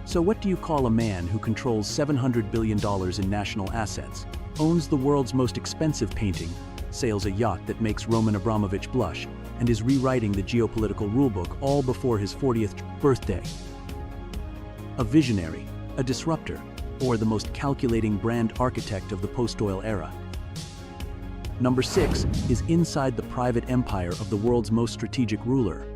So what do you call a man who controls $700 billion in national assets, owns the world's most expensive painting, sails a yacht that makes Roman Abramovich blush, and is rewriting the geopolitical rulebook all before his 40th birthday? A visionary, a disruptor, or the most calculating brand architect of the post-oil era? Number 6 is inside the private empire of the world's most strategic ruler.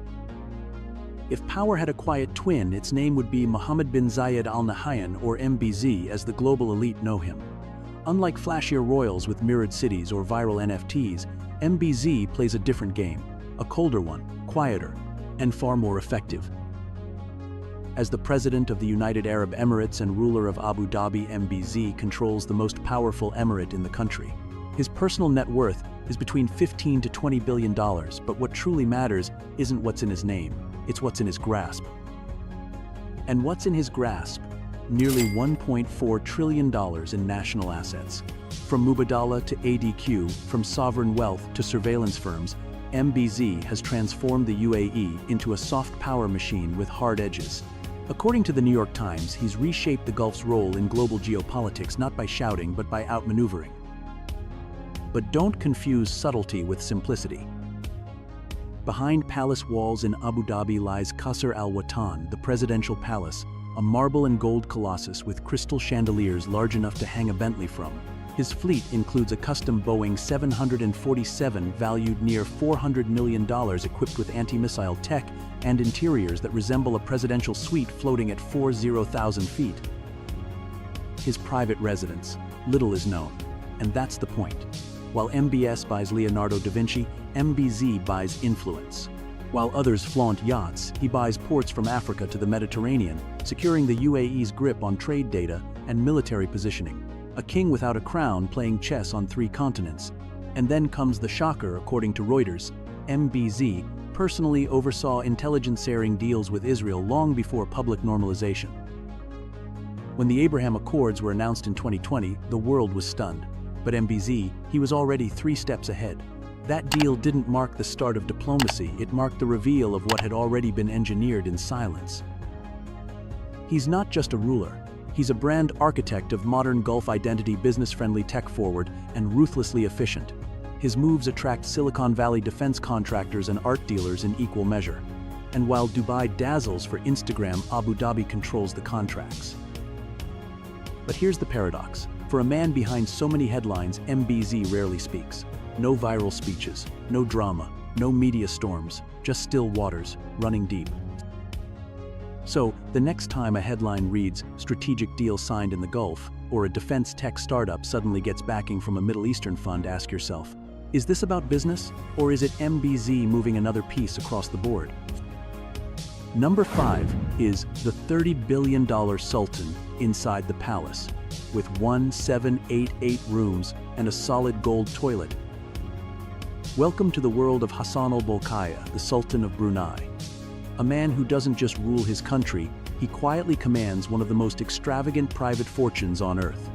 If power had a quiet twin, its name would be Mohammed bin Zayed Al Nahyan, or MBZ as the global elite know him. Unlike flashier royals with mirrored cities or viral NFTs, MBZ plays a different game, a colder one, quieter, and far more effective. As the president of the United Arab Emirates and ruler of Abu Dhabi, MBZ controls the most powerful emirate in the country. His personal net worth is between $15 to $20 billion, but what truly matters isn't what's in his name. It's what's in his grasp. And what's in his grasp? Nearly $1.4 trillion in national assets. From Mubadala to ADQ, from sovereign wealth to surveillance firms, MBZ has transformed the UAE into a soft power machine with hard edges. According to the New York Times, he's reshaped the Gulf's role in global geopolitics not by shouting but by outmaneuvering. But don't confuse subtlety with simplicity. Behind palace walls in Abu Dhabi lies Qasr Al Watan, the presidential palace, a marble and gold colossus with crystal chandeliers large enough to hang a Bentley from. His fleet includes a custom Boeing 747 valued near $400 million equipped with anti-missile tech and interiors that resemble a presidential suite floating at 40,000 feet. His private residence. Little is known, and that's the point. While MBS buys Leonardo da Vinci, MBZ buys influence. While others flaunt yachts, he buys ports from Africa to the Mediterranean, securing the UAE's grip on trade data and military positioning. A king without a crown playing chess on 3 continents. And then comes the shocker, according to Reuters. MBZ personally oversaw intelligence-sharing deals with Israel long before public normalization. When the Abraham Accords were announced in 2020, the world was stunned. But MBZ, he was already 3 steps ahead. That deal didn't mark the start of diplomacy, it marked the reveal of what had already been engineered in silence. He's not just a ruler. He's a brand architect of modern Gulf identity, business-friendly, tech-forward, and ruthlessly efficient. His moves attract Silicon Valley defense contractors and art dealers in equal measure. And while Dubai dazzles for Instagram, Abu Dhabi controls the contracts. But here's the paradox. For a man behind so many headlines, MBZ rarely speaks. No viral speeches, no drama, no media storms, just still waters, running deep. So, the next time a headline reads, "Strategic deal signed in the Gulf," or a defense tech startup suddenly gets backing from a Middle Eastern fund, ask yourself, is this about business, or is it MBZ moving another piece across the board? Number 5 is the $30 billion Sultan inside the palace, with 1788 rooms and a solid gold toilet. Welcome to the world of Hassan al-Bolkiah, the Sultan of Brunei. A man who doesn't just rule his country, he quietly commands one of the most extravagant private fortunes on earth.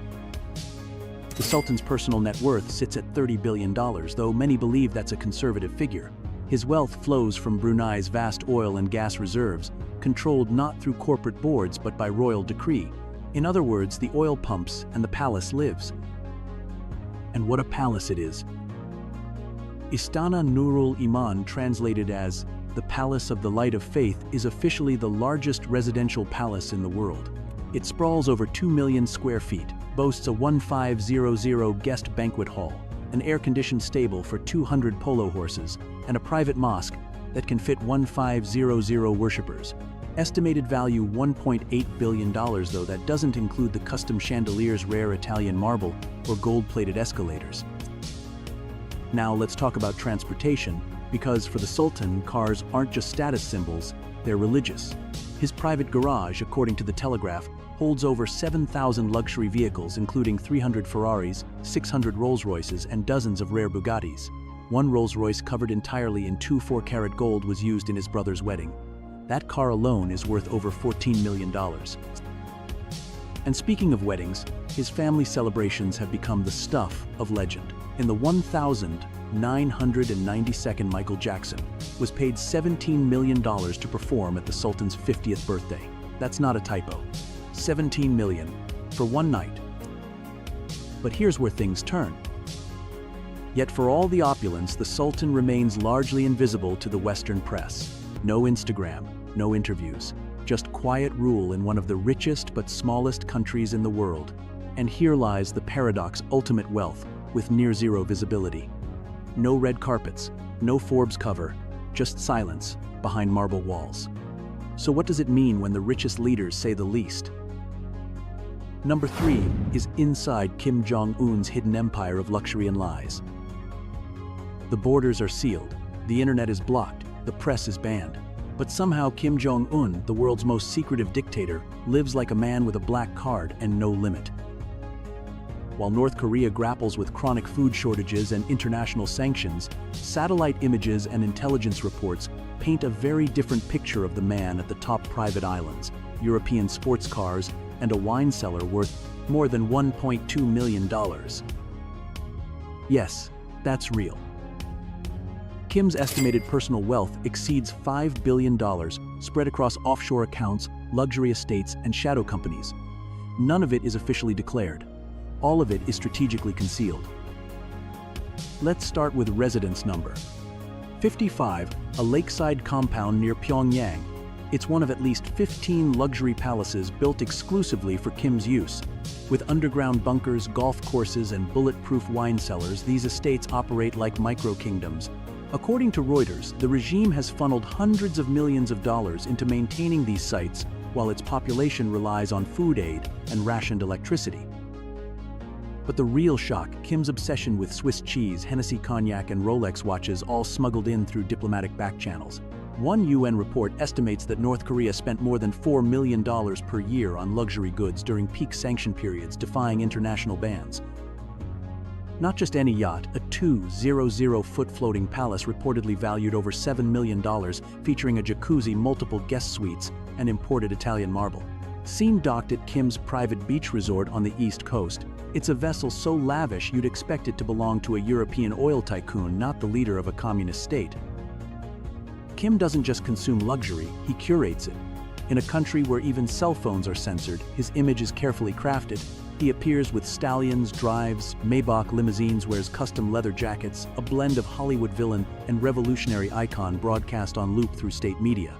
The Sultan's personal net worth sits at $30 billion, though many believe that's a conservative figure. His wealth flows from Brunei's vast oil and gas reserves, controlled not through corporate boards but by royal decree. In other words, the oil pumps and the palace lives. And what a palace it is. Istana Nurul Iman, translated as the Palace of the Light of Faith, is officially the largest residential palace in the world. It sprawls over 2 million square feet, boasts a 1500 guest banquet hall, an air-conditioned stable for 200 polo horses, and a private mosque that can fit 1500 worshippers. Estimated value $1.8 billion, though that doesn't include the custom chandeliers, rare Italian marble, or gold-plated escalators. Now let's talk about transportation, because for the Sultan, cars aren't just status symbols, they're religious. His private garage, according to the Telegraph, holds over 7,000 luxury vehicles, including 300 Ferraris, 600 Rolls-Royces, and dozens of rare Bugattis. One Rolls-Royce covered entirely in 4-carat gold was used in his brother's wedding. That car alone is worth over $14 million. And speaking of weddings, his family celebrations have become the stuff of legend. In the 1992nd, Michael Jackson was paid $17 million to perform at the Sultan's 50th birthday. That's not a typo. $17 million for one night. But here's where things turn. Yet for all the opulence, the Sultan remains largely invisible to the Western press. No Instagram, no interviews, just quiet rule in one of the richest but smallest countries in the world. And here lies the paradox: ultimate wealth with near-zero visibility. No red carpets, no Forbes cover, just silence behind marble walls. So what does it mean when the richest leaders say the least? Number 3 is inside Kim Jong-un's hidden empire of luxury and lies. The borders are sealed, the internet is blocked, the press is banned. But somehow Kim Jong-un, the world's most secretive dictator, lives like a man with a black card and no limit. While North Korea grapples with chronic food shortages and international sanctions, satellite images and intelligence reports paint a very different picture of the man at the top: private islands, European sports cars, and a wine cellar worth more than $1.2 million. Yes, that's real. Kim's estimated personal wealth exceeds $5 billion, spread across offshore accounts, luxury estates, and shadow companies. None of it is officially declared. All of it is strategically concealed. Let's start with residence number. 55. A lakeside compound near Pyongyang. It's one of at least 15 luxury palaces built exclusively for Kim's use. With underground bunkers, golf courses, and bulletproof wine cellars, these estates operate like micro-kingdoms. According to Reuters, the regime has funneled hundreds of millions of dollars into maintaining these sites, while its population relies on food aid and rationed electricity. But the real shock, Kim's obsession with Swiss cheese, Hennessy cognac, and Rolex watches, all smuggled in through diplomatic back channels. One UN report estimates that North Korea spent more than $4 million per year on luxury goods during peak sanction periods, defying international bans. Not just any yacht, a 200-foot floating palace reportedly valued over $7 million, featuring a jacuzzi, multiple guest suites, and imported Italian marble. Seen docked at Kim's private beach resort on the East Coast, it's a vessel so lavish you'd expect it to belong to a European oil tycoon, not the leader of a communist state. Kim doesn't just consume luxury, he curates it. In a country where even cell phones are censored, his image is carefully crafted. He appears with stallions, drives, Maybach limousines, wears custom leather jackets, a blend of Hollywood villain and revolutionary icon broadcast on loop through state media.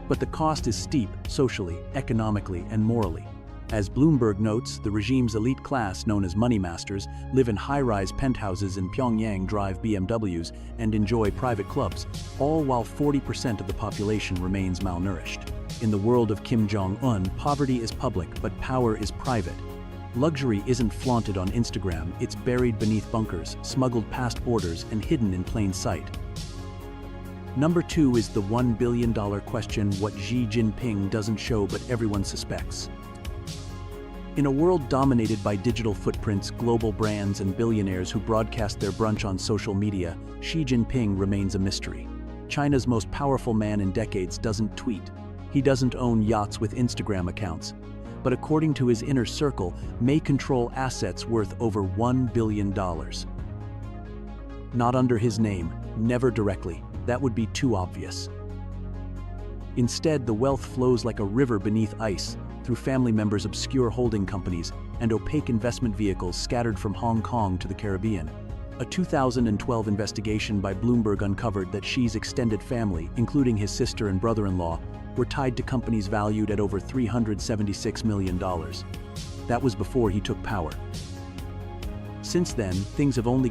But the cost is steep, socially, economically, and morally. As Bloomberg notes, the regime's elite class, known as money masters, live in high-rise penthouses in Pyongyang, drive BMWs, and enjoy private clubs, all while 40% of the population remains malnourished. In the world of Kim Jong-un, poverty is public, but power is private. Luxury isn't flaunted on Instagram, it's buried beneath bunkers, smuggled past borders, and hidden in plain sight. Number 2 is the $1 billion question: what Xi Jinping doesn't show but everyone suspects. In a world dominated by digital footprints, global brands, and billionaires who broadcast their brunch on social media, Xi Jinping remains a mystery. China's most powerful man in decades doesn't tweet. He doesn't own yachts with Instagram accounts. But according to his inner circle, may control assets worth over $1 billion. Not under his name, never directly. That would be too obvious. Instead, the wealth flows like a river beneath ice, through family members' obscure holding companies and opaque investment vehicles scattered from Hong Kong to the Caribbean. A 2012 investigation by Bloomberg uncovered that Xi's extended family, including his sister and brother-in-law, were tied to companies valued at over $376 million. That was before he took power. Since then, things have only